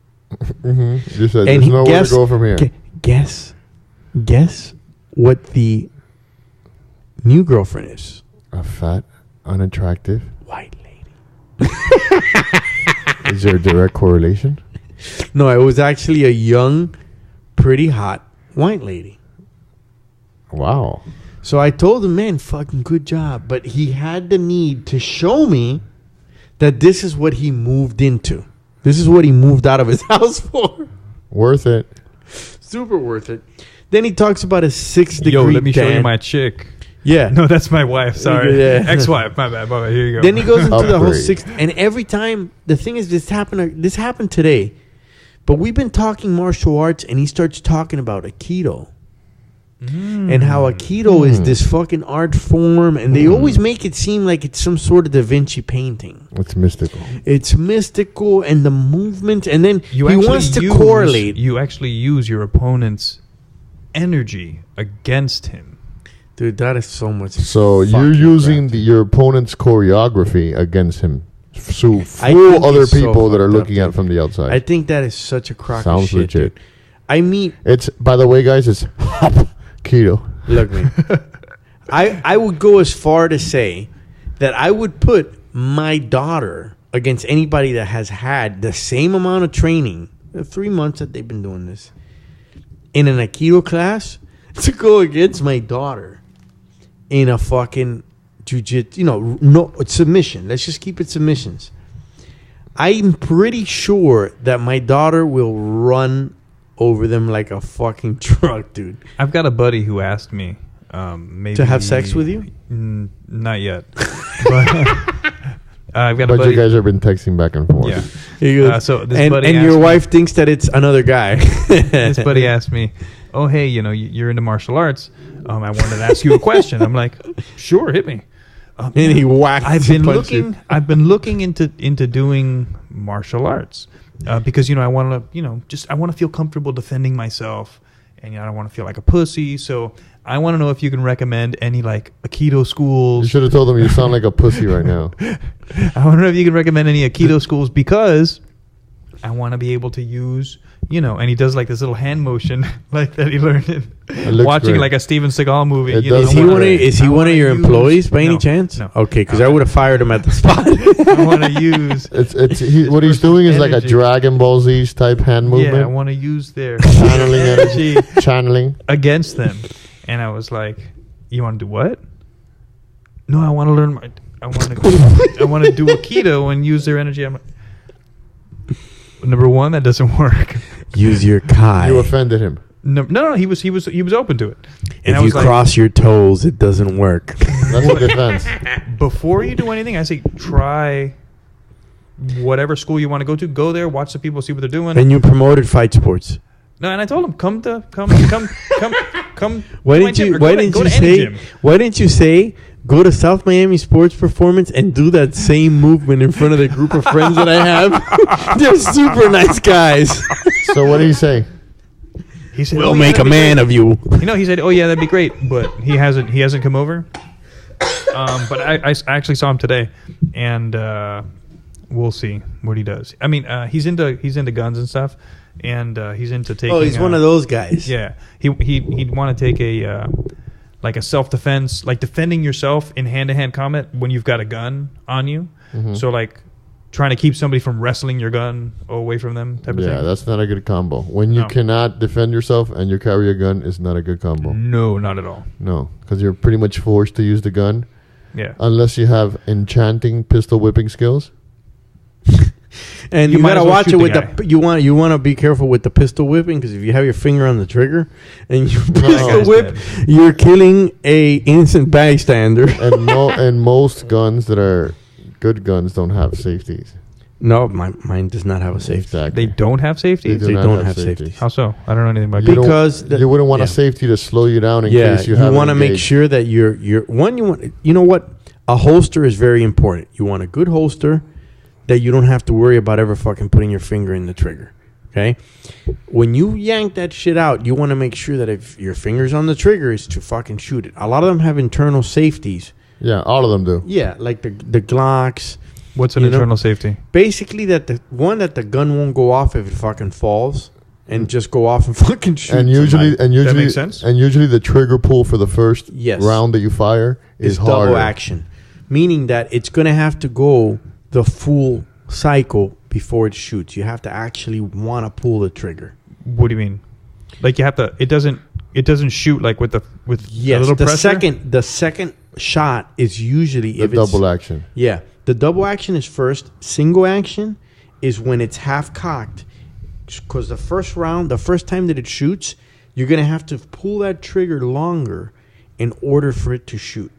[SPEAKER 6] You said
[SPEAKER 7] And
[SPEAKER 6] there's
[SPEAKER 7] he-
[SPEAKER 6] nowhere to go from here.
[SPEAKER 7] Guess what the new girlfriend is?
[SPEAKER 6] A fat, unattractive.
[SPEAKER 7] White lady.
[SPEAKER 6] Is there a direct correlation?
[SPEAKER 7] No, it was actually a young, pretty hot white lady.
[SPEAKER 6] Wow.
[SPEAKER 7] So I told him, man, fucking good job. But he had the need to show me that this is what he moved into. This is what he moved out of his house for.
[SPEAKER 6] Worth it.
[SPEAKER 7] Super worth it. Then he talks about his 6 degree
[SPEAKER 5] Yo, let me show you
[SPEAKER 7] tan.
[SPEAKER 5] my chick.
[SPEAKER 7] Yeah.
[SPEAKER 5] No, that's my wife. Sorry.
[SPEAKER 7] Yeah.
[SPEAKER 5] Ex-wife. My bad. Here you go.
[SPEAKER 7] Then he goes into the whole
[SPEAKER 6] Upgrade.
[SPEAKER 7] 6. And every time, the thing is, this happened today. But we've been talking martial arts, and he starts talking about Aikido. And how Aikido is this fucking art form, and they always make it seem like it's some sort of Da Vinci painting.
[SPEAKER 6] It's mystical.
[SPEAKER 7] It's mystical, and the movement, and then
[SPEAKER 5] You
[SPEAKER 7] he
[SPEAKER 5] actually
[SPEAKER 7] wants to
[SPEAKER 5] use-
[SPEAKER 7] correlate.
[SPEAKER 5] You actually use your opponent's energy against him.
[SPEAKER 7] Dude, that is so much.
[SPEAKER 6] So you're
[SPEAKER 7] fucking
[SPEAKER 6] using
[SPEAKER 7] crap.
[SPEAKER 6] your opponent's choreography against him. So
[SPEAKER 7] I
[SPEAKER 6] fool
[SPEAKER 7] think
[SPEAKER 6] other
[SPEAKER 7] he's so
[SPEAKER 6] people that are
[SPEAKER 7] fucked up,
[SPEAKER 6] looking at
[SPEAKER 7] dude.
[SPEAKER 6] from the outside.
[SPEAKER 7] I think that is such a crock
[SPEAKER 6] Sounds
[SPEAKER 7] of shit,
[SPEAKER 6] legit.
[SPEAKER 7] dude. I mean,
[SPEAKER 6] It's, by the way, guys, it's keto.
[SPEAKER 7] look, man. I would go as far to say that I would put my daughter against anybody that has had the same amount of training, the 3 months that they've been doing this, in an Aikido class, to go against my daughter in a fucking jiu-jitsu, no submission. Let's just keep it submissions. I'm pretty sure that my daughter will run over them like a fucking truck, dude.
[SPEAKER 5] I've got a buddy who asked me maybe
[SPEAKER 7] To have sex with you?
[SPEAKER 5] Not yet. But I've got a
[SPEAKER 6] But
[SPEAKER 5] buddy.
[SPEAKER 6] you guys have been texting back and forth.
[SPEAKER 5] Yeah.
[SPEAKER 7] He goes,
[SPEAKER 5] So this
[SPEAKER 7] and
[SPEAKER 5] buddy
[SPEAKER 7] and
[SPEAKER 5] asked
[SPEAKER 7] your
[SPEAKER 5] me-
[SPEAKER 7] wife thinks that it's another guy.
[SPEAKER 5] This buddy asked me, "Oh, hey, you're into martial arts. I wanted to ask you a question." I'm like, "Sure, hit me."
[SPEAKER 7] And he whacked.
[SPEAKER 5] I've
[SPEAKER 7] the
[SPEAKER 5] been
[SPEAKER 7] punch you.
[SPEAKER 5] looking. I've been looking into doing martial arts because I want to I want to feel comfortable defending myself, and I don't want to feel like a pussy. So I want to know if you can recommend any like Aikido
[SPEAKER 6] You
[SPEAKER 5] schools.
[SPEAKER 6] should have told him you sound like a pussy right now.
[SPEAKER 5] I want to know if you can recommend any Aikido schools because I want to be able to use, and he does like this little hand motion like that he learned in
[SPEAKER 6] looks
[SPEAKER 5] watching
[SPEAKER 6] great.
[SPEAKER 5] like a Steven Seagal movie.
[SPEAKER 6] It
[SPEAKER 5] you know,
[SPEAKER 6] does
[SPEAKER 7] Is he
[SPEAKER 6] look
[SPEAKER 7] one of
[SPEAKER 6] great.
[SPEAKER 7] is he
[SPEAKER 5] I
[SPEAKER 7] one of
[SPEAKER 5] wanna
[SPEAKER 7] your
[SPEAKER 5] use-
[SPEAKER 7] employees by any
[SPEAKER 5] No,
[SPEAKER 7] chance?
[SPEAKER 5] no.
[SPEAKER 7] Okay, because I would have fired him at the spot.
[SPEAKER 5] I want to use.
[SPEAKER 6] What he's doing is like a
[SPEAKER 5] Energy.
[SPEAKER 6] Dragon Ball Z type hand
[SPEAKER 5] Yeah, I
[SPEAKER 6] movement.
[SPEAKER 5] want to use their
[SPEAKER 6] Channeling energy. Channeling.
[SPEAKER 5] against them. And I was like, "You want to do what?" No, I want to learn my. I want to do Aikido and use their energy. I'm like, number one, that doesn't work.
[SPEAKER 7] Use your kai.
[SPEAKER 6] You offended him.
[SPEAKER 5] No, he was open to it. And
[SPEAKER 7] If
[SPEAKER 5] I
[SPEAKER 7] you
[SPEAKER 5] was like,
[SPEAKER 7] cross your toes, it doesn't work.
[SPEAKER 6] That's a defense.
[SPEAKER 5] before you do anything, I say try whatever school you want to go to. Go there, watch the people, see what they're doing.
[SPEAKER 7] And you promoted fight sports.
[SPEAKER 5] No, and I told him, come.
[SPEAKER 7] Why
[SPEAKER 5] to my
[SPEAKER 7] didn't
[SPEAKER 5] gym,
[SPEAKER 7] you?
[SPEAKER 5] or
[SPEAKER 7] Why
[SPEAKER 5] go to-
[SPEAKER 7] didn't
[SPEAKER 5] go
[SPEAKER 7] you
[SPEAKER 5] to any
[SPEAKER 7] say?
[SPEAKER 5] gym.
[SPEAKER 7] Why didn't you say? Go to South Miami Sports Performance and do that same movement in front of the group of friends that I have. They're super nice guys.
[SPEAKER 6] So what did he say?
[SPEAKER 5] He said,
[SPEAKER 7] We'll
[SPEAKER 5] "Oh, yeah,
[SPEAKER 7] make a
[SPEAKER 5] that'd be
[SPEAKER 7] man
[SPEAKER 5] great."
[SPEAKER 7] of you.
[SPEAKER 5] He said, "Oh yeah, that'd be great," but he hasn't come over. But I actually saw him today, and we'll see what he does. I mean, he's into guns and stuff, and he's into taking.
[SPEAKER 7] Oh, he's one of those guys.
[SPEAKER 5] Yeah, he'd want to take a like a self defense, like defending yourself in hand to hand combat when you've got a gun on you.
[SPEAKER 6] Mm-hmm.
[SPEAKER 5] So like trying to keep somebody from wrestling your gun away from them, type of
[SPEAKER 6] Yeah,
[SPEAKER 5] thing.
[SPEAKER 6] that's not a good combo. When you
[SPEAKER 5] No.
[SPEAKER 6] cannot defend yourself and you carry a gun, is not a good combo.
[SPEAKER 5] No, not at all.
[SPEAKER 6] No, because you're pretty much forced to use the gun
[SPEAKER 5] Yeah.
[SPEAKER 6] unless you have enchanting pistol whipping skills.
[SPEAKER 7] And
[SPEAKER 5] You
[SPEAKER 7] you
[SPEAKER 5] might
[SPEAKER 7] gotta
[SPEAKER 5] as well
[SPEAKER 7] watch
[SPEAKER 5] shoot
[SPEAKER 7] it
[SPEAKER 5] the
[SPEAKER 7] with
[SPEAKER 5] guy.
[SPEAKER 7] the you want to be careful with the pistol whipping, because if you have your finger on the trigger and you pistol
[SPEAKER 5] guy's
[SPEAKER 7] whip,
[SPEAKER 5] dead.
[SPEAKER 7] you're killing a innocent bystander.
[SPEAKER 6] And most guns that are Good guns don't have safeties.
[SPEAKER 7] No, mine does not have a safety.
[SPEAKER 6] Exactly.
[SPEAKER 5] They don't have safety?
[SPEAKER 6] They
[SPEAKER 7] They
[SPEAKER 6] not
[SPEAKER 7] don't have safety.
[SPEAKER 5] How so? I don't know anything about
[SPEAKER 6] You
[SPEAKER 5] guns.
[SPEAKER 6] don't-
[SPEAKER 7] Because
[SPEAKER 6] you wouldn't want
[SPEAKER 7] yeah.
[SPEAKER 6] a safety to slow you down in
[SPEAKER 7] Yeah,
[SPEAKER 6] case you
[SPEAKER 7] you
[SPEAKER 6] have.
[SPEAKER 7] want to make sure that you're one. You know what? A holster is very important. You want a good holster that you don't have to worry about ever fucking putting your finger in the trigger. Okay, when you yank that shit out, you want to make sure that if your finger's on the trigger, is to fucking shoot it. A lot of them have internal safeties.
[SPEAKER 6] Yeah, all of them do.
[SPEAKER 7] Yeah, like the Glocks.
[SPEAKER 5] What's an
[SPEAKER 7] You know-
[SPEAKER 5] internal safety?
[SPEAKER 7] Basically, that the gun won't go off if it fucking falls, and just go off and fucking shoot.
[SPEAKER 6] And usually,
[SPEAKER 7] somebody.
[SPEAKER 5] makes sense.
[SPEAKER 6] And usually, the trigger pull for the first
[SPEAKER 7] Yes.
[SPEAKER 6] round that you fire is
[SPEAKER 7] it's
[SPEAKER 6] harder.
[SPEAKER 7] double action, meaning that it's going to have to go the full cycle before it shoots. You have to actually want to pull the trigger.
[SPEAKER 5] What do you mean? Like you have to. It doesn't shoot like with a
[SPEAKER 7] Yes,
[SPEAKER 5] little
[SPEAKER 7] the
[SPEAKER 5] pressure?
[SPEAKER 7] second shot is usually
[SPEAKER 6] The
[SPEAKER 7] if it's
[SPEAKER 6] double action.
[SPEAKER 7] Yeah, the double action is first. Single action is when it's half cocked, because the first round, the first time that it shoots, you're gonna have to pull that trigger longer in order for it to shoot.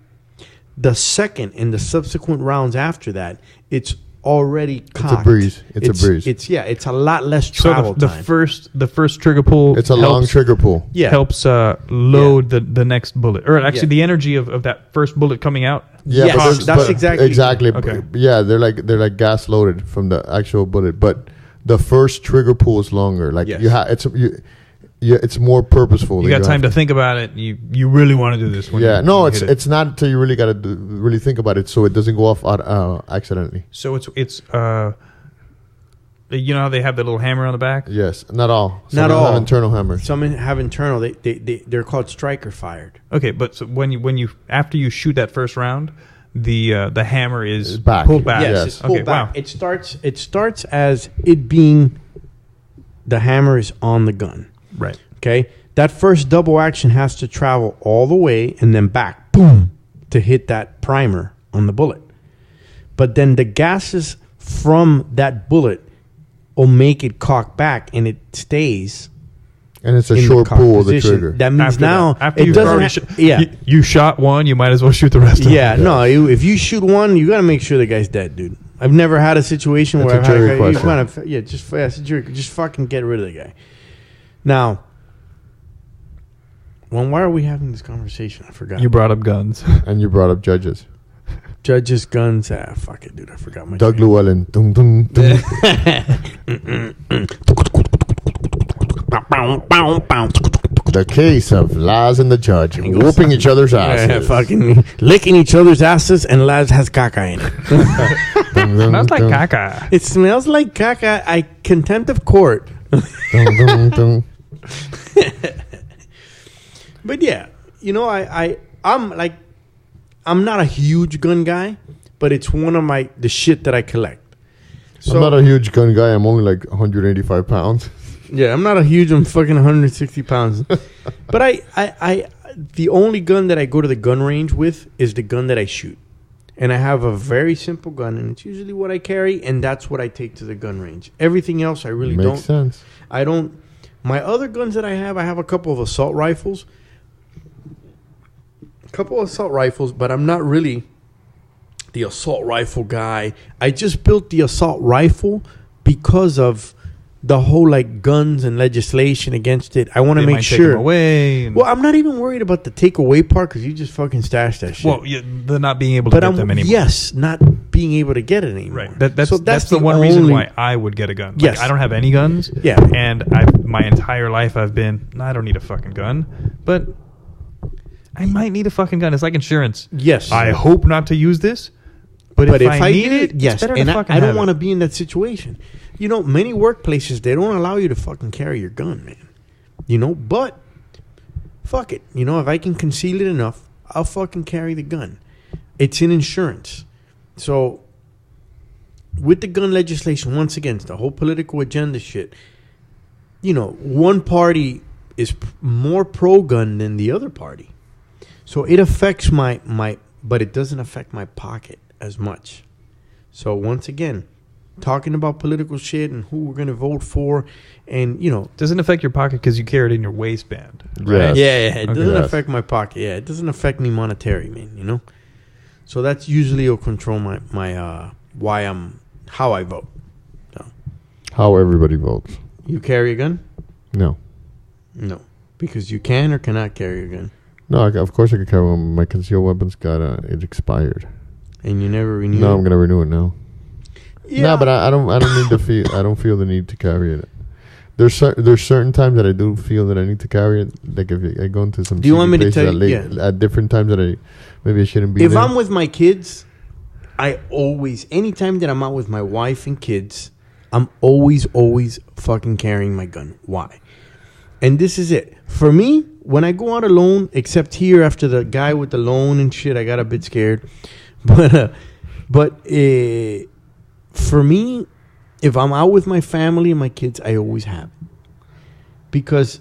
[SPEAKER 7] The second and the subsequent rounds after that, it's already cocked.
[SPEAKER 6] breeze. It's a breeze.
[SPEAKER 7] It's a lot less
[SPEAKER 5] So
[SPEAKER 7] travel
[SPEAKER 5] the
[SPEAKER 7] time.
[SPEAKER 5] first trigger pull.
[SPEAKER 6] It's a long trigger pull.
[SPEAKER 7] Yeah.
[SPEAKER 5] Helps load the next bullet, or actually
[SPEAKER 7] Yeah.
[SPEAKER 5] the energy of that first bullet coming out.
[SPEAKER 6] Yeah,
[SPEAKER 7] Yes,
[SPEAKER 6] but there's-
[SPEAKER 7] that's
[SPEAKER 6] but
[SPEAKER 7] exactly-
[SPEAKER 5] Okay.
[SPEAKER 6] Yeah, they're like gas loaded from the actual bullet, but the first trigger pull is longer. Like
[SPEAKER 7] Yes.
[SPEAKER 6] you have it's more purposeful.
[SPEAKER 5] You got time to think about it. You really want to do this. When
[SPEAKER 6] Yeah,
[SPEAKER 5] you,
[SPEAKER 6] no,
[SPEAKER 5] when you
[SPEAKER 6] it's
[SPEAKER 5] hit it.
[SPEAKER 6] it's not until you really got to really think about it, so it doesn't go off accidentally.
[SPEAKER 5] So it's you know how they have the little hammer on the back.
[SPEAKER 6] Yes, not all. Some
[SPEAKER 7] Not
[SPEAKER 6] of them
[SPEAKER 7] all.
[SPEAKER 6] have internal hammers.
[SPEAKER 7] Some have internal. They're called striker fired.
[SPEAKER 5] Okay, but so when you after you shoot that first round, the hammer is
[SPEAKER 6] Back.
[SPEAKER 5] pulled back.
[SPEAKER 7] Yes,
[SPEAKER 6] Yes.
[SPEAKER 7] it's pulled
[SPEAKER 5] Okay,
[SPEAKER 7] back.
[SPEAKER 5] wow.
[SPEAKER 7] It starts as it being the hammer is on the gun.
[SPEAKER 5] Right.
[SPEAKER 7] Okay, that first double action has to travel all the way and then back, boom, to hit that primer on the bullet. But then the gases from that bullet will make it cock back, and it stays.
[SPEAKER 6] And it's a
[SPEAKER 7] in
[SPEAKER 6] short
[SPEAKER 7] the cock
[SPEAKER 6] pull of the
[SPEAKER 7] position.
[SPEAKER 6] trigger.
[SPEAKER 7] That means
[SPEAKER 5] After
[SPEAKER 7] now
[SPEAKER 5] that, after
[SPEAKER 7] it
[SPEAKER 5] you've
[SPEAKER 7] doesn't.
[SPEAKER 5] already
[SPEAKER 7] Yeah,
[SPEAKER 5] you shot one, you might as well shoot the rest. of
[SPEAKER 7] yeah.
[SPEAKER 5] them.
[SPEAKER 7] No, if you shoot one, you got to make sure the guy's dead, dude. I've never had a situation
[SPEAKER 6] That's
[SPEAKER 7] where
[SPEAKER 6] a
[SPEAKER 7] I've had
[SPEAKER 6] jury
[SPEAKER 7] a guy. You
[SPEAKER 6] question.
[SPEAKER 7] gotta, it's a jury. Just fucking get rid of the guy. Now, why are we having this conversation? I forgot.
[SPEAKER 5] You brought up guns.
[SPEAKER 6] And you brought up judges.
[SPEAKER 7] Judges, guns. Fuck it, dude. I forgot my.
[SPEAKER 6] Doug
[SPEAKER 7] train.
[SPEAKER 6] Llewellyn. Dum, dum, dum. The case of Laz and the judge whooping each other's asses.
[SPEAKER 7] Fucking licking each other's asses, and Laz has caca in it.
[SPEAKER 6] Dum, dum,
[SPEAKER 5] Smells like
[SPEAKER 6] dum,
[SPEAKER 5] caca.
[SPEAKER 7] It smells like caca. I contempt of court.
[SPEAKER 6] dum, dum, dum.
[SPEAKER 7] But yeah, you know, I'm not a huge gun guy, but it's one of the shit that I collect. So
[SPEAKER 6] I'm not a huge gun guy. I'm only like 185 pounds.
[SPEAKER 7] yeah, I'm not a huge. I'm fucking 160 pounds. But I the only gun that I go to the gun range with is the gun that I shoot, and I have a very simple gun, and it's usually what I carry, and that's what I take to the gun range. Everything else, I really
[SPEAKER 6] Makes
[SPEAKER 7] don't.
[SPEAKER 6] sense.
[SPEAKER 7] I don't. My other guns that I have a couple of assault rifles. But I'm not really the assault rifle guy. I just built the assault rifle because of the whole like guns and legislation against it. I want to
[SPEAKER 5] They
[SPEAKER 7] make
[SPEAKER 5] might take them
[SPEAKER 7] sure.
[SPEAKER 5] away. And,
[SPEAKER 7] Well, I'm not even worried about the take away part because you just fucking stash that shit.
[SPEAKER 5] well, yeah, the not being able to
[SPEAKER 7] but
[SPEAKER 5] get
[SPEAKER 7] I'm
[SPEAKER 5] them anymore.
[SPEAKER 7] yes, not being able to get it anymore.
[SPEAKER 5] Right. That's
[SPEAKER 7] So
[SPEAKER 5] the one reason
[SPEAKER 7] only-
[SPEAKER 5] why I would get a gun. Like,
[SPEAKER 7] Yes.
[SPEAKER 5] I don't have any guns.
[SPEAKER 7] Yeah.
[SPEAKER 5] And my entire life I've been, I don't need a fucking gun. But I might need a fucking gun. It's like insurance.
[SPEAKER 7] Yes.
[SPEAKER 5] I hope not to use this. But if I need it,
[SPEAKER 7] yes,
[SPEAKER 5] it's better
[SPEAKER 7] and
[SPEAKER 5] to fucking
[SPEAKER 7] I don't
[SPEAKER 5] have
[SPEAKER 7] want to
[SPEAKER 5] it.
[SPEAKER 7] be in that situation. You know, many workplaces they don't allow you to fucking carry your gun, man. You know, but fuck it. You know, if I can conceal it enough, I'll fucking carry the gun. It's in insurance. So with the gun legislation, once again, it's the whole political agenda shit. You know, one party is more pro-gun than the other party. So it affects my, but it doesn't affect my pocket as much. So once again, talking about political shit and who we're going to vote for, and you know,
[SPEAKER 5] Doesn't affect your pocket because you carry it in your waistband.
[SPEAKER 6] Yes.
[SPEAKER 7] yeah, it doesn't
[SPEAKER 6] Yes.
[SPEAKER 7] affect my pocket. Yeah, it doesn't affect me monetary, man. You know. So that's usually will control my how I vote. So.
[SPEAKER 6] How everybody votes.
[SPEAKER 7] You carry a gun?
[SPEAKER 6] No.
[SPEAKER 7] No. Because you can or cannot carry a gun.
[SPEAKER 6] No, of course I could carry one. My concealed weapons it expired.
[SPEAKER 7] And you never renew it?
[SPEAKER 6] No, I'm gonna renew it now.
[SPEAKER 7] Yeah.
[SPEAKER 6] No, but I don't need to feel. I don't feel the need to carry it. There's certain times that I do feel that I need to carry it. Like if I go into some.
[SPEAKER 7] Do you want me to
[SPEAKER 6] places
[SPEAKER 7] tell you?
[SPEAKER 6] at different times that maybe I shouldn't be.
[SPEAKER 7] If
[SPEAKER 6] there.
[SPEAKER 7] I'm with my kids, anytime that I'm out with my wife and kids, I'm always fucking carrying my gun. Why? And this is it. For me, when I go out alone, except here after the guy with the loan and shit, I got a bit scared. But for me, if I'm out with my family and my kids, I always have it. Because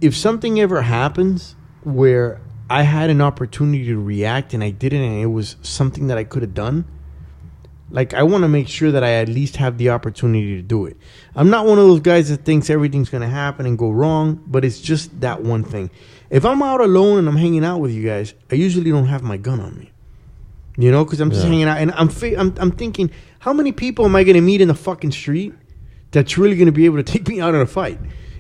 [SPEAKER 7] if something ever happens where I had an opportunity to react and I didn't, and it was something that I could have done, like, I want to make sure that I at least have the opportunity to do it. I'm not one of those guys that thinks everything's going to happen and go wrong, but it's just that one thing. If I'm out alone and I'm hanging out with you guys, I usually don't have my gun on me. You know, because I'm just hanging out. And I'm thinking, how many people am I going to meet in the fucking street that's really going to be able to take me out in a fight?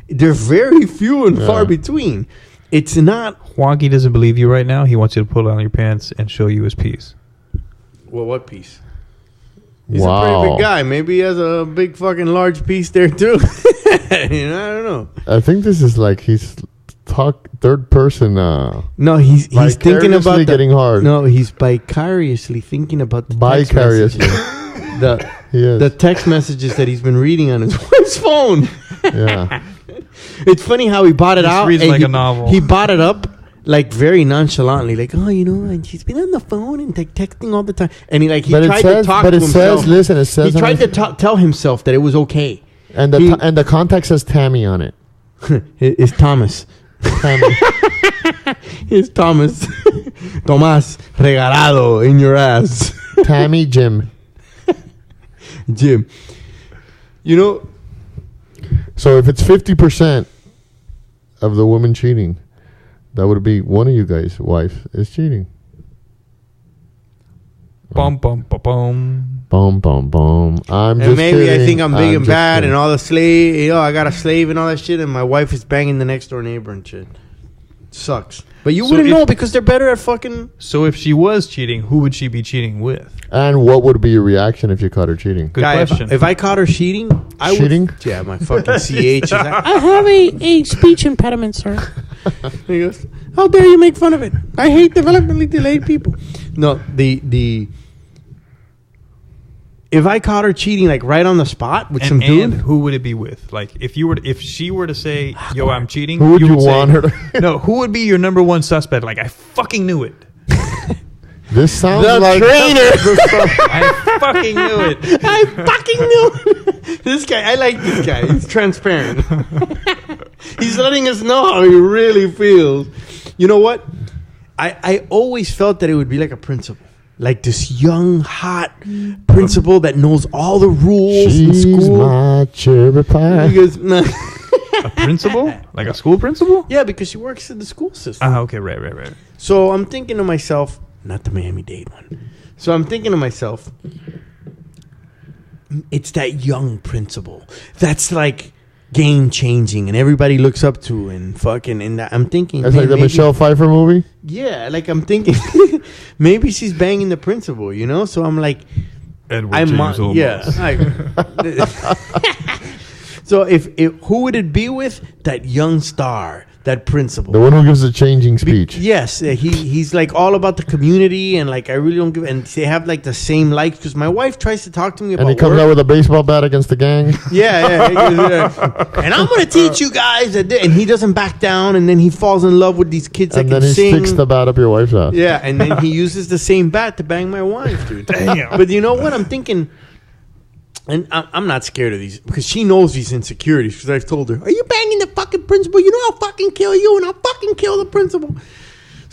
[SPEAKER 7] They're very few and far between. It's not...
[SPEAKER 5] Wonky doesn't believe you right now. He wants you to pull down your pants and show you his piece.
[SPEAKER 7] Well, what piece? He's a pretty big guy. Maybe he has a big fucking large piece there too. You know, I don't know.
[SPEAKER 6] I think this is like he's third person.
[SPEAKER 7] No, he's thinking about
[SPEAKER 6] getting hard.
[SPEAKER 7] No, he's vicariously thinking about the
[SPEAKER 6] vicariously.
[SPEAKER 7] the text messages that he's been reading on his wife's phone.
[SPEAKER 6] Yeah,
[SPEAKER 7] it's funny how he bought it out.
[SPEAKER 5] Reads like a novel.
[SPEAKER 7] He bought it up. Like very nonchalantly, like, oh, you know, and she's been on the phone and like texting all the time, and he tried to talk to himself.
[SPEAKER 6] Listen, it says
[SPEAKER 7] he tried to tell himself that it was okay,
[SPEAKER 6] and the contact says Tammy on it.
[SPEAKER 7] It's Thomas.
[SPEAKER 6] Tammy.
[SPEAKER 7] It's Thomas. Tomás regalado in your ass.
[SPEAKER 6] Tammy Jim.
[SPEAKER 7] Jim. You know.
[SPEAKER 6] So if it's 50% of the women cheating. That would be one of you guys' wife is cheating.
[SPEAKER 5] Bum bum bum bum.
[SPEAKER 6] Bum bum bum. I'm
[SPEAKER 7] and
[SPEAKER 6] just
[SPEAKER 7] maybe
[SPEAKER 6] kidding.
[SPEAKER 7] I think I'm big and bad
[SPEAKER 6] kidding.
[SPEAKER 7] and all the slave. You know, I got a slave and all that shit, and my wife is banging the next door neighbor and shit. Sucks. But you wouldn't know because they're better at fucking.
[SPEAKER 5] So if she was cheating, who would she be cheating with?
[SPEAKER 6] And what would be your reaction if you caught her cheating?
[SPEAKER 5] Good question.
[SPEAKER 7] If I caught her cheating, I would. Yeah, my fucking CH is like,
[SPEAKER 8] I have a speech impediment, sir.
[SPEAKER 7] He goes, how dare you make fun of it? I hate developmentally delayed people. No, if I caught her cheating like right on the spot with some dude,
[SPEAKER 5] who would it be with? Like if she were to say, "Yo, I'm cheating,"
[SPEAKER 6] who would you
[SPEAKER 5] say,
[SPEAKER 6] want her to?
[SPEAKER 5] No, who would be your number one suspect? Like I fucking knew it.
[SPEAKER 6] This sounds
[SPEAKER 7] the
[SPEAKER 6] like
[SPEAKER 7] trainer.
[SPEAKER 5] I fucking knew it.
[SPEAKER 7] I fucking knew it. This guy, I like this guy. He's transparent. He's letting us know how he really feels. You know what? I always felt that it would be like a principal. Like this young, hot principal that knows all the rules in school.
[SPEAKER 6] My cherry pie.
[SPEAKER 7] He goes, nah.
[SPEAKER 5] A principal? Like a school principal?
[SPEAKER 7] Yeah, because she works in the school system.
[SPEAKER 5] Okay, right.
[SPEAKER 7] So I'm thinking to myself, not the Miami-Dade one. So I'm thinking to myself, it's that young principal that's like game changing and everybody looks up to and fucking and I'm thinking
[SPEAKER 6] that's like the Michelle Pfeiffer movie.
[SPEAKER 7] Yeah, like I'm thinking maybe she's banging the principal, you know. So I'm like,
[SPEAKER 5] Edward James Olmos.
[SPEAKER 7] Yeah. So if who would it be with? That young star, that principal,
[SPEAKER 6] the one who gives the changing speech.
[SPEAKER 7] Yes, he's like all about the community and like I really don't give. And they have like the same likes because my wife tries to talk to me about.
[SPEAKER 6] And he comes out with a baseball bat against the gang.
[SPEAKER 7] Yeah. And I'm gonna teach you guys that. And he doesn't back down. And then he falls in love with these kids that
[SPEAKER 6] and
[SPEAKER 7] can
[SPEAKER 6] then he
[SPEAKER 7] sing.
[SPEAKER 6] sticks the bat up your wife's ass.
[SPEAKER 7] Yeah, and then he uses the same bat to bang my wife, dude.
[SPEAKER 5] Damn.
[SPEAKER 7] But you know what? I'm thinking. And I'm not scared of these because she knows these insecurities because I've told her, are you banging the fucking principal? You know I'll fucking kill you and I'll fucking kill the principal.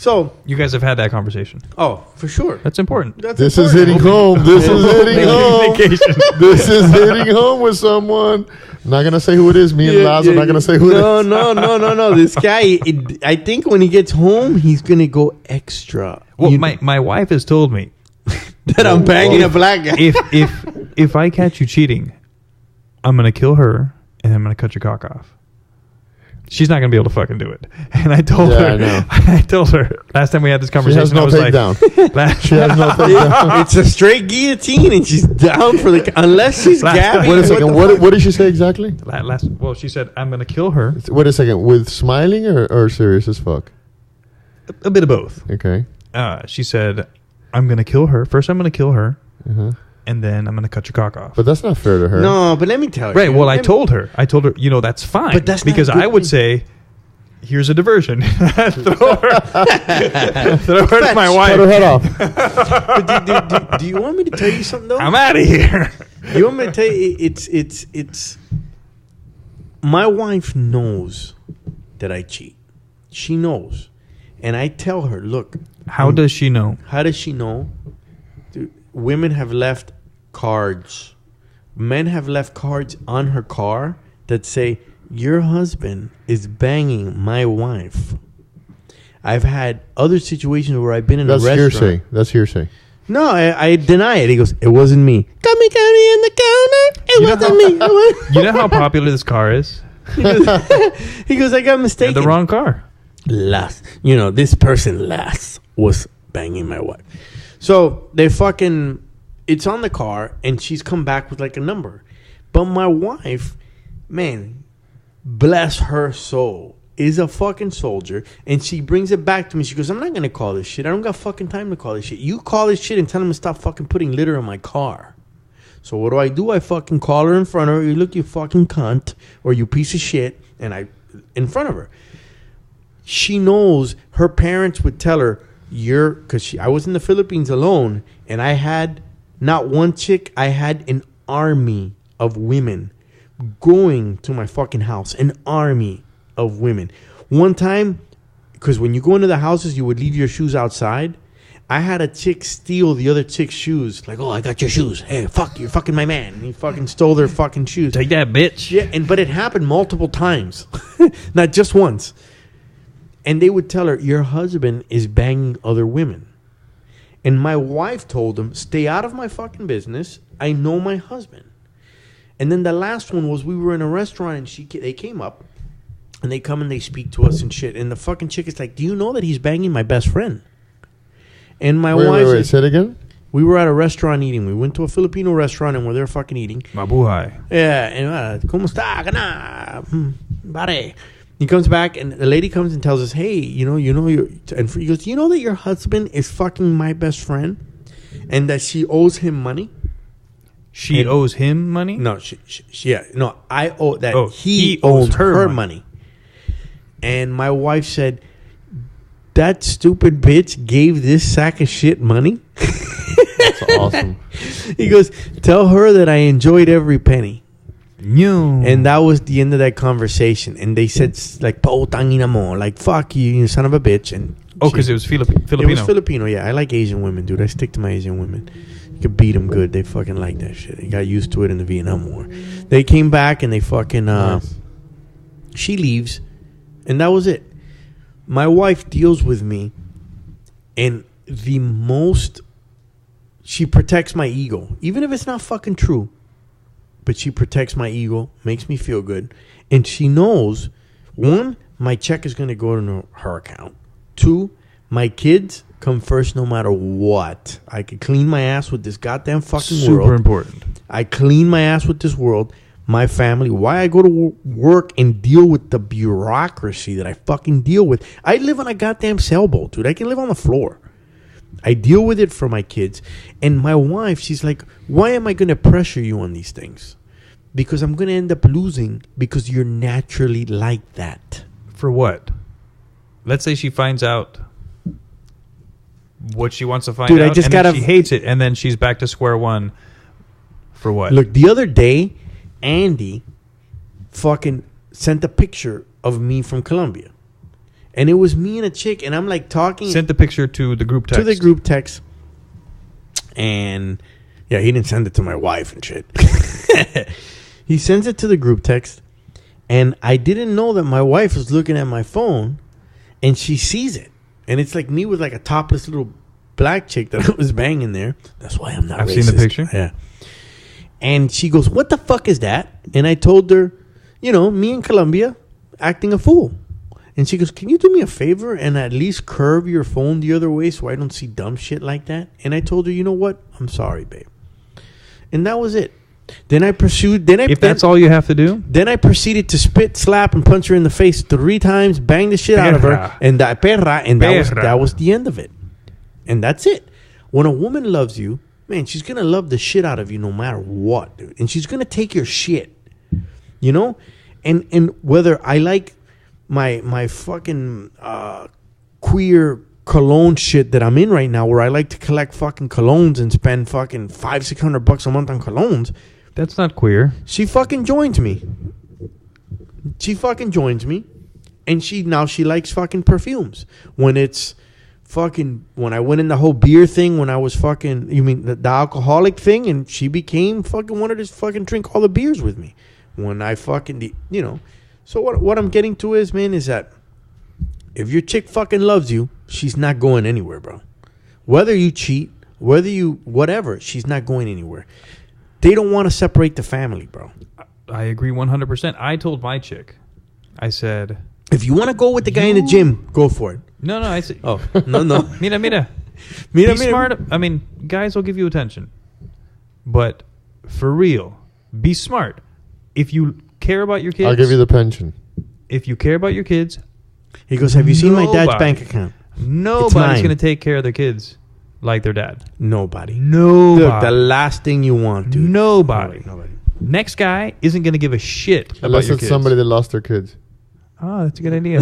[SPEAKER 7] So,
[SPEAKER 5] You guys have had that conversation.
[SPEAKER 7] oh, for sure.
[SPEAKER 5] That's important.
[SPEAKER 7] That's
[SPEAKER 6] This is
[SPEAKER 7] important.
[SPEAKER 6] hitting home. This is hitting home.
[SPEAKER 5] Communication.
[SPEAKER 6] This is hitting home with someone. I'm not gonna say who it is. Me and Laz are not gonna say who it is.
[SPEAKER 7] No. This guy, I think when he gets home, he's gonna go extra.
[SPEAKER 5] Well,
[SPEAKER 7] You-
[SPEAKER 5] my wife has told me
[SPEAKER 7] that I'm banging a black guy.
[SPEAKER 5] if I catch you cheating, I'm gonna kill her and I'm gonna cut your cock off. She's not gonna be able to fucking do it. And I told
[SPEAKER 6] Yeah,
[SPEAKER 5] her.
[SPEAKER 6] I know.
[SPEAKER 5] I told her last time we had this
[SPEAKER 6] She
[SPEAKER 5] conversation.
[SPEAKER 6] has no
[SPEAKER 5] I was like,
[SPEAKER 6] takedown. She has no takedown.
[SPEAKER 7] It's a straight guillotine, and she's down for the unless she's
[SPEAKER 5] Last-
[SPEAKER 7] gabbing.
[SPEAKER 6] Wait a second. What did she say exactly?
[SPEAKER 5] well, she said I'm gonna kill her.
[SPEAKER 6] Wait a second. With smiling or serious as fuck?
[SPEAKER 5] A bit of both.
[SPEAKER 6] Okay.
[SPEAKER 5] She said I'm gonna kill her. First, I'm gonna kill her,
[SPEAKER 6] Uh-huh.
[SPEAKER 5] and then I'm gonna cut your cock off.
[SPEAKER 6] But that's not fair to her.
[SPEAKER 7] No, but let me tell you.
[SPEAKER 5] Right. Well, I
[SPEAKER 7] Let me-
[SPEAKER 5] told her, that's fine.
[SPEAKER 7] But that's not
[SPEAKER 5] because
[SPEAKER 7] a good
[SPEAKER 5] I would
[SPEAKER 7] thing.
[SPEAKER 5] say, here's a diversion. throw her to my
[SPEAKER 6] Cut her
[SPEAKER 5] wife.
[SPEAKER 6] head off.
[SPEAKER 7] But do you want me to tell you something though?
[SPEAKER 5] I'm out of here.
[SPEAKER 7] You want me to tell you? It's. My wife knows that I cheat. She knows, and I tell her, look.
[SPEAKER 5] How does she know?
[SPEAKER 7] How does she know? Dude, women have left cards. Men have left cards on her car that say, your husband is banging my wife. I've had other situations where I've been in
[SPEAKER 6] That's
[SPEAKER 7] a restaurant.
[SPEAKER 6] hearsay. That's hearsay.
[SPEAKER 7] No, I deny it. He goes, it wasn't me. Got me county in the counter. It wasn't me. It was-
[SPEAKER 5] You know how popular this car is?
[SPEAKER 7] he goes, I got
[SPEAKER 5] And
[SPEAKER 7] mistaken.
[SPEAKER 5] the wrong car.
[SPEAKER 7] Last, this person last was banging my wife. So they fucking, it's on the car, and she's come back with like a number. But my wife, man, bless her soul, is a fucking soldier, and she brings it back to me. She goes, I'm not gonna call this shit. I don't got fucking time to call this shit. You call this shit and tell him to stop fucking putting litter in my car. So what do? I fucking call her in front of her. You look, you fucking cunt, or you piece of shit, and I, in front of her. She knows her parents would tell her, I was in the Philippines alone, and I had not one chick, I had an army of women going to my fucking house. An army of women. One time, because when you go into the houses, you would leave your shoes outside. I had a chick steal the other chick's shoes. Like, oh, I got your shoes. Hey, fuck, you're fucking my man. And he fucking stole their fucking shoes.
[SPEAKER 5] Take that, bitch.
[SPEAKER 7] Yeah, but it happened multiple times. Not just once. And they would tell her, your husband is banging other women. And my wife told him, stay out of my fucking business. I know my husband. And then the last one was we were in a restaurant and they came up and they come and they speak to us and shit. And the fucking chick is like, do you know that he's banging my best friend? And my wife,
[SPEAKER 6] Wait. Say it again.
[SPEAKER 7] we were at a restaurant eating. We went to a Filipino restaurant and we're there fucking eating.
[SPEAKER 5] Mabuhay.
[SPEAKER 7] Yeah, and ¿cómo está? Gana? Pare. He comes back and the lady comes and tells us, hey, you know, and he goes, you know that your husband is fucking my best friend and that she owes him money?
[SPEAKER 5] She owes him money?
[SPEAKER 7] No, I owe that.
[SPEAKER 5] Oh,
[SPEAKER 7] he owes her money. And my wife said, that stupid bitch gave this sack of shit money?
[SPEAKER 6] That's awesome.
[SPEAKER 7] He goes, tell her that I enjoyed every penny.
[SPEAKER 5] No.
[SPEAKER 7] And that was the end of that conversation. And they said, like, "Pautangina mo," like, fuck you, you son of a bitch. And
[SPEAKER 5] because it was Filipino.
[SPEAKER 7] It was Filipino, yeah. I like Asian women, dude. I stick to my Asian women. You could beat them good. They fucking like that shit. They got used to it in the Vietnam War. They came back and they fucking,
[SPEAKER 6] Nice.
[SPEAKER 7] she leaves. And that was it. My wife deals with me and she protects my ego. Even if it's not fucking true. But she protects my ego, makes me feel good. And she knows, one, my check is going to go to her account. Two, my kids come first no matter what. I could clean my ass with this goddamn fucking world.
[SPEAKER 5] Super important.
[SPEAKER 7] I clean my ass with this world. My family, why I go to work and deal with the bureaucracy that I fucking deal with. I live on a goddamn sailboat, dude. I can live on the floor. I deal with it for my kids. And my wife, she's like, why am I going to pressure you on these things? Because I'm going to end up losing because you're naturally like that.
[SPEAKER 5] For what? Let's say she finds out what she wants to find
[SPEAKER 7] Dude,
[SPEAKER 5] out.
[SPEAKER 7] I just
[SPEAKER 5] and then
[SPEAKER 7] gotta-
[SPEAKER 5] she hates it, and then she's back to square one. For what?
[SPEAKER 7] Look, the other day, Andy fucking sent a picture of me from Colombia. And it was me and a chick, and I'm like talking
[SPEAKER 5] Sent the picture to the group text.
[SPEAKER 7] to the group text. And yeah, he didn't send it to my wife and shit. He sends it to the group text, and I didn't know that my wife was looking at my phone, and she sees it. And it's like me with like a topless little black chick that I was banging there. That's why I'm not
[SPEAKER 5] I've
[SPEAKER 7] racist.
[SPEAKER 5] seen the picture.
[SPEAKER 7] Yeah. And she goes, "What the fuck is that?" And I told her, you know, me in Colombia acting a fool. And she goes, "Can you do me a favor and at least curve your phone the other way so I don't see dumb shit like that?" And I told her, "You know what? I'm sorry, babe." And that was it. Then I pursued.
[SPEAKER 5] If that's all you have to do,
[SPEAKER 7] Then I proceeded to spit, slap, and punch her in the face 3 times, bang the shit out of her,
[SPEAKER 5] Perra.
[SPEAKER 7] and that perra, and
[SPEAKER 5] Perra.
[SPEAKER 7] that was the end of it. And that's it. When a woman loves you, man, she's gonna love the shit out of you no matter what, dude. And she's gonna take your shit, you know. And whether I like my fucking queer cologne shit that I'm in right now, where I like to collect fucking colognes and spend fucking $500-600 a month on colognes.
[SPEAKER 5] that's not queer.
[SPEAKER 7] She fucking joins me. And she likes fucking perfumes. When I went in the whole beer thing, when I was fucking, you mean the alcoholic thing, and she became fucking wanted to fucking drink all the beers with me. When I fucking, you know. So what I'm getting to is, man, is that if your chick fucking loves you, she's not going anywhere, bro. Whether you cheat, whatever, she's not going anywhere. They don't want to separate the family, bro.
[SPEAKER 5] I agree 100%. I told my chick, I said,
[SPEAKER 7] If you want to go with the guy in the gym, go for it.
[SPEAKER 5] no, I said,
[SPEAKER 7] Oh, no.
[SPEAKER 5] mira.
[SPEAKER 7] Mira,
[SPEAKER 5] Be smart. I mean, guys will give you attention. But for real, be smart. If you care about your kids,
[SPEAKER 6] I'll give you the pension.
[SPEAKER 5] if you care about your kids,
[SPEAKER 7] He goes, have you seen my dad's
[SPEAKER 5] Nobody.
[SPEAKER 7] bank account?
[SPEAKER 5] nobody's
[SPEAKER 7] mine.
[SPEAKER 5] going to take care of their kids like their dad.
[SPEAKER 7] Nobody.
[SPEAKER 5] Nobody.
[SPEAKER 7] The last thing you want, dude.
[SPEAKER 5] Nobody.
[SPEAKER 7] Nobody.
[SPEAKER 5] Next guy isn't going to give a shit about
[SPEAKER 6] Unless
[SPEAKER 5] your
[SPEAKER 6] it's
[SPEAKER 5] kids.
[SPEAKER 6] somebody that lost their kids.
[SPEAKER 5] Oh, that's a good idea.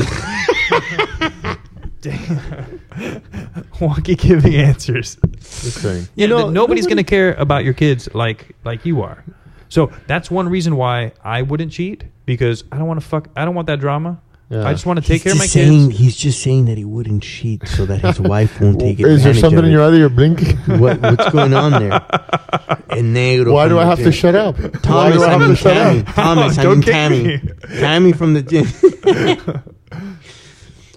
[SPEAKER 5] Wonky giving answers.
[SPEAKER 6] Just saying.
[SPEAKER 5] Yeah,
[SPEAKER 7] know,
[SPEAKER 5] nobody's
[SPEAKER 7] nobody-
[SPEAKER 5] going to care about your kids like you are. So that's one reason why I wouldn't cheat, because I don't want to I don't want that drama.
[SPEAKER 6] Yeah.
[SPEAKER 5] I just want to take care of my kids.
[SPEAKER 7] He's just saying that he wouldn't cheat so that his wife won't take
[SPEAKER 6] Is there
[SPEAKER 7] advantage
[SPEAKER 6] something
[SPEAKER 7] of
[SPEAKER 6] in
[SPEAKER 7] it.
[SPEAKER 6] your eye that you're blinking?
[SPEAKER 7] What's going on there? En negro.
[SPEAKER 6] Why
[SPEAKER 7] from
[SPEAKER 6] do
[SPEAKER 7] the
[SPEAKER 6] I have
[SPEAKER 7] gym.
[SPEAKER 6] to shut up? Why
[SPEAKER 7] Thomas,
[SPEAKER 6] do I
[SPEAKER 7] I
[SPEAKER 6] have
[SPEAKER 7] mean
[SPEAKER 6] to shut
[SPEAKER 7] Tammy.
[SPEAKER 6] up?
[SPEAKER 7] Thomas, I
[SPEAKER 5] Don't
[SPEAKER 7] mean
[SPEAKER 5] kick
[SPEAKER 7] Tammy.
[SPEAKER 5] me.
[SPEAKER 7] Tammy from the gym.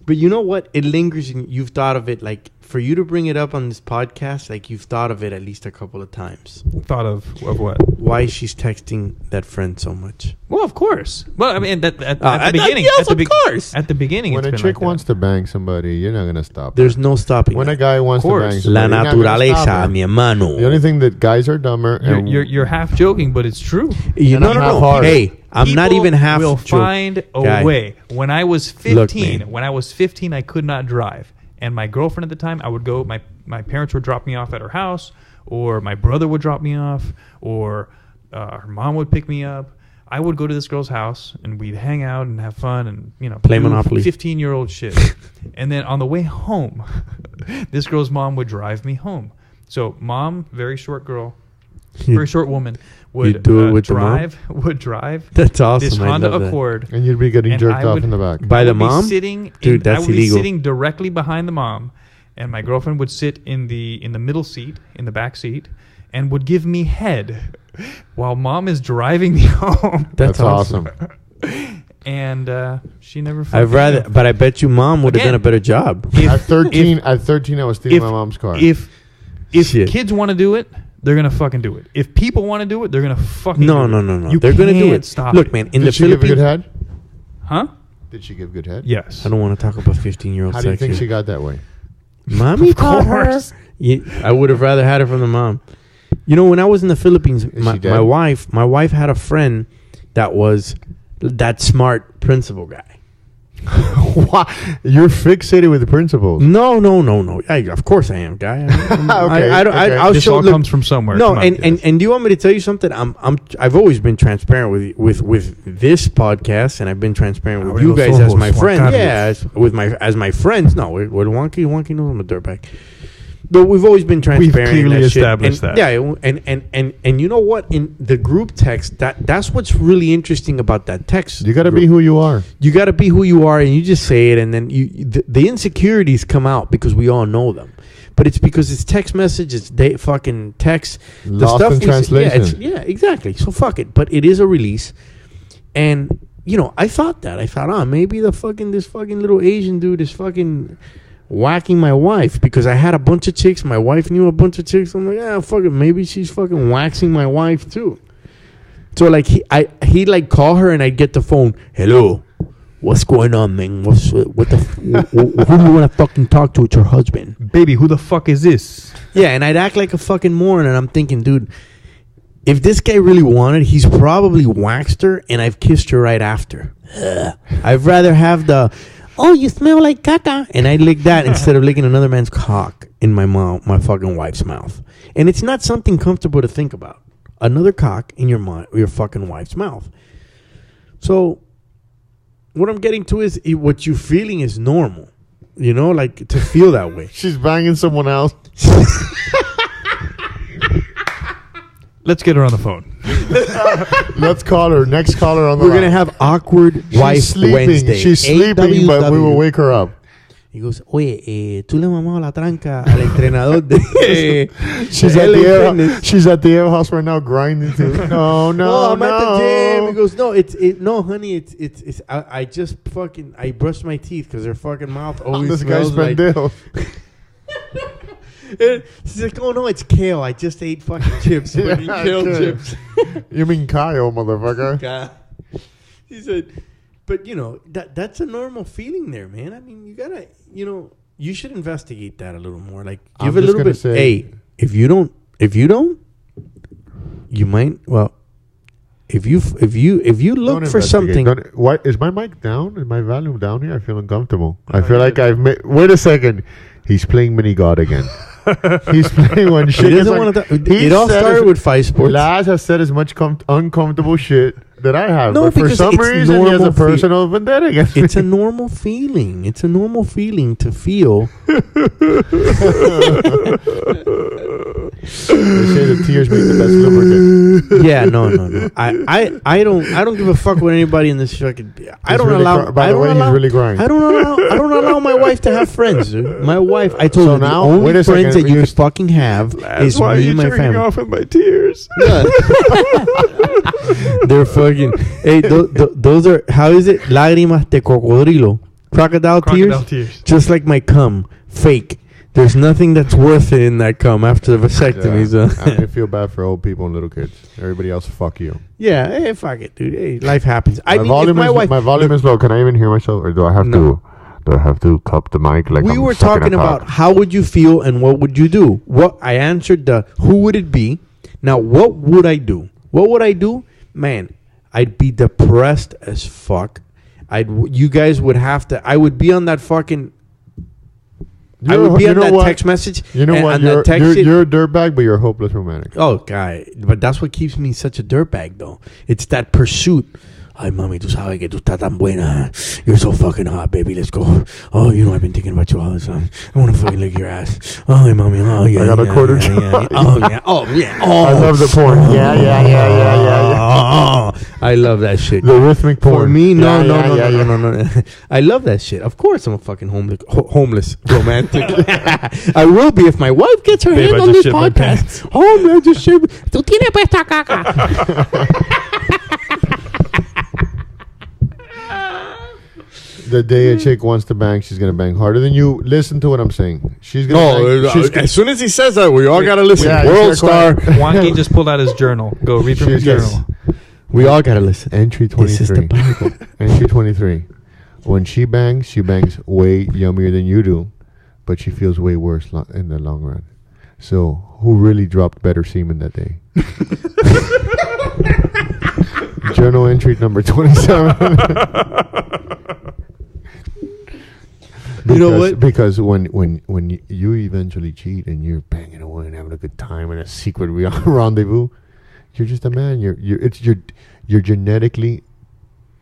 [SPEAKER 7] But you know what? It lingers in. You've thought of it, like, for you to bring it up on this podcast, like, you've thought of it at least a couple of times.
[SPEAKER 5] Thought of what?
[SPEAKER 7] Why she's texting that friend so much.
[SPEAKER 5] Well, of course. Well, I mean, at the
[SPEAKER 7] I-
[SPEAKER 5] beginning,
[SPEAKER 7] yes,
[SPEAKER 5] at the
[SPEAKER 7] of course.
[SPEAKER 5] at the beginning,
[SPEAKER 6] When
[SPEAKER 5] it's
[SPEAKER 6] a
[SPEAKER 5] been
[SPEAKER 6] chick
[SPEAKER 5] like that.
[SPEAKER 6] wants to bang somebody, you're not gonna stop.
[SPEAKER 7] There's no stopping
[SPEAKER 6] When
[SPEAKER 7] that.
[SPEAKER 6] a guy wants to
[SPEAKER 5] course.
[SPEAKER 6] bang
[SPEAKER 7] La
[SPEAKER 6] somebody, you're not gonna stop
[SPEAKER 7] naturaleza,
[SPEAKER 6] him.
[SPEAKER 7] mi hermano.
[SPEAKER 6] The only thing that guys are dumber. And
[SPEAKER 5] You're half joking, but it's true.
[SPEAKER 6] And I'm half hard.
[SPEAKER 7] Hey, I'm not
[SPEAKER 5] People
[SPEAKER 7] even half
[SPEAKER 5] will
[SPEAKER 7] joking.
[SPEAKER 5] find a
[SPEAKER 7] Guy.
[SPEAKER 5] way. When I was
[SPEAKER 7] Look,
[SPEAKER 5] 15,
[SPEAKER 7] man.
[SPEAKER 5] I could not drive, and my girlfriend at the time, I would go. My parents would drop me off at her house, or my brother would drop me off, or her mom would pick me up. I would go to this girl's house, and we'd hang out and have fun, and
[SPEAKER 7] Play
[SPEAKER 5] do
[SPEAKER 7] Monopoly.
[SPEAKER 5] 15-year-old shit. And then on the way home, this girl's mom would drive me home. So mom, very short girl, very short woman, would
[SPEAKER 7] do it with the mom?
[SPEAKER 5] would drive
[SPEAKER 7] That's awesome.
[SPEAKER 5] this
[SPEAKER 7] I
[SPEAKER 5] Honda
[SPEAKER 7] love that.
[SPEAKER 5] Accord.
[SPEAKER 6] and you'd be getting
[SPEAKER 5] And
[SPEAKER 6] jerked
[SPEAKER 5] I
[SPEAKER 6] off
[SPEAKER 5] would-
[SPEAKER 6] in the back.
[SPEAKER 7] By the
[SPEAKER 5] I would be
[SPEAKER 7] mom?
[SPEAKER 5] sitting
[SPEAKER 7] Dude, that's
[SPEAKER 5] I would
[SPEAKER 7] illegal.
[SPEAKER 5] be sitting directly behind the mom, and my girlfriend would sit in the middle seat, in the back seat, and would give me head while mom is driving me home.
[SPEAKER 6] That's awesome.
[SPEAKER 5] And she never.
[SPEAKER 7] I'd
[SPEAKER 5] fucking
[SPEAKER 7] rather,
[SPEAKER 5] knew.
[SPEAKER 7] but I bet you mom would have
[SPEAKER 5] Again,
[SPEAKER 7] done a better job.
[SPEAKER 6] At 13, I was stealing
[SPEAKER 5] if-
[SPEAKER 6] my mom's car.
[SPEAKER 5] If
[SPEAKER 7] Shit.
[SPEAKER 5] kids want to do it, they're gonna fucking do it. If people want to do it, they're gonna fucking
[SPEAKER 7] No,
[SPEAKER 5] do it.
[SPEAKER 7] no.
[SPEAKER 5] You
[SPEAKER 7] They're gonna do
[SPEAKER 5] can't
[SPEAKER 7] it.
[SPEAKER 5] Stop
[SPEAKER 7] Look,
[SPEAKER 5] it.
[SPEAKER 7] man, in
[SPEAKER 6] Did
[SPEAKER 7] the
[SPEAKER 6] she give good
[SPEAKER 7] Philippines,
[SPEAKER 6] head?
[SPEAKER 5] Huh?
[SPEAKER 6] Did she give good head?
[SPEAKER 5] Yes.
[SPEAKER 7] I don't want to talk about 15-year-old
[SPEAKER 6] How do you
[SPEAKER 7] sex
[SPEAKER 6] think
[SPEAKER 7] here.
[SPEAKER 6] she got that way?
[SPEAKER 7] Mommy
[SPEAKER 5] Of
[SPEAKER 7] taught her.
[SPEAKER 5] course.
[SPEAKER 7] I would have rather had it from the mom. You know, when I was in the Philippines, my
[SPEAKER 6] she dead?
[SPEAKER 7] my wife had a friend that was that smart principal guy.
[SPEAKER 6] Why? You're fixated with the principles.
[SPEAKER 7] No. Of course I am, guy. I'll
[SPEAKER 5] This
[SPEAKER 7] show.
[SPEAKER 5] all
[SPEAKER 7] look,
[SPEAKER 5] comes from somewhere.
[SPEAKER 7] no,
[SPEAKER 5] Come on.
[SPEAKER 7] and do you want me to tell you something? I've always been transparent with this podcast, and I've been transparent with
[SPEAKER 5] Abre
[SPEAKER 7] you
[SPEAKER 5] los
[SPEAKER 7] guys as
[SPEAKER 5] ojos,
[SPEAKER 7] my
[SPEAKER 5] Juan
[SPEAKER 7] friend.
[SPEAKER 5] Carlos.
[SPEAKER 7] Yeah, as my friends. No, with Wonky knows I'm a dirtbag. But we've always been transparent.
[SPEAKER 5] clearly
[SPEAKER 7] in that shit.
[SPEAKER 5] established
[SPEAKER 7] And-
[SPEAKER 5] that.
[SPEAKER 7] Yeah, and you know what? In the group text, that's what's really interesting about that text.
[SPEAKER 6] You got to
[SPEAKER 7] group.
[SPEAKER 6] be who you are.
[SPEAKER 7] You got to be who you are, and you just say it, and then the insecurities come out because we all know them. But it's because it's text message, it's fucking text. The
[SPEAKER 6] Lost
[SPEAKER 7] stuff
[SPEAKER 6] in
[SPEAKER 7] we
[SPEAKER 6] translation.
[SPEAKER 7] say, yeah, exactly. So fuck it. But it is a release, and I thought maybe this fucking little Asian dude is fucking whacking my wife because I had a bunch of chicks. My wife knew a bunch of chicks. I'm like, yeah, fuck it. Maybe she's fucking waxing my wife too. So like he'd like call her and I'd get the phone. Hello, what's going on, man? Who do you want to fucking talk to? It's your husband,
[SPEAKER 5] Baby, who the fuck is this?
[SPEAKER 7] Yeah, and I'd act like a fucking moron, and I'm thinking, dude, if this guy really wanted, he's probably waxed her, and I've kissed her right after. I'd rather have the, oh, you smell like caca, and I lick that instead of licking another man's cock in my fucking wife's mouth. And it's not something comfortable to think about. Another cock in your fucking wife's mouth. So, what I'm getting to is what you're feeling is normal. Like to feel that way.
[SPEAKER 6] She's banging someone else.
[SPEAKER 5] Let's get her on the phone.
[SPEAKER 6] Let's call her. Next caller on the
[SPEAKER 7] We're
[SPEAKER 6] line.
[SPEAKER 7] going to have awkward wife
[SPEAKER 6] sleeping.
[SPEAKER 7] Wednesday.
[SPEAKER 6] She's sleeping, but we will wake her up.
[SPEAKER 7] He goes, oye, tú le mamabas la tranca al entrenador de
[SPEAKER 6] She's
[SPEAKER 7] de
[SPEAKER 6] at the
[SPEAKER 7] LA
[SPEAKER 6] air.
[SPEAKER 7] Fitness."
[SPEAKER 6] She's at the air house right now, grinding too. No,
[SPEAKER 7] I'm at the gym. He goes, no, honey, it's. I just fucking brushed my teeth because her fucking mouth always
[SPEAKER 6] This guy's
[SPEAKER 7] smells like.
[SPEAKER 6] pendejo.
[SPEAKER 7] She's like, oh no, it's kale. I just ate fucking chips. Fucking kale
[SPEAKER 6] kale.
[SPEAKER 7] chips.
[SPEAKER 6] You mean Kyle, motherfucker?
[SPEAKER 7] God. He said, but that's a normal feeling there, man. I mean, you gotta, you should investigate that a little more. Like,
[SPEAKER 6] I'm
[SPEAKER 7] give a
[SPEAKER 6] just
[SPEAKER 7] little
[SPEAKER 6] gonna
[SPEAKER 7] bit.
[SPEAKER 6] say-
[SPEAKER 7] Hey, if you don't, you might. Well, if you look
[SPEAKER 6] Don't
[SPEAKER 7] for
[SPEAKER 6] investigate.
[SPEAKER 7] something.
[SPEAKER 6] What is my mic down? Is my volume down here? I feel uncomfortable. I feel like I've made. Wait a second. He's playing mini god again. He's playing one shit.
[SPEAKER 7] He doesn't want to. It all started with Five Sports.
[SPEAKER 6] Laz has said as much uncomfortable shit that I have.
[SPEAKER 7] No,
[SPEAKER 6] but for
[SPEAKER 7] because
[SPEAKER 6] some
[SPEAKER 7] it's
[SPEAKER 6] reason, he has a
[SPEAKER 7] normal
[SPEAKER 6] personal vendetta against me.
[SPEAKER 7] It's a normal feeling. It's a normal feeling to feel.
[SPEAKER 6] They say the tears make the best lubricant.
[SPEAKER 7] Yeah, no. I don't give a fuck what anybody in this fucking. I don't
[SPEAKER 6] really
[SPEAKER 7] allow.
[SPEAKER 6] by
[SPEAKER 7] I
[SPEAKER 6] the
[SPEAKER 7] don't
[SPEAKER 6] way,
[SPEAKER 7] allow.
[SPEAKER 6] he's really crying.
[SPEAKER 7] I don't allow my wife to have friends, dude. My wife. I told
[SPEAKER 6] So
[SPEAKER 7] her the
[SPEAKER 6] now,
[SPEAKER 7] only
[SPEAKER 6] wait a
[SPEAKER 7] friends
[SPEAKER 6] second,
[SPEAKER 7] that you
[SPEAKER 6] you
[SPEAKER 7] could fucking have is me and my family.
[SPEAKER 5] off with my tears?
[SPEAKER 7] They're fucking. Hey, those are. How is it? Lágrimas de cocodrilo. Crocodile tears. Just like my cum. Fake. There's nothing that's worth it in that cum after the vasectomy. So.
[SPEAKER 6] I feel bad for old people and little kids. Everybody else, fuck you.
[SPEAKER 7] Yeah, hey, fuck it, dude. Hey, life happens. I mean,
[SPEAKER 6] volume
[SPEAKER 7] if my wife.
[SPEAKER 6] my volume is low. Can I even hear myself, or do I have
[SPEAKER 7] No.
[SPEAKER 6] to cup the mic like
[SPEAKER 7] We
[SPEAKER 6] I'm
[SPEAKER 7] were
[SPEAKER 6] sucking
[SPEAKER 7] talking
[SPEAKER 6] a cock?
[SPEAKER 7] about how would you feel and what would you do. What I answered the who would it be. Now, what would I do? What would I do? Man, I'd be depressed as fuck. You guys would have to. I would be on that fucking. I would be on that text message.
[SPEAKER 6] You know
[SPEAKER 7] and
[SPEAKER 6] what?
[SPEAKER 7] on that text
[SPEAKER 6] You're a dirtbag, but you're a hopeless romantic.
[SPEAKER 7] Oh, guy. But that's what keeps me such a dirtbag, though. It's that pursuit. Ay, mami, tú sabes que tú estás tan buena. You're so fucking hot, baby. Let's go. Oh, I've been thinking about you all the time. I want to fucking lick your ass. Oh, mami. Oh, yeah.
[SPEAKER 6] I got a quarter.
[SPEAKER 7] Yeah. Oh, yeah. Oh, yeah. Oh.
[SPEAKER 6] I love the porn. Yeah.
[SPEAKER 7] Oh, I love that shit.
[SPEAKER 6] The rhythmic porn.
[SPEAKER 7] For me, no.
[SPEAKER 6] Yeah.
[SPEAKER 7] I love that shit. Of course, I'm a fucking homeless romantic. I will be if my wife gets her
[SPEAKER 5] Babe,
[SPEAKER 7] hand
[SPEAKER 5] I
[SPEAKER 7] on
[SPEAKER 5] just
[SPEAKER 7] this
[SPEAKER 5] shit my
[SPEAKER 7] podcast. Oh, man, just shit.
[SPEAKER 8] Tú tienes puesta caca.
[SPEAKER 6] The day a chick wants to bang, she's gonna bang harder than you. Listen to what I'm saying. She's gonna. bang, she's
[SPEAKER 7] as soon as he says that, we all gotta listen.
[SPEAKER 6] Yeah,
[SPEAKER 7] World
[SPEAKER 6] you
[SPEAKER 7] star.
[SPEAKER 6] start
[SPEAKER 5] Wonky just pulled out his journal. Go read from his
[SPEAKER 6] Yes.
[SPEAKER 5] journal.
[SPEAKER 7] We all gotta listen.
[SPEAKER 6] Entry
[SPEAKER 7] This is the
[SPEAKER 6] 23.
[SPEAKER 7] Bible.
[SPEAKER 6] Entry 23. When she bangs way yummier than you do, but she feels way worse in the long run. So, who really dropped better semen that day? Journal entry number 27.
[SPEAKER 7] You know what?
[SPEAKER 6] Because when you eventually cheat and you're banging away and having a good time in a secret rendezvous, you're just a man. You're genetically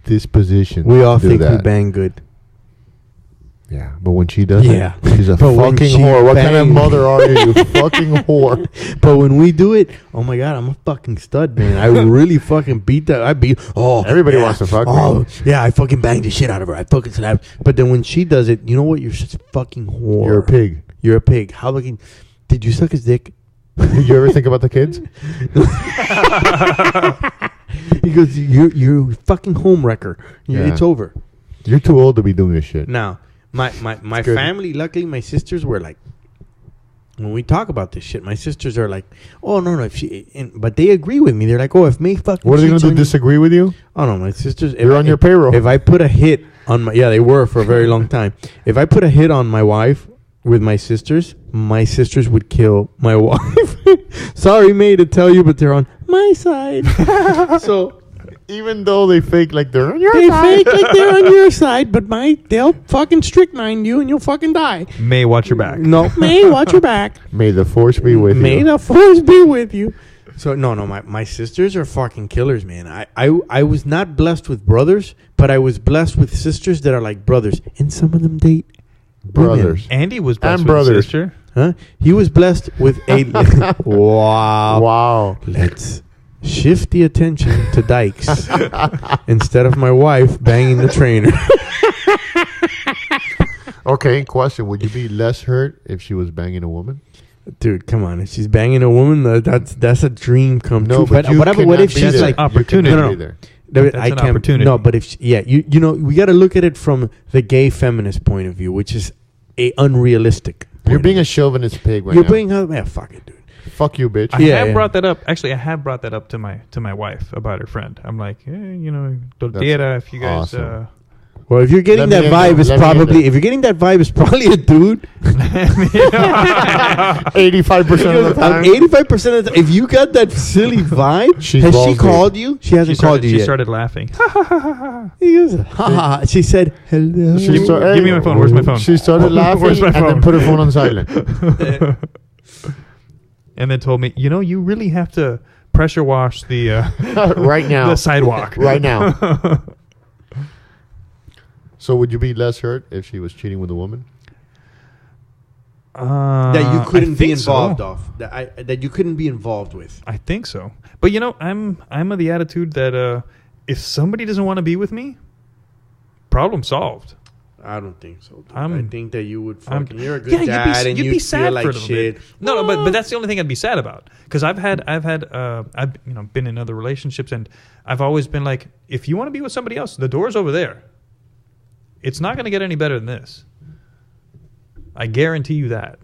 [SPEAKER 6] dispositioned.
[SPEAKER 7] We all
[SPEAKER 6] to do
[SPEAKER 7] think we
[SPEAKER 6] that.
[SPEAKER 7] bang good.
[SPEAKER 6] Yeah, but when she does
[SPEAKER 7] Yeah.
[SPEAKER 6] it, she's a
[SPEAKER 7] But when
[SPEAKER 6] fucking
[SPEAKER 7] she
[SPEAKER 6] whore. What kind of
[SPEAKER 7] bangs-
[SPEAKER 6] mother are you, you fucking whore?
[SPEAKER 7] But when we do it, oh my god, I'm a fucking stud, man. I really fucking beat that.
[SPEAKER 6] Everybody wants to fuck me.
[SPEAKER 7] Yeah, I fucking banged the shit out of her. I fucking slapped. But then when she does it, you know what? You're such a fucking whore.
[SPEAKER 6] You're a pig.
[SPEAKER 7] You're a pig. How fucking... Did you suck his dick?
[SPEAKER 6] You ever think about the kids?
[SPEAKER 7] He goes, you're a fucking home wrecker.
[SPEAKER 6] Yeah.
[SPEAKER 7] It's over.
[SPEAKER 6] You're too old to be doing this shit.
[SPEAKER 7] Now, my
[SPEAKER 6] good.
[SPEAKER 7] family, luckily, my sisters were like, when we talk about this shit, my sisters are like, oh, no, if she... but they agree with me. They're like, oh, if me fucking...
[SPEAKER 6] What are they going
[SPEAKER 7] cheats
[SPEAKER 6] to do?
[SPEAKER 7] on you-
[SPEAKER 6] Disagree with you?
[SPEAKER 7] Oh, no, my sisters...
[SPEAKER 6] You're on your payroll.
[SPEAKER 7] If I put a hit on my... Yeah, they were for a very long time. If I put a hit on my wife with my sisters would kill my wife. Sorry, May, to tell you, but they're on my side. So...
[SPEAKER 6] Even though they fake like they're on your
[SPEAKER 7] They
[SPEAKER 6] side.
[SPEAKER 7] fake like they're on your side, but they'll fucking strychnine you and you'll fucking die.
[SPEAKER 5] May watch your back.
[SPEAKER 7] No, May, watch your back.
[SPEAKER 6] May the force be with
[SPEAKER 7] May
[SPEAKER 6] you.
[SPEAKER 7] the force be with you. So no, my sisters are fucking killers, man. I was not blessed with brothers, but I was blessed with sisters that are like brothers, and some of them date
[SPEAKER 6] Brothers.
[SPEAKER 5] Andy was blessed
[SPEAKER 6] And
[SPEAKER 5] with a
[SPEAKER 6] brothers.
[SPEAKER 5] sister.
[SPEAKER 7] Huh? He was blessed with a wow.
[SPEAKER 6] Wow.
[SPEAKER 7] Let's shift the attention to Dykes instead of my wife banging the trainer.
[SPEAKER 6] Okay, question. Would you be less hurt if she was banging a woman?
[SPEAKER 7] Dude, come on! If she's banging a woman, that's a dream come
[SPEAKER 6] No,
[SPEAKER 7] true.
[SPEAKER 6] but you
[SPEAKER 7] what
[SPEAKER 6] cannot
[SPEAKER 7] if
[SPEAKER 6] be
[SPEAKER 7] she's
[SPEAKER 6] there.
[SPEAKER 7] like
[SPEAKER 5] Opportunity.
[SPEAKER 6] You
[SPEAKER 7] No,
[SPEAKER 6] cannot
[SPEAKER 7] no.
[SPEAKER 6] be there.
[SPEAKER 5] That's
[SPEAKER 7] I
[SPEAKER 5] an
[SPEAKER 7] can't.
[SPEAKER 5] opportunity.
[SPEAKER 7] No, but if you know, we got to look at it from the gay feminist point of view, which is a unrealistic.
[SPEAKER 6] You're being a chauvinist pig right
[SPEAKER 7] You're
[SPEAKER 6] now.
[SPEAKER 7] being yeah, fuck it, dude.
[SPEAKER 6] Fuck you, bitch.
[SPEAKER 5] I
[SPEAKER 7] Yeah,
[SPEAKER 5] have
[SPEAKER 7] yeah.
[SPEAKER 5] brought that up. Actually, I have brought that up to my wife about her friend. I'm like, tortilla, if you guys...
[SPEAKER 6] awesome.
[SPEAKER 7] Well, if you're getting
[SPEAKER 6] Let me
[SPEAKER 7] that
[SPEAKER 6] in
[SPEAKER 7] vibe,
[SPEAKER 6] there.
[SPEAKER 7] it's
[SPEAKER 6] Let me in
[SPEAKER 7] probably
[SPEAKER 6] there.
[SPEAKER 7] if you're getting that vibe, it's probably a dude.
[SPEAKER 6] 85% of the time.
[SPEAKER 7] 85% of the if you got that silly vibe,
[SPEAKER 6] She's
[SPEAKER 7] has she
[SPEAKER 6] balls deep.
[SPEAKER 7] called you? She hasn't called you
[SPEAKER 5] She
[SPEAKER 7] yet.
[SPEAKER 5] started laughing.
[SPEAKER 7] He goes, ha, ha, ha. She said, hello.
[SPEAKER 6] She sta-
[SPEAKER 5] Give me my phone. Where's my phone?
[SPEAKER 6] She started laughing
[SPEAKER 5] Where's my
[SPEAKER 6] and then
[SPEAKER 5] phone?
[SPEAKER 6] put her phone on silent.
[SPEAKER 5] And then told me, you really have to pressure wash the
[SPEAKER 6] Right now.
[SPEAKER 5] the sidewalk.
[SPEAKER 6] Right now. So would you be less hurt if she was cheating with a woman?
[SPEAKER 7] that you couldn't
[SPEAKER 5] I
[SPEAKER 7] be
[SPEAKER 5] think
[SPEAKER 7] involved
[SPEAKER 5] so.
[SPEAKER 7] of. That you couldn't be involved with.
[SPEAKER 5] I think so. But I'm of the attitude that if somebody doesn't want to be with me, problem solved.
[SPEAKER 7] I don't think so. Dude.
[SPEAKER 5] I'm-
[SPEAKER 7] I think that you would
[SPEAKER 5] I'm-
[SPEAKER 7] fucking. You're a good
[SPEAKER 5] Yeah,
[SPEAKER 7] dad, and
[SPEAKER 5] you'd
[SPEAKER 7] you'd
[SPEAKER 5] be
[SPEAKER 7] feel
[SPEAKER 5] sad
[SPEAKER 7] like
[SPEAKER 5] for a little
[SPEAKER 7] shit.
[SPEAKER 5] bit. No, but that's the only thing I'd be sad about because I've been in other relationships and I've always been like, if you want to be with somebody else, the door's over there. It's not going to get any better than this. I guarantee you that.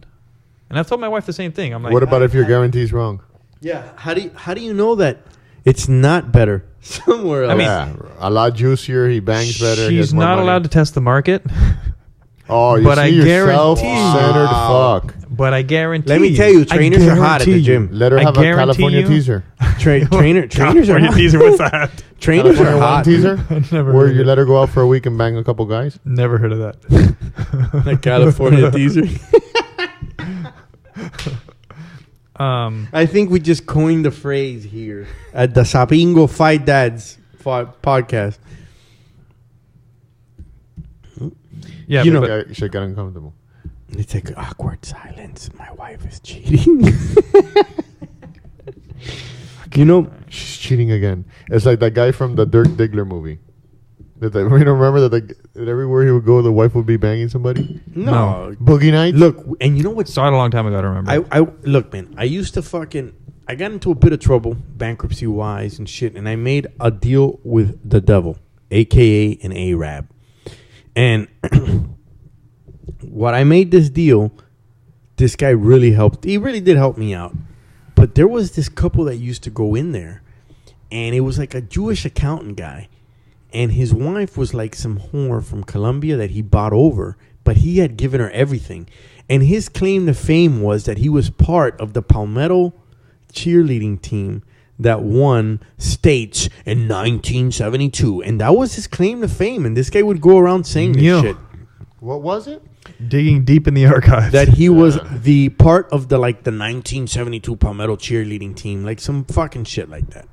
[SPEAKER 5] And I've told my wife the same thing. I'm like,
[SPEAKER 6] What about if your guarantee's wrong?
[SPEAKER 7] Yeah. How do you know that it's not better somewhere else?
[SPEAKER 5] I mean,
[SPEAKER 6] Yeah, a lot juicier. He bangs better. he has
[SPEAKER 5] she's
[SPEAKER 6] more
[SPEAKER 5] not
[SPEAKER 6] money.
[SPEAKER 5] allowed to test the market,
[SPEAKER 6] Oh, you
[SPEAKER 5] but
[SPEAKER 6] see,
[SPEAKER 5] I
[SPEAKER 6] you're
[SPEAKER 5] guarantee-
[SPEAKER 6] self-centered fuck.
[SPEAKER 5] but I guarantee.
[SPEAKER 7] Let me tell you,
[SPEAKER 5] I
[SPEAKER 7] trainers are hot at the
[SPEAKER 5] guarantee
[SPEAKER 7] gym.
[SPEAKER 6] Let her
[SPEAKER 5] I
[SPEAKER 6] have a
[SPEAKER 5] guarantee
[SPEAKER 6] California
[SPEAKER 5] you-
[SPEAKER 6] teaser.
[SPEAKER 7] Trainers are
[SPEAKER 5] California
[SPEAKER 7] hot.
[SPEAKER 5] teaser, what's that?
[SPEAKER 7] Trainers
[SPEAKER 6] California
[SPEAKER 7] are
[SPEAKER 6] one
[SPEAKER 7] hot.
[SPEAKER 6] teaser?
[SPEAKER 5] Never
[SPEAKER 6] Where
[SPEAKER 5] heard
[SPEAKER 6] you
[SPEAKER 5] of
[SPEAKER 6] let her go out for a week and bang a couple guys?
[SPEAKER 5] Never heard of that.
[SPEAKER 7] The California teaser. I think we just coined the phrase here at the Sapingo Fight Dads podcast.
[SPEAKER 5] Yeah,
[SPEAKER 7] You
[SPEAKER 5] but,
[SPEAKER 7] know-
[SPEAKER 5] but
[SPEAKER 6] You should get uncomfortable.
[SPEAKER 7] It's like awkward silence. My wife is cheating. You know,
[SPEAKER 6] She's cheating again. It's like that guy from the Dirk Diggler movie. Remember that everywhere he would go, the wife would be banging somebody?
[SPEAKER 7] no.
[SPEAKER 6] Boogie Nights?
[SPEAKER 7] Look, and you know what's
[SPEAKER 5] saw it a long time ago. I don't remember.
[SPEAKER 7] I look, man. I used to I got into a bit of trouble, bankruptcy wise and shit, and I made a deal with the devil, aka an Arab. And what I made this deal, this guy really helped. He really did help me out. But there was this couple that used to go in there, and it was like a Jewish accountant guy, and his wife was like some whore from Colombia that he bought over, but he had given her everything. And his claim to fame was that he was part of the Palmetto cheerleading team that won states in 1972. And that was his claim to fame. And this guy would go around saying this
[SPEAKER 5] Yeah.
[SPEAKER 7] shit.
[SPEAKER 6] What was it?
[SPEAKER 5] Digging deep in the archives.
[SPEAKER 7] That he was the part of the 1972 Palmetto cheerleading team. Like some fucking shit like that.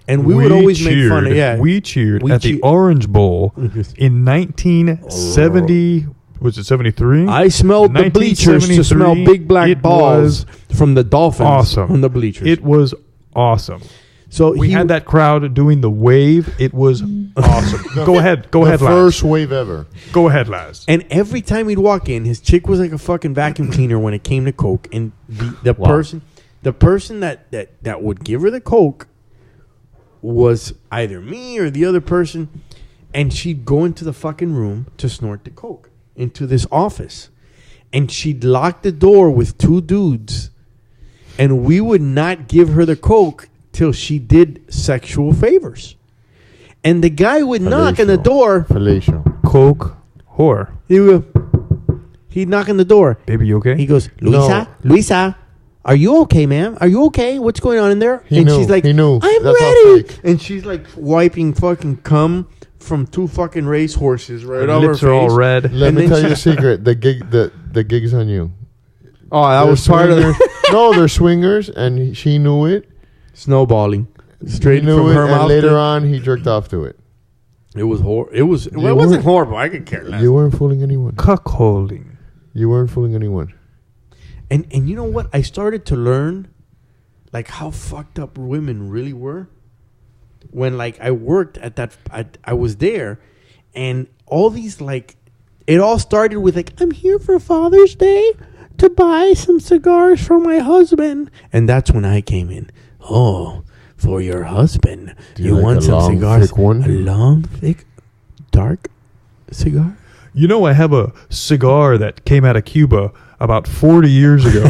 [SPEAKER 7] And we would always make fun of
[SPEAKER 5] We cheered
[SPEAKER 7] We
[SPEAKER 5] at the
[SPEAKER 7] cheer-
[SPEAKER 5] Orange Bowl in 1970. Was it 73?
[SPEAKER 7] I smelled the bleachers to smell big black
[SPEAKER 5] it
[SPEAKER 7] balls from the Dolphins.
[SPEAKER 5] Awesome.
[SPEAKER 7] On the bleachers.
[SPEAKER 5] It was awesome.
[SPEAKER 7] So
[SPEAKER 5] We had that crowd doing the wave. It was awesome. Go ahead. Go ahead,
[SPEAKER 6] The
[SPEAKER 5] Laz.
[SPEAKER 6] first wave ever.
[SPEAKER 5] Go ahead, Laz.
[SPEAKER 7] And every time he'd walk in, his chick was like a fucking vacuum cleaner when it came to coke. And the
[SPEAKER 6] Wow.
[SPEAKER 7] person that would give her the coke was either me or the other person. And she'd go into the fucking room to snort the coke into this office. And she'd lock the door with two dudes. And we would not give her the coke till she did sexual favors. And the guy would knock on the
[SPEAKER 6] Fellatio.
[SPEAKER 7] door.
[SPEAKER 6] Fellatio.
[SPEAKER 5] Coke whore.
[SPEAKER 7] He'd knock on the door.
[SPEAKER 5] Baby, you okay?
[SPEAKER 7] He goes, Luisa, are you okay, ma'am? Are you okay? What's going on in there?
[SPEAKER 6] He knew.
[SPEAKER 7] She's like,
[SPEAKER 6] He knew.
[SPEAKER 7] I'm
[SPEAKER 6] That's how
[SPEAKER 7] ready.
[SPEAKER 6] fake.
[SPEAKER 7] And she's like wiping fucking cum from two fucking race horses right over her
[SPEAKER 5] Lips are all
[SPEAKER 7] face.
[SPEAKER 5] red.
[SPEAKER 6] Let
[SPEAKER 7] And
[SPEAKER 6] me
[SPEAKER 7] then
[SPEAKER 6] tell you
[SPEAKER 7] she-
[SPEAKER 6] the secret. The gig's on you.
[SPEAKER 7] Oh, that
[SPEAKER 6] They're
[SPEAKER 7] was part of
[SPEAKER 6] swingers.
[SPEAKER 7] the
[SPEAKER 6] No, they're swingers, and she knew it.
[SPEAKER 7] snowballing. Straight
[SPEAKER 6] He knew
[SPEAKER 7] from
[SPEAKER 6] it,
[SPEAKER 7] her
[SPEAKER 6] and
[SPEAKER 7] mouth.
[SPEAKER 6] later on, he jerked off to it.
[SPEAKER 7] It was horrible. It wasn't
[SPEAKER 6] weren't-
[SPEAKER 7] horrible. I could care less.
[SPEAKER 6] You weren't fooling anyone.
[SPEAKER 5] Cuckolding.
[SPEAKER 6] You weren't fooling anyone.
[SPEAKER 7] And you know what? I started to learn like how fucked up women really were. When like I worked at that I was there, and all these like it all started with like, I'm here for Father's Day to buy some cigars for my husband. And that's when I came in. Oh, for your husband.
[SPEAKER 6] Do you like
[SPEAKER 7] want
[SPEAKER 6] a
[SPEAKER 7] some
[SPEAKER 6] long,
[SPEAKER 7] cigars?
[SPEAKER 6] thick one?
[SPEAKER 7] A long, thick, dark cigar?
[SPEAKER 5] You know, I have a cigar that came out of Cuba about 40 years ago.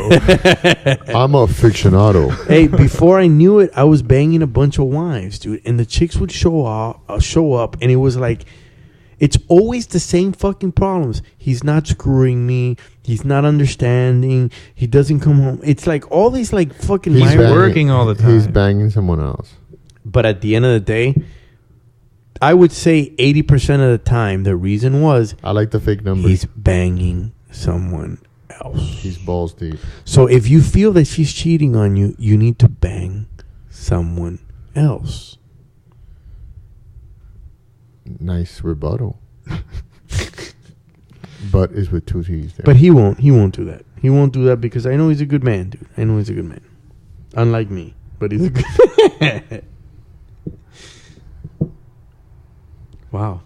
[SPEAKER 6] I'm a fictionado.
[SPEAKER 7] Hey, before I knew it, I was banging a bunch of wives, dude. And the chicks would show up, and it was like, it's always the same fucking problems. He's not screwing me. He's not understanding. He doesn't come home. It's like all these like fucking
[SPEAKER 6] He's
[SPEAKER 7] minor
[SPEAKER 6] banging-
[SPEAKER 5] working all the time.
[SPEAKER 6] He's banging someone else.
[SPEAKER 7] But at the end of the day, I would say 80% of the time, the reason was
[SPEAKER 6] I like the fake numbers.
[SPEAKER 7] he's banging someone else.
[SPEAKER 6] He's balls deep.
[SPEAKER 7] So if you feel that she's cheating on you, you need to bang someone else.
[SPEAKER 6] Nice rebuttal. But is with two T's there.
[SPEAKER 7] But he won't do that. He won't do that because I know he's a good man, dude. I know he's a good man. Unlike me, but he's a good man. Wow.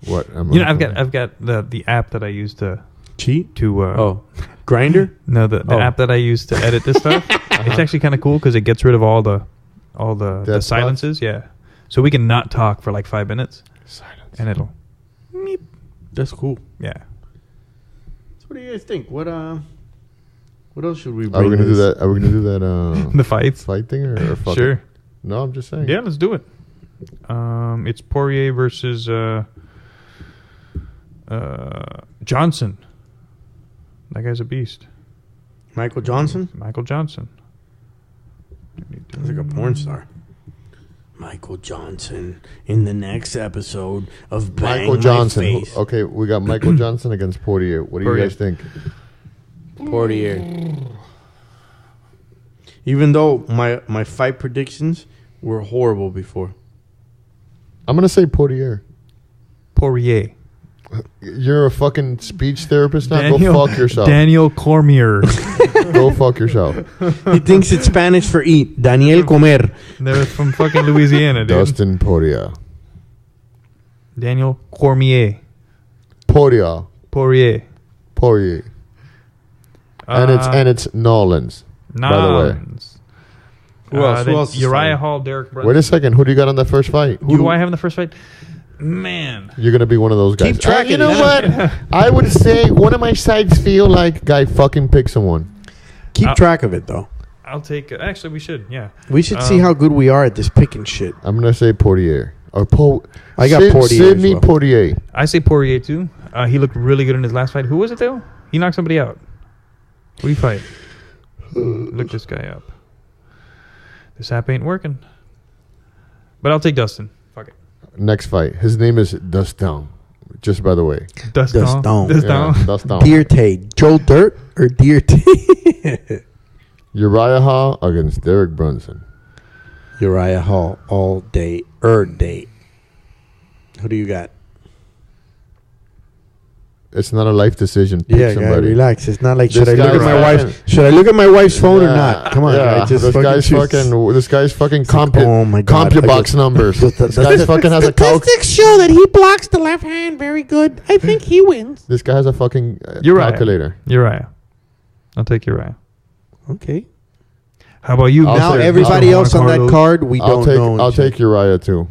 [SPEAKER 6] What?
[SPEAKER 5] You know, I've got the app that I use to
[SPEAKER 7] Cheat?
[SPEAKER 5] to
[SPEAKER 7] Grinder?
[SPEAKER 5] no the
[SPEAKER 7] Oh.
[SPEAKER 5] app that I use to edit this stuff. It's actually kind of cool because it gets rid of all the
[SPEAKER 6] Dead spots?
[SPEAKER 5] silences. Yeah, so we can not talk for like 5 minutes,
[SPEAKER 6] Silence.
[SPEAKER 5] and it'll
[SPEAKER 7] That's cool.
[SPEAKER 5] yeah.
[SPEAKER 7] So what do you guys think? What else should we bring?
[SPEAKER 6] Are we gonna do
[SPEAKER 7] this-
[SPEAKER 6] that? Are we gonna do that?
[SPEAKER 5] The fights.
[SPEAKER 6] Fight thing or fuck
[SPEAKER 5] Sure.
[SPEAKER 6] it? No, I'm just saying.
[SPEAKER 5] Yeah, let's do it. It's Poirier versus Johnson. That guy's a beast.
[SPEAKER 7] Michael Johnson?
[SPEAKER 5] Michael Johnson.
[SPEAKER 7] Sounds like a porn star. Michael Johnson in the next episode of Bang
[SPEAKER 6] Michael
[SPEAKER 7] My
[SPEAKER 6] Johnson.
[SPEAKER 7] Face.
[SPEAKER 6] Okay, we got Michael Johnson against Poirier. What do you
[SPEAKER 5] Poirier.
[SPEAKER 6] guys think?
[SPEAKER 7] Poirier. Even though my fight predictions were horrible before.
[SPEAKER 6] I'm gonna say Poirier.
[SPEAKER 5] Poirier.
[SPEAKER 6] You're a fucking speech therapist now. Go fuck yourself.
[SPEAKER 5] Daniel Cormier.
[SPEAKER 6] Go fuck yourself.
[SPEAKER 7] He thinks it's Spanish for eat. Daniel Comer.
[SPEAKER 5] They're from fucking Louisiana, dude.
[SPEAKER 6] Dustin Poirier.
[SPEAKER 5] Daniel Cormier.
[SPEAKER 6] Poirier.
[SPEAKER 5] Poirier.
[SPEAKER 6] Poirier. And it's Nolans. By the way.
[SPEAKER 5] Nolans.
[SPEAKER 7] Who else? Who
[SPEAKER 5] then
[SPEAKER 7] else is
[SPEAKER 5] Uriah
[SPEAKER 7] fighting?
[SPEAKER 5] Hall, Derek Brunson.
[SPEAKER 6] Wait a second. Who do you got on that first fight?
[SPEAKER 5] Who do I have in the first fight? Man.
[SPEAKER 6] You're gonna be one of those guys.
[SPEAKER 7] Keep track
[SPEAKER 6] You
[SPEAKER 7] of
[SPEAKER 6] know
[SPEAKER 7] this.
[SPEAKER 6] what? I would say one of my sides feel like guy fucking pick someone.
[SPEAKER 7] Keep track of it, though.
[SPEAKER 5] I'll take... actually, we should, yeah.
[SPEAKER 7] We should see how good we are at this picking shit.
[SPEAKER 6] I'm gonna say Poirier or
[SPEAKER 7] I got Poirier as
[SPEAKER 6] Sidney
[SPEAKER 7] well.
[SPEAKER 6] Poirier.
[SPEAKER 5] I say Poirier, too. He looked really good in his last fight. Who was it, though? He knocked somebody out. Who do you fight? Look this guy up. This app ain't working. But I'll take Dustin. Fuck it.
[SPEAKER 6] Next fight. His name is Dustin. Just by the way.
[SPEAKER 5] Dustin.
[SPEAKER 7] Dustin.
[SPEAKER 6] Yeah, Dustin.
[SPEAKER 7] Dierte. Joe Dirt or Dierte?
[SPEAKER 6] Uriah Hall against Derek Brunson.
[SPEAKER 7] Uriah Hall all day, day. Who do you got?
[SPEAKER 6] It's not a life decision. Pick
[SPEAKER 7] Yeah, guy,
[SPEAKER 6] somebody.
[SPEAKER 7] relax. It's not like
[SPEAKER 6] This
[SPEAKER 7] should I look
[SPEAKER 6] guy's
[SPEAKER 7] at my
[SPEAKER 6] fucking-
[SPEAKER 7] wife's should I look at my wife's phone or
[SPEAKER 6] Yeah,
[SPEAKER 7] not? Come on,
[SPEAKER 6] yeah.
[SPEAKER 7] guy. Just
[SPEAKER 6] This guy's
[SPEAKER 7] choose.
[SPEAKER 6] fucking. This guy's fucking
[SPEAKER 7] like, oh my God,
[SPEAKER 6] CompuBox numbers. This guy fucking has a calc.
[SPEAKER 8] Statistics show that he blocks the left hand very good. I think he wins.
[SPEAKER 6] This guy has a fucking
[SPEAKER 5] Uriah.
[SPEAKER 6] calculator.
[SPEAKER 5] Uriah. I'll take Uriah.
[SPEAKER 7] Okay.
[SPEAKER 5] How about you?
[SPEAKER 6] I'll
[SPEAKER 7] Now
[SPEAKER 6] take-
[SPEAKER 7] everybody
[SPEAKER 5] Mr.
[SPEAKER 7] else on that
[SPEAKER 5] Carlos?
[SPEAKER 7] card, we
[SPEAKER 6] I'll
[SPEAKER 7] don't
[SPEAKER 6] take.
[SPEAKER 7] know.
[SPEAKER 6] I'll take Uriah too.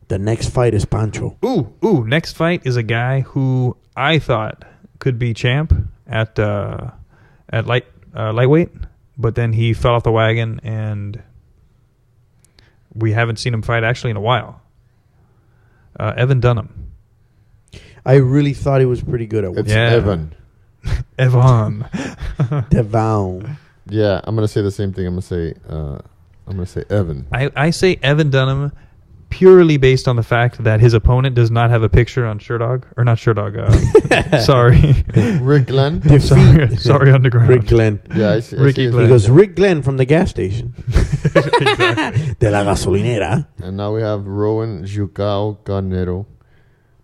[SPEAKER 7] The next fight is Pancho.
[SPEAKER 5] Ooh. Next fight is a guy who I thought could be champ at lightweight, but then he fell off the wagon, and we haven't seen him fight actually in a while. Evan Dunham.
[SPEAKER 7] I really thought he was pretty good at one.
[SPEAKER 6] It's
[SPEAKER 5] Yeah.
[SPEAKER 6] Evan.
[SPEAKER 5] Evan.
[SPEAKER 7] Devon.
[SPEAKER 6] Yeah, I'm gonna say the same thing. I'm gonna say Evan.
[SPEAKER 5] I say Evan Dunham purely based on the fact that his opponent does not have a picture on Sherdog, or not Sherdog. Sorry,
[SPEAKER 6] Rick Glenn.
[SPEAKER 5] sorry, Underground.
[SPEAKER 7] Rick Glenn.
[SPEAKER 6] Yeah, I
[SPEAKER 5] Ricky
[SPEAKER 6] see
[SPEAKER 5] Glenn.
[SPEAKER 6] his
[SPEAKER 7] He
[SPEAKER 6] name.
[SPEAKER 7] goes, Rick Glenn from the gas station. De la gasolinera.
[SPEAKER 6] And now we have Rowan Jucao Carnero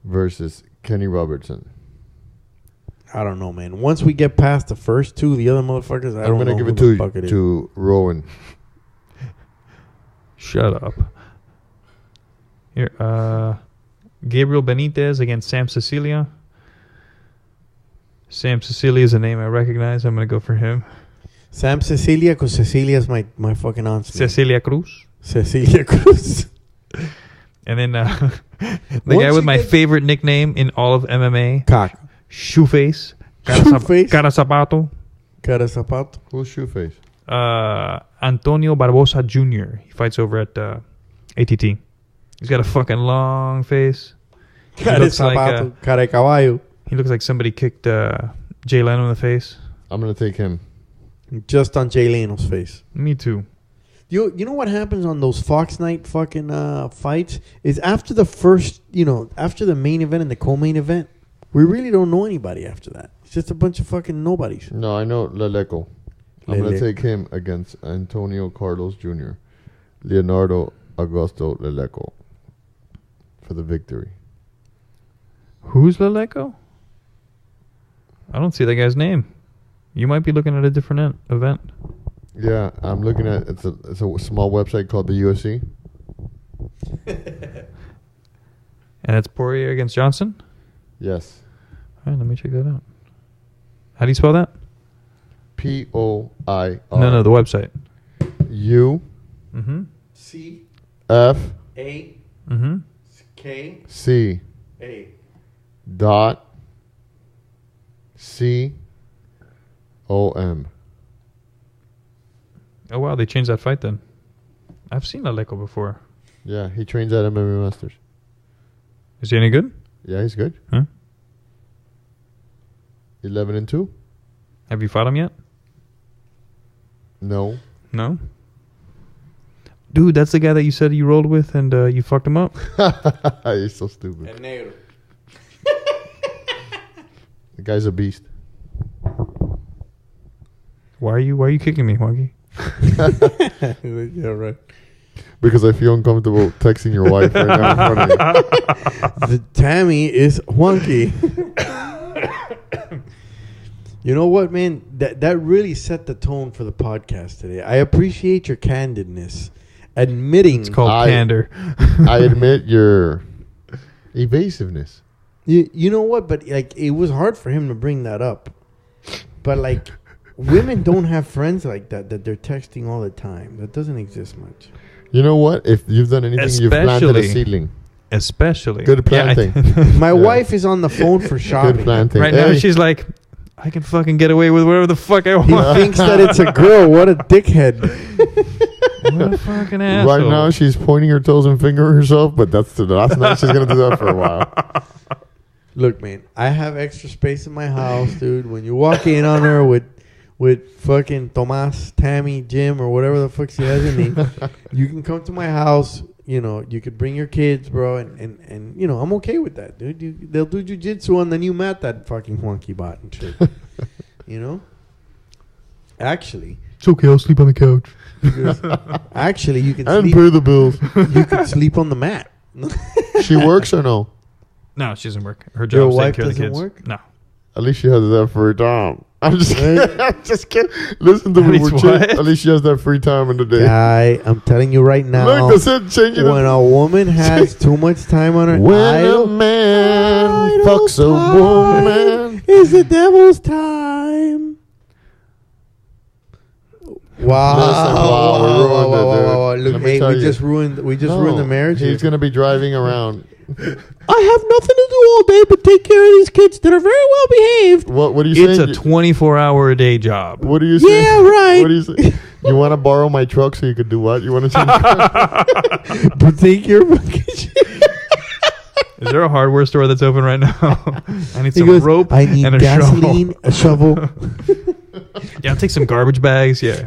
[SPEAKER 6] versus Kenny Robertson.
[SPEAKER 7] I don't know, man. Once we get past the first two, the other motherfuckers, I
[SPEAKER 6] I'm
[SPEAKER 7] don't know
[SPEAKER 6] gonna give
[SPEAKER 7] who
[SPEAKER 6] it
[SPEAKER 7] the fuck it is.
[SPEAKER 6] to Rowan.
[SPEAKER 5] Shut up. Here, Gabriel Benitez against Sam Cecilia. Sam Cecilia is a name I recognize. I'm gonna go for him.
[SPEAKER 7] Sam Cecilia, because Cecilia's my fucking aunt's name.
[SPEAKER 5] Cecilia Cruz.
[SPEAKER 7] Cecilia Cruz.
[SPEAKER 5] And then the
[SPEAKER 7] Once
[SPEAKER 5] guy with
[SPEAKER 7] you
[SPEAKER 5] my
[SPEAKER 7] get-
[SPEAKER 5] favorite nickname in all of MMA,
[SPEAKER 7] Cock.
[SPEAKER 5] Shoeface.
[SPEAKER 7] Shoeface?
[SPEAKER 5] Cara Zapato.
[SPEAKER 7] Cara zapato.
[SPEAKER 6] Who's Shoeface?
[SPEAKER 5] Antonio Barbosa Jr. He fights over at ATT. He's got a fucking long face.
[SPEAKER 7] Cara
[SPEAKER 5] looks like,
[SPEAKER 7] zapato. Cara de caballo.
[SPEAKER 5] He looks like somebody kicked Jay Leno in the face.
[SPEAKER 6] I'm gonna take him.
[SPEAKER 7] Just on Jay Leno's face.
[SPEAKER 5] Me too.
[SPEAKER 7] You know what happens on those Fox Night fucking fights is after the first, after the main event and the co-main event, we really don't know anybody after that. It's just a bunch of fucking nobodies.
[SPEAKER 6] No, I know Leleco. I'm gonna
[SPEAKER 7] Lele.
[SPEAKER 6] take him against Antonio Carlos Jr. Leonardo Augusto Leleco for the victory.
[SPEAKER 5] Who's Leleco? I don't see that guy's name. You might be looking at a different event.
[SPEAKER 6] Yeah, I'm looking at it's a small website called the UFC.
[SPEAKER 5] And it's Poirier against Johnson?
[SPEAKER 6] Yes.
[SPEAKER 5] All right, let me check that out. How do you spell that?
[SPEAKER 6] POIR.
[SPEAKER 5] No, the website.
[SPEAKER 6] U
[SPEAKER 5] Mm-hmm.
[SPEAKER 7] C
[SPEAKER 6] F
[SPEAKER 7] A
[SPEAKER 5] Mm-hmm.
[SPEAKER 7] K
[SPEAKER 6] C
[SPEAKER 7] A.
[SPEAKER 6] dot COM.
[SPEAKER 5] Oh, wow, they changed that fight then. I've seen Leleco before.
[SPEAKER 6] Yeah, he trains at MMA Masters.
[SPEAKER 5] Is he any good?
[SPEAKER 6] Yeah, he's good.
[SPEAKER 5] Huh?
[SPEAKER 6] 11-2.
[SPEAKER 5] Have you fought him yet?
[SPEAKER 6] No.
[SPEAKER 5] No? Dude, that's the guy that you said you rolled with and you fucked him up?
[SPEAKER 6] You're so stupid.
[SPEAKER 7] El negro.
[SPEAKER 6] The guy's a beast.
[SPEAKER 5] Why are you kicking me, Wonky?
[SPEAKER 7] Yeah, right.
[SPEAKER 6] Because I feel uncomfortable texting your wife right now in front of you.
[SPEAKER 7] The Tammy is wonky. You know what, man? That really set the tone for the podcast today. I appreciate your candidness, admitting.
[SPEAKER 5] It's called candor.
[SPEAKER 6] I admit your evasiveness.
[SPEAKER 7] You know what? But like, it was hard for him to bring that up. But like, women don't have friends like that they're texting all the time. That doesn't exist much.
[SPEAKER 6] You know what? If you've done anything, you've planted a
[SPEAKER 5] Especially-
[SPEAKER 6] seedling.
[SPEAKER 5] Especially.
[SPEAKER 6] Good planting.
[SPEAKER 7] My wife is on the phone for shopping.
[SPEAKER 6] Good planting.
[SPEAKER 5] Right now,
[SPEAKER 6] Hey,
[SPEAKER 5] she's like, I can fucking get away with whatever the fuck I
[SPEAKER 7] He
[SPEAKER 5] want.
[SPEAKER 7] thinks that it's a girl. What a dickhead.
[SPEAKER 5] What a fucking asshole.
[SPEAKER 6] right now, she's pointing her toes and fingering herself, but that's the last night she's going to do that for a while.
[SPEAKER 7] Look, man, I have extra space in my house, dude. When you walk in on her with fucking Tomas, Tammy, Jim, or whatever the fuck she has in me, you can come to my house. You know, you could bring your kids, bro, and you know, I'm okay with that, dude. They'll do jujitsu on the new mat that fucking wonky bot and shit. You know? Actually,
[SPEAKER 5] It's okay, I'll sleep on the couch.
[SPEAKER 7] actually, you can
[SPEAKER 6] And
[SPEAKER 7] sleep.
[SPEAKER 6] pay the bills.
[SPEAKER 7] You can sleep on the mat.
[SPEAKER 6] She works or no?
[SPEAKER 5] No, she doesn't work. Her
[SPEAKER 7] Your
[SPEAKER 5] job's
[SPEAKER 7] wife
[SPEAKER 5] taking care of the
[SPEAKER 7] doesn't
[SPEAKER 5] kids.
[SPEAKER 7] work?
[SPEAKER 5] No.
[SPEAKER 6] At least she has that free time. I'm just kidding. I'm just kidding. Listen to me.
[SPEAKER 5] At
[SPEAKER 6] We're
[SPEAKER 5] least
[SPEAKER 6] chill.
[SPEAKER 5] what?
[SPEAKER 6] At least she has that free time in the day.
[SPEAKER 7] Guy, I'm telling you right now.
[SPEAKER 6] Look, that's it. Changing
[SPEAKER 7] when a woman has too much time on her
[SPEAKER 6] When a
[SPEAKER 7] idle,
[SPEAKER 6] man fucks a
[SPEAKER 7] time
[SPEAKER 6] woman.
[SPEAKER 7] is the devil's time. Wow!
[SPEAKER 6] Listen, wow, we ruined it, dude.
[SPEAKER 7] Look,
[SPEAKER 6] Let me
[SPEAKER 7] hey,
[SPEAKER 6] tell
[SPEAKER 7] we
[SPEAKER 6] you.
[SPEAKER 7] just ruined the marriage.
[SPEAKER 6] He's going to be driving around.
[SPEAKER 8] I have nothing to do all day but take care of these kids that are very well behaved.
[SPEAKER 6] What are you
[SPEAKER 5] It's
[SPEAKER 6] saying?
[SPEAKER 5] a 24-hour-a-day job.
[SPEAKER 6] What are you saying?
[SPEAKER 8] Yeah, right.
[SPEAKER 6] What are you saying? You want to borrow my truck so you could do what? You want to change
[SPEAKER 7] But take your fucking shit.
[SPEAKER 5] Is there a hardware store that's open right now? I need
[SPEAKER 7] He
[SPEAKER 5] some
[SPEAKER 7] goes,
[SPEAKER 5] rope
[SPEAKER 7] I need
[SPEAKER 5] and a
[SPEAKER 7] gasoline, a shovel.
[SPEAKER 5] Yeah, I'll take some garbage bags. Yeah.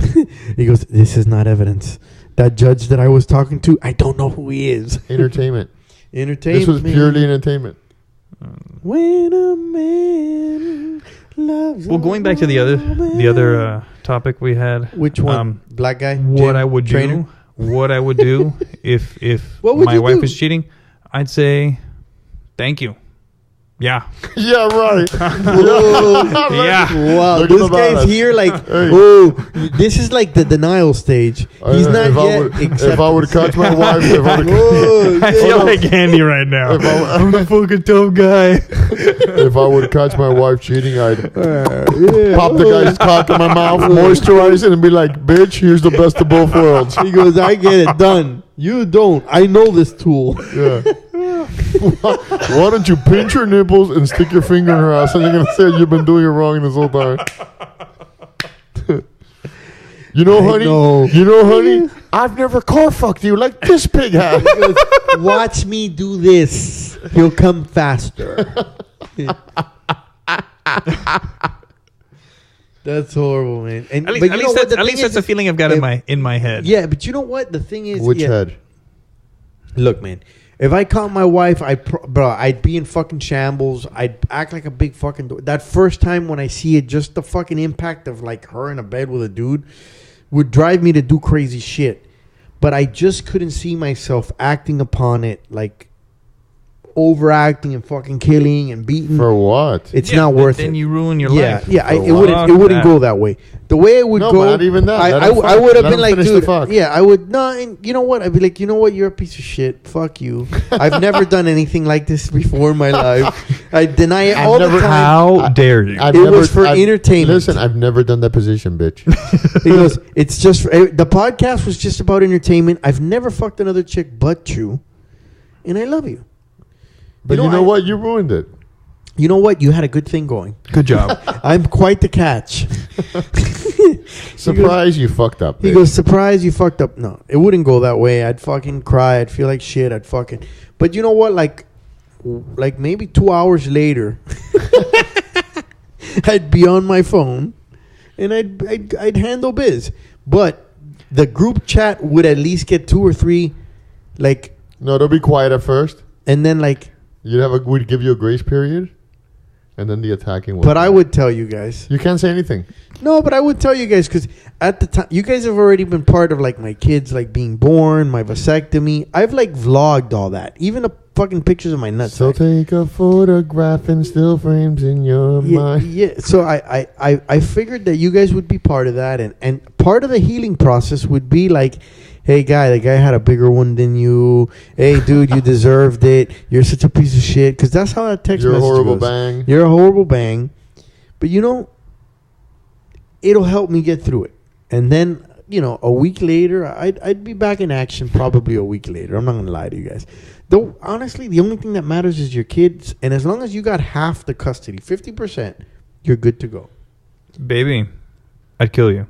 [SPEAKER 7] He goes, this is not evidence. That judge that I was talking to, I don't know who he is.
[SPEAKER 6] entertainment?
[SPEAKER 7] Entertainment.
[SPEAKER 6] This was purely entertainment.
[SPEAKER 7] When a man loves.
[SPEAKER 5] Well, going back to the other topic we had.
[SPEAKER 7] Which one? Black guy.
[SPEAKER 5] What
[SPEAKER 7] Gym
[SPEAKER 5] I would
[SPEAKER 7] trainer?
[SPEAKER 5] do. What I would do if
[SPEAKER 7] What would
[SPEAKER 5] my
[SPEAKER 7] you
[SPEAKER 5] wife
[SPEAKER 7] do?
[SPEAKER 5] was cheating, I'd say, thank you. Yeah.
[SPEAKER 6] Yeah, right.
[SPEAKER 5] Yeah.
[SPEAKER 7] Wow,
[SPEAKER 6] Look at
[SPEAKER 7] this
[SPEAKER 6] the
[SPEAKER 7] guy's
[SPEAKER 6] balance.
[SPEAKER 7] here like,
[SPEAKER 6] Hey.
[SPEAKER 7] oh, this is like the denial stage. He's not
[SPEAKER 6] if
[SPEAKER 7] yet.
[SPEAKER 6] if I would catch my wife, if I would,
[SPEAKER 7] Oh,
[SPEAKER 5] I feel like Andy right now.
[SPEAKER 6] If I-
[SPEAKER 5] I'm the fucking tough guy.
[SPEAKER 6] if I would catch my wife cheating, I'd
[SPEAKER 7] yeah.
[SPEAKER 6] pop the guy's cock in my mouth, moisturize it, and be like, "Bitch, here's the best of both worlds."
[SPEAKER 7] He goes, I get it done. You don't. I know this tool.
[SPEAKER 6] Yeah. Why don't you pinch her nipples and stick your finger in her ass, and you're gonna say you've been doing it wrong this whole time. You know, honey. You know, honey. I've never car fucked you like this pig has.
[SPEAKER 7] He goes, watch me do this. He'll come faster. That's horrible, man. And
[SPEAKER 5] At least,
[SPEAKER 7] but you know what? The
[SPEAKER 5] at least
[SPEAKER 7] thing
[SPEAKER 5] that's
[SPEAKER 7] is-
[SPEAKER 5] the feeling I've got in my head.
[SPEAKER 7] Yeah, but you know what? The thing is,
[SPEAKER 6] Which
[SPEAKER 7] yeah.
[SPEAKER 6] head?
[SPEAKER 7] Look, man. If I caught my wife, I'd be in fucking shambles. I'd act like a big fucking. That first time when I see it, just the fucking impact of like her in a bed with a dude would drive me to do crazy shit. But I just couldn't see myself acting upon it, like overacting and fucking killing and beating.
[SPEAKER 6] For what?
[SPEAKER 7] It's
[SPEAKER 5] Yeah,
[SPEAKER 7] not worth
[SPEAKER 5] then
[SPEAKER 7] it.
[SPEAKER 5] you ruin your
[SPEAKER 7] Yeah,
[SPEAKER 5] life.
[SPEAKER 7] yeah. It
[SPEAKER 5] For
[SPEAKER 7] wouldn't.
[SPEAKER 5] what?
[SPEAKER 7] It wouldn't
[SPEAKER 5] That.
[SPEAKER 7] go that way. The way it would
[SPEAKER 6] No,
[SPEAKER 7] go,
[SPEAKER 6] but not even that. Let
[SPEAKER 7] I
[SPEAKER 6] him fuck.
[SPEAKER 7] would have
[SPEAKER 6] Let
[SPEAKER 7] been
[SPEAKER 6] him
[SPEAKER 7] like,
[SPEAKER 6] finish the
[SPEAKER 7] dude.
[SPEAKER 6] fuck.
[SPEAKER 7] Yeah, I would. No, and you know what? I'd be like, you know what? You're a piece of shit. Fuck you. I've never done anything like this before in my life. I deny it all the time.
[SPEAKER 5] How dare you?
[SPEAKER 6] I've
[SPEAKER 7] It was for entertainment.
[SPEAKER 6] Listen, I've never done that position, bitch.
[SPEAKER 7] He goes, it's just the podcast was just about entertainment. I've never fucked another chick but you, and I love you.
[SPEAKER 6] But you know what? You ruined it.
[SPEAKER 7] You know what? You had a good thing going.
[SPEAKER 5] Good job.
[SPEAKER 7] I'm quite the catch.
[SPEAKER 6] Surprise, you fucked up.
[SPEAKER 7] He
[SPEAKER 6] bitch.
[SPEAKER 7] goes, surprise, you fucked up. No, it wouldn't go that way. I'd fucking cry. I'd feel like shit. I'd fucking. But you know what? Like maybe 2 hours later, I'd be on my phone, and I'd handle biz. But the group chat would at least get 2 or 3, like,
[SPEAKER 6] No, they'll be quiet at first.
[SPEAKER 7] and then like.
[SPEAKER 6] We'd give you a grace period, and then the attacking would.
[SPEAKER 7] But I would tell you guys.
[SPEAKER 6] You can't say anything.
[SPEAKER 7] No, but I would tell you guys because at the time, you guys have already been part of like my kids like being born, my vasectomy. I've like vlogged all that, even the fucking pictures of my nuts.
[SPEAKER 6] So take a photograph and still frames in your mind.
[SPEAKER 7] Yeah. So I figured that you guys would be part of that, and part of the healing process would be like, hey guy, the guy had a bigger one than you. Hey dude, you deserved it. You're such a piece of shit. Because that's how that text
[SPEAKER 6] You're a
[SPEAKER 7] message
[SPEAKER 6] horrible
[SPEAKER 7] goes.
[SPEAKER 6] bang.
[SPEAKER 7] You're a horrible bang. But you know, it'll help me get through it. And then, you know, a week later, I'd be back in action probably a week later. I'm not going to lie to you guys. Though, honestly, the only thing that matters is your kids. And as long as you got half the custody, 50%, you're good to go.
[SPEAKER 5] Baby, I'd kill you.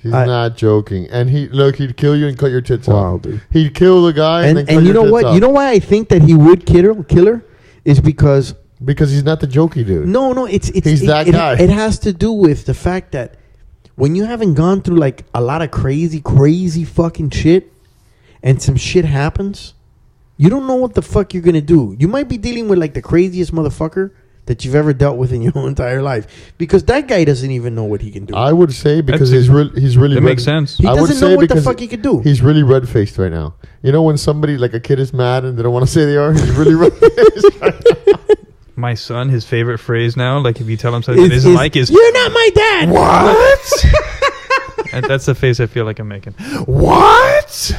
[SPEAKER 6] He's not joking. And he'd kill you and cut your tits off.
[SPEAKER 7] Dude.
[SPEAKER 6] He'd kill the guy and then cut
[SPEAKER 7] And you
[SPEAKER 6] your
[SPEAKER 7] know
[SPEAKER 6] tits
[SPEAKER 7] what?
[SPEAKER 6] off.
[SPEAKER 7] You know why I think that he would kill her? Is because...
[SPEAKER 6] Because he's not the jokey dude.
[SPEAKER 7] No, it's
[SPEAKER 6] He's that guy.
[SPEAKER 7] It has to do with the fact that when you haven't gone through like a lot of crazy fucking shit, and some shit happens, you don't know what the fuck you're gonna do. You might be dealing with like the craziest motherfucker that you've ever dealt with in your whole entire life, because that guy doesn't even know what he can do.
[SPEAKER 6] I would say because
[SPEAKER 5] That's-
[SPEAKER 6] he's really
[SPEAKER 5] That
[SPEAKER 6] red-
[SPEAKER 5] makes sense.
[SPEAKER 7] He
[SPEAKER 6] I would
[SPEAKER 7] doesn't
[SPEAKER 6] say
[SPEAKER 7] know what the
[SPEAKER 6] because
[SPEAKER 7] fuck he could do.
[SPEAKER 6] He's really red-faced right now. You know when somebody, like a kid is mad and they don't want to say they are? He's really red-faced right now.
[SPEAKER 5] My son, his favorite phrase now, like if you tell him something that isn't like, is
[SPEAKER 8] "You're not my dad."
[SPEAKER 5] what? And that's the face I feel like I'm making.
[SPEAKER 7] What?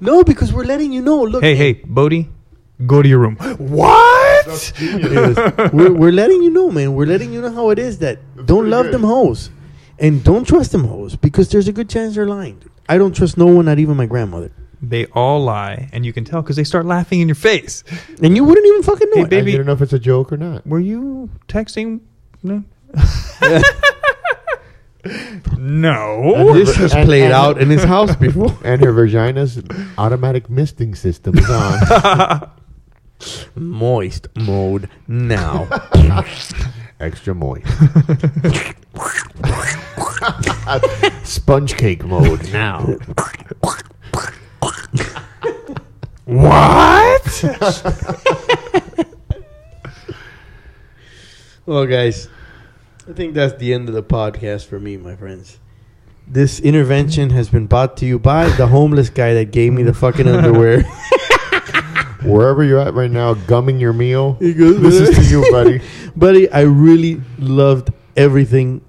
[SPEAKER 7] No, because we're letting you know. Look,
[SPEAKER 5] Hey, Bodie, go to your room. What?
[SPEAKER 7] we're letting you know, man. We're letting you know how it is. That don't love them hoes, and don't trust them hoes, because there's a good chance they're lying. I don't trust no one, not even my grandmother.
[SPEAKER 5] They all lie, and you can tell because they start laughing in your face.
[SPEAKER 7] And you wouldn't even fucking know
[SPEAKER 5] Hey,
[SPEAKER 7] it.
[SPEAKER 5] baby.
[SPEAKER 6] I don't know if it's a joke or not.
[SPEAKER 5] Were you texting? No. No.
[SPEAKER 7] This has played out in his house before.
[SPEAKER 6] And her vagina's automatic misting system is on.
[SPEAKER 7] Moist mode now.
[SPEAKER 6] Extra moist. Sponge cake mode now.
[SPEAKER 5] What?
[SPEAKER 7] Well, guys, I think that's the end of the podcast for me, my friends. This intervention has been brought to you by the homeless guy that gave me the fucking underwear.
[SPEAKER 6] Wherever you're at right now, gumming your meal,
[SPEAKER 7] He goes,
[SPEAKER 6] this is to you, buddy.
[SPEAKER 7] Buddy, I really loved everything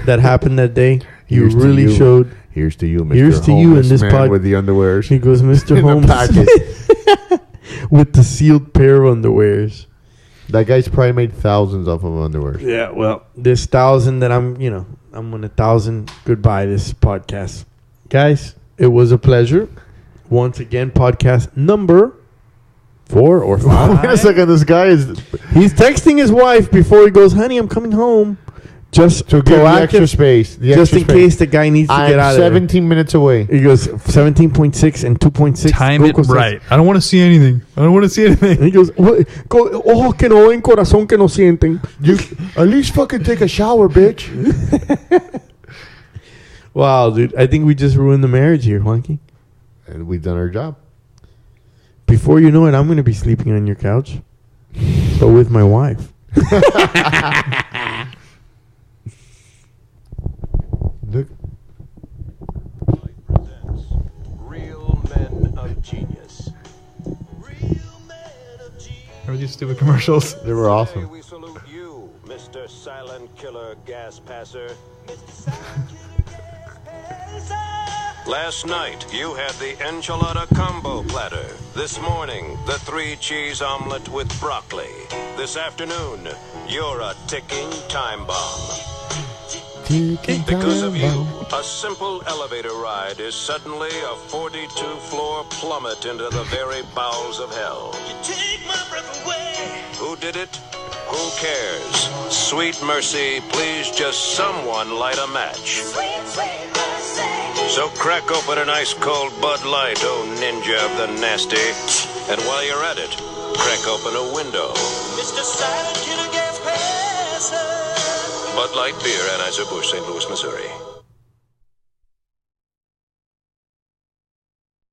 [SPEAKER 7] that happened that day.
[SPEAKER 6] Here's
[SPEAKER 7] You
[SPEAKER 6] to
[SPEAKER 7] really
[SPEAKER 6] you.
[SPEAKER 7] showed.
[SPEAKER 6] Here's to you, Mr.
[SPEAKER 7] Here's to you in
[SPEAKER 6] Homeless
[SPEAKER 7] this
[SPEAKER 6] Man
[SPEAKER 7] pod-
[SPEAKER 6] with the underwears.
[SPEAKER 7] He goes, Mr.
[SPEAKER 6] In the
[SPEAKER 7] Holmes,
[SPEAKER 6] packet.
[SPEAKER 7] with the sealed pair of underwears.
[SPEAKER 6] That guy's probably made thousands off of underwears.
[SPEAKER 7] Yeah, well, this 1,000 that I'm on 1,000 goodbye this podcast. Guys, it was a pleasure. Once again, podcast number 4 or 5.
[SPEAKER 6] Wait a second, this guy is
[SPEAKER 7] He's texting his wife before he goes, honey, I'm coming home. Just
[SPEAKER 6] to give the extra space.
[SPEAKER 7] just in case the guy needs to get out
[SPEAKER 6] I'm
[SPEAKER 7] of there.
[SPEAKER 6] 17 minutes away.
[SPEAKER 7] He goes 17.6 and 2.6.
[SPEAKER 5] Time it right. I don't want to see anything.
[SPEAKER 7] And he goes, ojo que no ven, corazón que no sienten.
[SPEAKER 6] You at least fucking take a shower, bitch.
[SPEAKER 7] Wow, dude. I think we just ruined the marriage here, Juanqui.
[SPEAKER 6] And we've done our job.
[SPEAKER 7] Before you know it, I'm going to be sleeping on your couch, but with my wife.
[SPEAKER 6] Look,
[SPEAKER 9] Real men of genius.
[SPEAKER 5] Remember these stupid commercials?
[SPEAKER 6] they were awesome.
[SPEAKER 9] We salute you, Mr. Silent Killer Gas Passer. Last night, you had the enchilada combo platter. This morning, the 3-cheese omelet with broccoli. This afternoon, you're a ticking time bomb. Because of you, a simple elevator ride is suddenly a 42-floor plummet into the very bowels of hell. You take my breath away. Who did it? Who cares? Sweet mercy, please just someone light a match. So crack open an ice-cold Bud Light, oh ninja of the nasty. And while you're at it, crack open a window. Mr. Silent Killer Gas Passer. Bud Light Beer, Anheuser-Busch, St. Louis, Missouri.